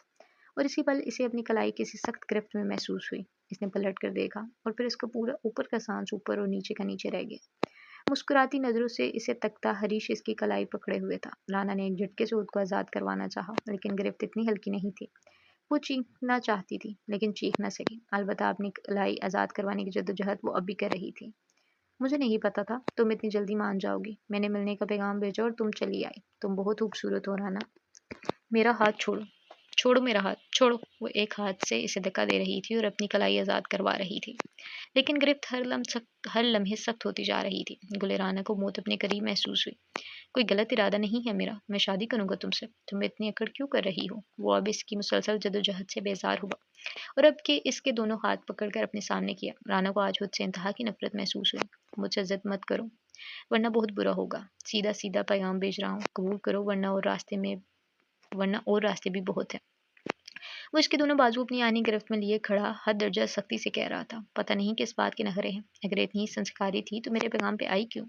और इसी पल इसे अपनी कलाई किसी सख्त गिरफ्त में महसूस हुई। इसने पलट कर देखा, और फिर इसका पूरा ऊपर का सांस ऊपर और नीचे का नीचे रह गया। मुस्कुराती नजरों से इसे तकता हरीश इसकी कलाई पकड़े हुए था। राना ने एक झटके से उसको आज़ाद करवाना चाहा, लेकिन गिरफ्त इतनी हल्की नहीं थी। वो चीखना चाहती थी, लेकिन चीख न सकी। अलबत्ता अपनी कलाई आज़ाद करवाने की जद्दोजहद वो अब भी कर रही थी। मुझे नहीं पता था तुम इतनी जल्दी मान जाओगी। मैंने मिलने का पैगाम भेजा और तुम चली आई। तुम बहुत खूबसूरत हो राना। मेरा हाथ छोड़ो। छोड़ो मेरा हाथ, छोड़ो। वो एक हाथ से इसे धक्का दे रही थी और अपनी कलाई आज़ाद करवा रही थी, लेकिन गिरफ्त हर लम्हे सख्त होती जा रही थी। गुलेराना को मौत अपने करीब महसूस हुई। कोई गलत इरादा नहीं है मेरा, मैं शादी करूंगा तुमसे। तुम इतनी अकड़ क्यों कर रही हो? वो अब इसकी मुसलसल जदोजहद से बेजार हुआ, और अब के इसके दोनों हाथ पकड़कर अपने सामने किया। राना को आज खुद से इंतहा की नफरत महसूस हुई। मुझसे जिद मत करो, वरना बहुत बुरा होगा। सीधा सीधा पैगाम भेज रहा हूँ, कबूल करो, वरना और रास्ते भी बहुत हैं। वो इसके दोनों बाजू अपनी आनी गिरफ्त में लिए खड़ा हद दर्जा सख्ती से कह रहा था। पता नहीं किस बात के नखरे हैं। अगर इतनी संस्कारी थी तो मेरे पैगाम पे आई क्यों?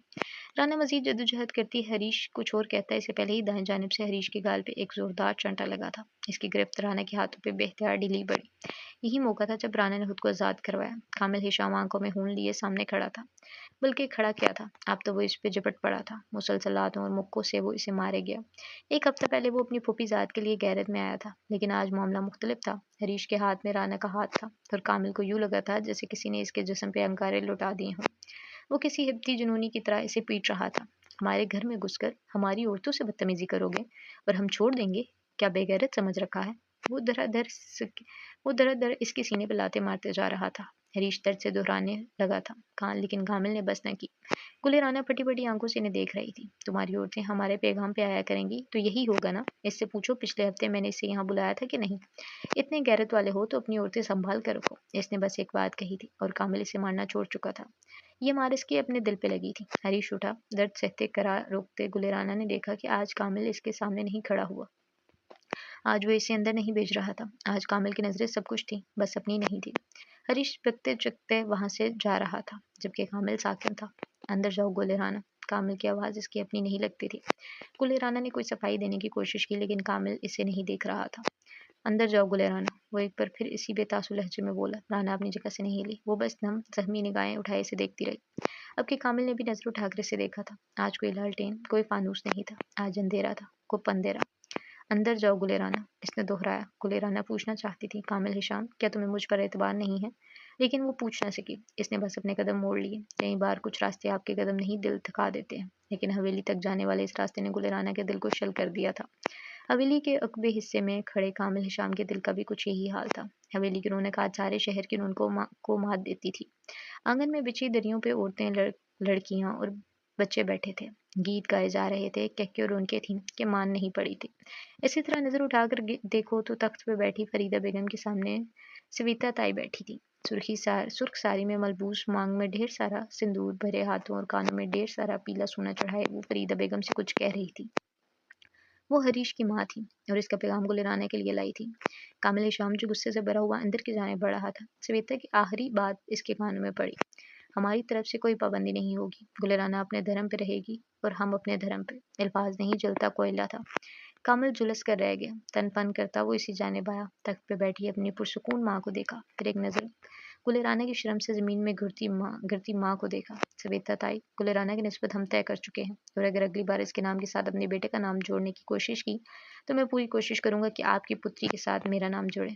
राना मजीद जद्दोजहद करती हरीश कुछ और कहता, इससे पहले ही दाएं जानिब से हरीश के गाल पे एक जोरदार चंटा लगा था। इसकी गिरफ्त राना के हाथों पे बेख्तियार ढीली पड़ी। यही मौका था जब राना ने खुद को आज़ाद करवाया। कामिल हिशाम आंखों में खून लिए सामने खड़ा था। बल्कि खड़ा क्या था, अब तो वो इस पे झपट पड़ा था। मुसलसल लातों और मुक्कों से वो इसे मारे गया। एक हफ्ता पहले वो अपनी फूफी ज़ात के लिए गैरत में आया था, लेकिन आज मामला मुख्तलिफ था। हरीश के हाथ में राना का हाथ था, और कामिल को यूं लगा था जैसे किसी ने इसके जिस्म पे अंगारे लुटा दिए हों। वो किसी हिब्ती जुनूनी की तरह इसे पीट रहा था। हमारे घर में घुसकर हमारी औरतों से बदतमीजी करोगे और हम छोड़ देंगे? क्या बेगैरत समझ रखा है? वो धड़ाधड़ वो धड़ाधड़ इसके सीने पर लाते मारते जा रहा था। हरीश दर्द से दोहराने लगा था, लेकिन कामिल ने बस न की। गुलेराना फटी फटी आंखों से इन्हें देख रही थी। तुम्हारी औरतें हमारे पैगाम पे आया करेंगी तो यही होगा ना? इससे पूछो पिछले हफ्ते मैंने इसे यहाँ बुलाया था कि नहीं? इतने गैरत वाले हो तो अपनी औरतें संभाल कर रखो। इसने बस एक बात कही थी और कामिल इसे मारना छोड़ चुका था। ये मार इसके अपने दिल पे लगी थी। हरीश उठा। दर्द सहते करार रोकते गुलेराना ने देखा कि आज कामिल इसके सामने नहीं खड़ा हुआ। आज वो इसे अंदर नहीं भेज रहा था। आज कामिल की नजरें सब कुछ थी, बस अपनी नहीं थी। हरीश बकते चकते वहां से जा रहा था, जबकि कामिल साकिन था। अंदर जाओ गुलेराना। कामिल की आवाज़ इसकी अपनी नहीं लगती थी। गुलेराना ने कोई सफाई देने की कोशिश की, लेकिन कामिल इसे नहीं देख रहा था। अंदर जाओ गुलेराना, वो एक बार फिर इसी बेतासु लहजे में बोला। राना अपनी जगह से नहीं हिली। वो बस नम जख्मी निगाहें उठाए इसे देखती रही। अब कि कामिल ने भी नजर उठाकर इसे देखा था। आज कोई लालटेन, कोई फानूस नहीं था। आज अंधेरा था, गुप अंधेरा। अंदर जाओ गुलेराना, इसने दोहराया। गुलेराना पूछना चाहती थी, कामिल हिशाम, क्या तुम्हें मुझ पर एतबार नहीं है? लेकिन वो पूछ न सकी। इसने बस अपने कदम मोड़ लिए। कई बार कुछ रास्ते आपके कदम नहीं दिल थका देते हैं, लेकिन हवेली तक जाने वाले इस रास्ते ने गुलेराना के दिल को शल कर दिया था। हवेली के अकबे हिस्से में खड़े कामिल हिशाम के दिल का भी कुछ यही हाल था। हवेली की रौनक आज सारे शहर की रौनक को मात देती थी। आंगन में बिछी दरियों पे औरतें, लड़कियां और बच्चे बैठे थे। गीत गाए जा रहे थे। कहके और उनके थी कि मान नहीं पड़ी थी। इसी तरह नजर उठाकर देखो तो तख्त पे बैठी फरीदा बेगम के सामने सविता ताई बैठी थी। सुर्ख साड़ी में मलबूस, मांग में ढेर सारा सिंदूर भरे हाथों और कानों में ढेर सारा पीला सोना चढ़ाए वो फरीदा बेगम से कुछ कह रही थी। वो हरीश की माँ थी और इसका पैगाम गुलेराना के लिए लाई थी। कामिल हिशाम जो गुस्से से भरा हुआ अंदर की जानिब बढ़ रहा था, सविता की आखिरी बात इसके कानों में पड़ी। हमारी तरफ से कोई पाबंदी नहीं होगी। गुलेराना अपने धर्म पे रहेगी और हम अपने धर्म पे। अल्फाज नहीं, जलता कोयला था। कामिल झुलस कर रह गया। तन पन करता वो इसी जानिब आया। तख्त पे बैठी अपनी पुरसुकून माँ को देखा, फिर एक नजर गुलेराना की शर्म से जमीन में गिरती माँ को देखा। सविता ताई, गुलेराना की निस्बत हम तय कर चुके हैं, और अगर अगली बार इसके नाम के साथ अपने बेटे का नाम जोड़ने की कोशिश की तो मैं पूरी कोशिश करूंगा कि आपकी पुत्री के साथ मेरा नाम जुड़े।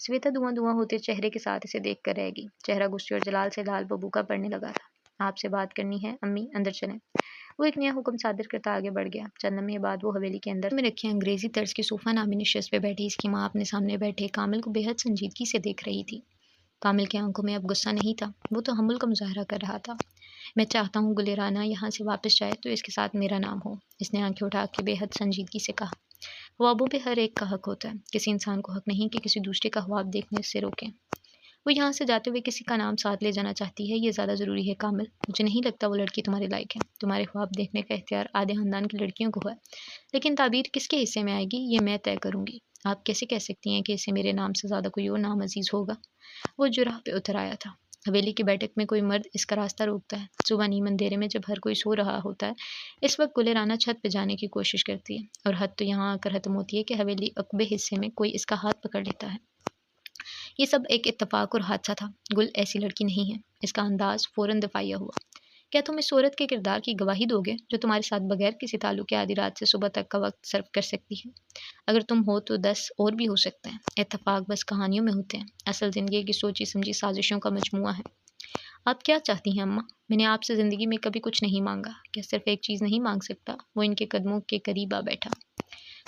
श्वेता धुआं धुआं होते चेहरे के साथ इसे देख कर रह गई। चेहरा गुस्से और जलाल से लाल बबूका पड़ने लगा था। आपसे बात करनी है अम्मी, अंदर चलें। वो एक नया हुक्म सादर करता आगे बढ़ गया। चंद लम्हे बाद वो हवेली के अंदर में रखे अंग्रेजी तर्ज की सोफा नामी नशिस्त पे बैठी इसकी माँ अपने सामने बैठे कामिल को बेहद संजीदगी से देख रही थी। कामिल की आंखों में अब गुस्सा नहीं था, वो तो हमुल का मुजाहरा कर रहा था। मैं चाहता हूँ गुलेराना यहाँ से वापस जाए तो इसके साथ मेरा नाम हो, इसने आंखें उठा के बेहद संजीदगी से कहा। ख्वाबों पे हर एक का हक होता है। किसी इंसान को हक नहीं कि किसी दूसरे का ख्वाब देखने से रोकें। وہ یہاں سے جاتے ہوئے کسی کا نام ساتھ لے جانا چاہتی ہے، یہ زیادہ ضروری ہے کامل۔ مجھے نہیں لگتا وہ لڑکی تمہارے لائق ہے۔ تمہارے خواب دیکھنے کا اختیار آدھے خاندان کی لڑکیوں کو ہے، لیکن تعبیر کس کے حصے میں آئے گی یہ میں طے کروں گی۔ آپ کیسے کہہ سکتی ہیں کہ اسے میرے نام سے زیادہ کوئی اور نام عزیز ہوگا؟ وہ جراح پہ اتر آیا تھا۔ حویلی کی بیٹھک میں کوئی مرد اس کا راستہ روکتا ہے صبح نیم اندھیرے میں، جب ہر کوئی سو رہا ہوتا ہے۔ اس وقت گلے رانا چھت پہ جانے کی کوشش کرتی ہے، اور حد تو یہاں آ کر ختم ہوتی ہے کہ حویلی عقبے حصے میں کوئی اس کا ہاتھ پکڑ لیتا ہے۔ یہ سب ایک اتفاق اور حادثہ تھا۔ گل ایسی لڑکی نہیں ہے۔ اس کا انداز فوراً دفاعیہ ہوا۔ کیا تم اس عورت کے کردار کی گواہی دو گے جو تمہارے ساتھ بغیر کسی تعلق کے آدھی رات سے صبح تک کا وقت صرف کر سکتی ہے؟ اگر تم ہو تو 10 اور بھی ہو سکتے ہیں۔ اتفاق بس کہانیوں میں ہوتے ہیں، اصل زندگی کی سوچی سمجھی سازشوں کا مجموعہ ہے۔ آپ کیا چاہتی ہیں اماں؟ میں نے آپ سے زندگی میں کبھی کچھ نہیں مانگا۔ کیا صرف ایک چیز نہیں مانگ سکتا؟ وہ ان کے قدموں کے قریب آ بیٹھا۔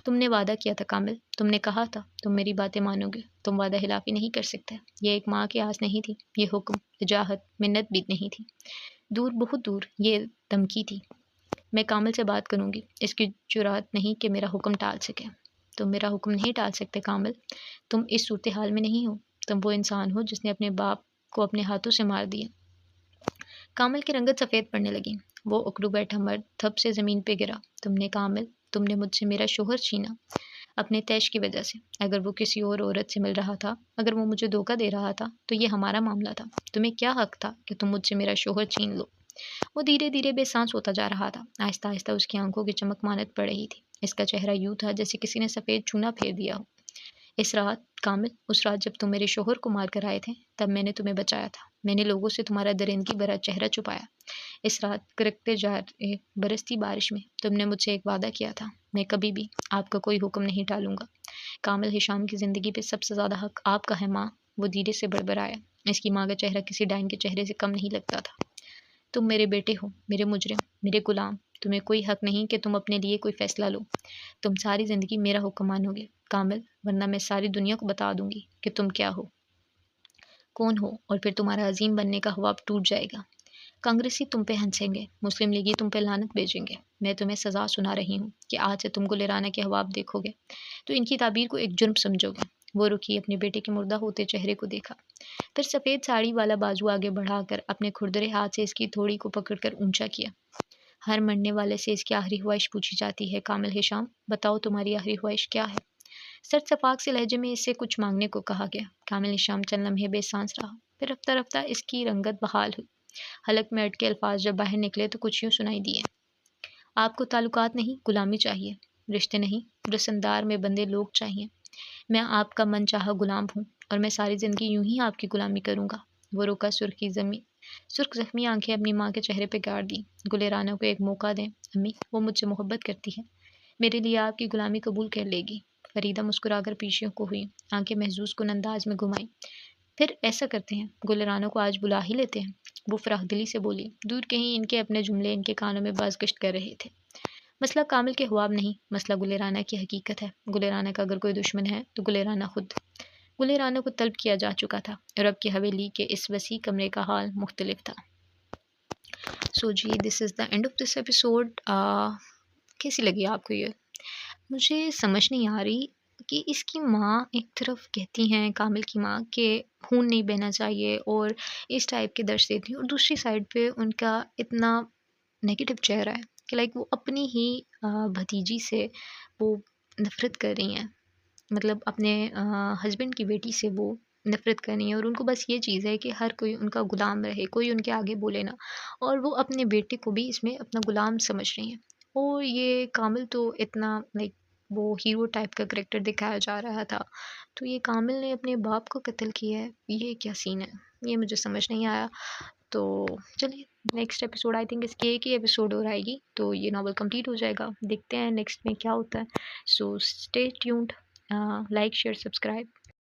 تم نے وعدہ کیا تھا کامل، تم نے کہا تھا تم میری باتیں مانو گے، تم وعدہ خلافی نہیں کر سکتے۔ یہ ایک ماں کی آس نہیں تھی، یہ حکم، وجاہت، منت بھی نہیں تھی، دور بہت دور یہ دھمکی تھی۔ میں کامل سے بات کروں گی، اس کی جرات نہیں کہ میرا حکم ٹال سکے۔ تم میرا حکم نہیں ٹال سکتے کامل، تم اس صورتحال میں نہیں ہو، تم وہ انسان ہو جس نے اپنے باپ کو اپنے ہاتھوں سے مار دیا۔ کامل کی رنگت سفید پڑنے لگی، وہ اکڑو بیٹھا مرد تھپ سے زمین پہ گرا۔ تم نے کامل، تم نے مجھ سے میرا شوہر چھینا اپنے تیش کی وجہ سے۔ اگر وہ کسی اور عورت سے مل رہا تھا، اگر وہ مجھے دھوکہ دے رہا تھا تو یہ ہمارا معاملہ تھا۔ تمہیں کیا حق تھا کہ تم مجھ سے میرا شوہر چھین لو؟ وہ دھیرے دھیرے بے سانس ہوتا جا رہا تھا، آہستہ آہستہ اس کی آنکھوں کی چمک مانت پڑ رہی تھی۔ اس کا چہرہ یوں تھا جیسے کسی نے سفید چونا پھیر دیا ہو۔ اس رات کامل، اس رات جب تم میرے شوہر کو مار کر آئے تھے، تب میں نے تمہیں بچایا تھا۔ میں نے لوگوں سے تمہارا درندگی بھرا چہرہ چھپایا۔ اس رات کرکتے جا رہے برستی بارش میں تم نے مجھ سے ایک وعدہ کیا تھا، میں کبھی بھی آپ کا کوئی حکم نہیں ٹالوں گا۔ کامل، ہشام کی زندگی پہ سب سے زیادہ حق آپ کا ہے ماں۔ وہ دھیرے سے بڑبڑایا۔ اس کی ماں کا چہرہ کسی ڈائن کے چہرے سے کم نہیں لگتا تھا۔ تم میرے بیٹے ہو، میرے مجرم، میرے غلام۔ تمہیں کوئی حق نہیں کہ تم اپنے لیے کوئی فیصلہ لو۔ تم ساری زندگی میرا حکم مانو گے کامل، ورنہ میں ساری دنیا کو بتا دوں گی کہ تم کیا ہو، کون ہو، اور پھر تمہارا عظیم بننے کا خواب ٹوٹ جائے گا۔ کانگریسی تم پہ ہنسیں گے، مسلم لیگی تم پہ لعنت بھیجیں گے۔ میں تمہیں سزا سنا رہی ہوں کہ آج سے تم گل رانا کے خواب دیکھو گے تو ان کی تعبیر کو ایک جرم سمجھو گے۔ وہ رکی، اپنے بیٹے کے مردہ ہوتے چہرے کو دیکھا، پھر سفید ساڑی والا بازو آگے بڑھا کر اپنے کھردرے ہاتھ سے اس کی تھوڑی کو پکڑ کر اونچا کیا۔ ہر مرنے والے سے اس کی آخری خواہش پوچھی جاتی ہے کامل ہشام، بتاؤ تمہاری آخری خواہش کیا ہے؟ سرد صفاق سے لہجے میں اس سے کچھ مانگنے کو کہا گیا۔ کامل ہشام چند لمحے بے سانس رہا، پھر رفتہ رفتہ اس کی رنگت بحال ہوئی۔ حلق میں اٹکے الفاظ جب باہر نکلے تو کچھ یوں سنائی دیے، آپ کو تعلقات نہیں، غلامی چاہیے، رشتے نہیں، رسمدار میں بندے لوگ چاہیے۔ میں آپ کا من چاہا غلام ہوں، اور میں ساری زندگی یوں ہی آپ کی غلامی کروں گا۔ وہ رکا، سرخ زخمی آنکھیں اپنی ماں کے چہرے پہ گاڑ دیں۔ گلے رانا کو ایک موقع دیں امی، وہ مجھ سے محبت کرتی ہے، میرے لیے آپ کی غلامی قبول کر لے گی۔ فریدہ مسکرا کر پیچھے کو ہوئی، آنکھیں محظوظ کن انداز میں گھمائیں۔ پھر ایسا کرتے ہیں، گلے رانا کو آج بلا ہی لیتے ہیں، وہ فراخ دلی سے بولی۔ دور کہیں ان کے اپنے جملے ان کے کانوں میں بازگشت کر رہے تھے۔ مسئلہ کامل کے خواب نہیں، مسئلہ گلے رانا کی حقیقت ہے۔ گلے رانا کا اگر کوئی دشمن ہے تو گلے رانا خود۔ گلے رانا کو طلب کیا جا چکا تھا، اور اب کی حویلی کے اس وسیع کمرے کا حال مختلف تھا۔ سو جی، this is the end of this episode. کیسی لگی آپ کو یہ؟ مجھے سمجھ نہیں آ رہی کہ اس کی ماں ایک طرف کہتی ہیں، کامل کی ماں، کہ خون نہیں بہنا چاہیے اور اس ٹائپ کے درس دیتی ہیں، اور دوسری سائڈ پہ ان کا اتنا نیگیٹو چہرہ ہے کہ لائک وہ اپنی ہی بھتیجی سے وہ نفرت کر رہی ہیں، مطلب اپنے ہسبینڈ کی بیٹی سے وہ نفرت کر رہی ہیں، اور ان کو بس یہ چیز ہے کہ ہر کوئی ان کا غلام رہے، کوئی ان کے آگے بولے نہ، اور وہ اپنے بیٹے کو بھی اس میں اپنا غلام سمجھ رہی ہیں۔ اور یہ کامل تو اتنا لائک وہ ہیرو ٹائپ کا کریکٹر دکھایا جا رہا تھا، تو یہ کامل نے اپنے باپ کو قتل کیا ہے، یہ کیا سین ہے، یہ مجھے سمجھ نہیں آیا۔ تو چلیے، نیکسٹ ایپیسوڈ آئی تھنک اس کی ایک ہی ایپیسوڈ اور آئے گی تو یہ ناول کمپلیٹ ہو جائے گا، دیکھتے ہیں نیکسٹ میں کیا ہوتا ہے۔ So stay tuned, like share subscribe.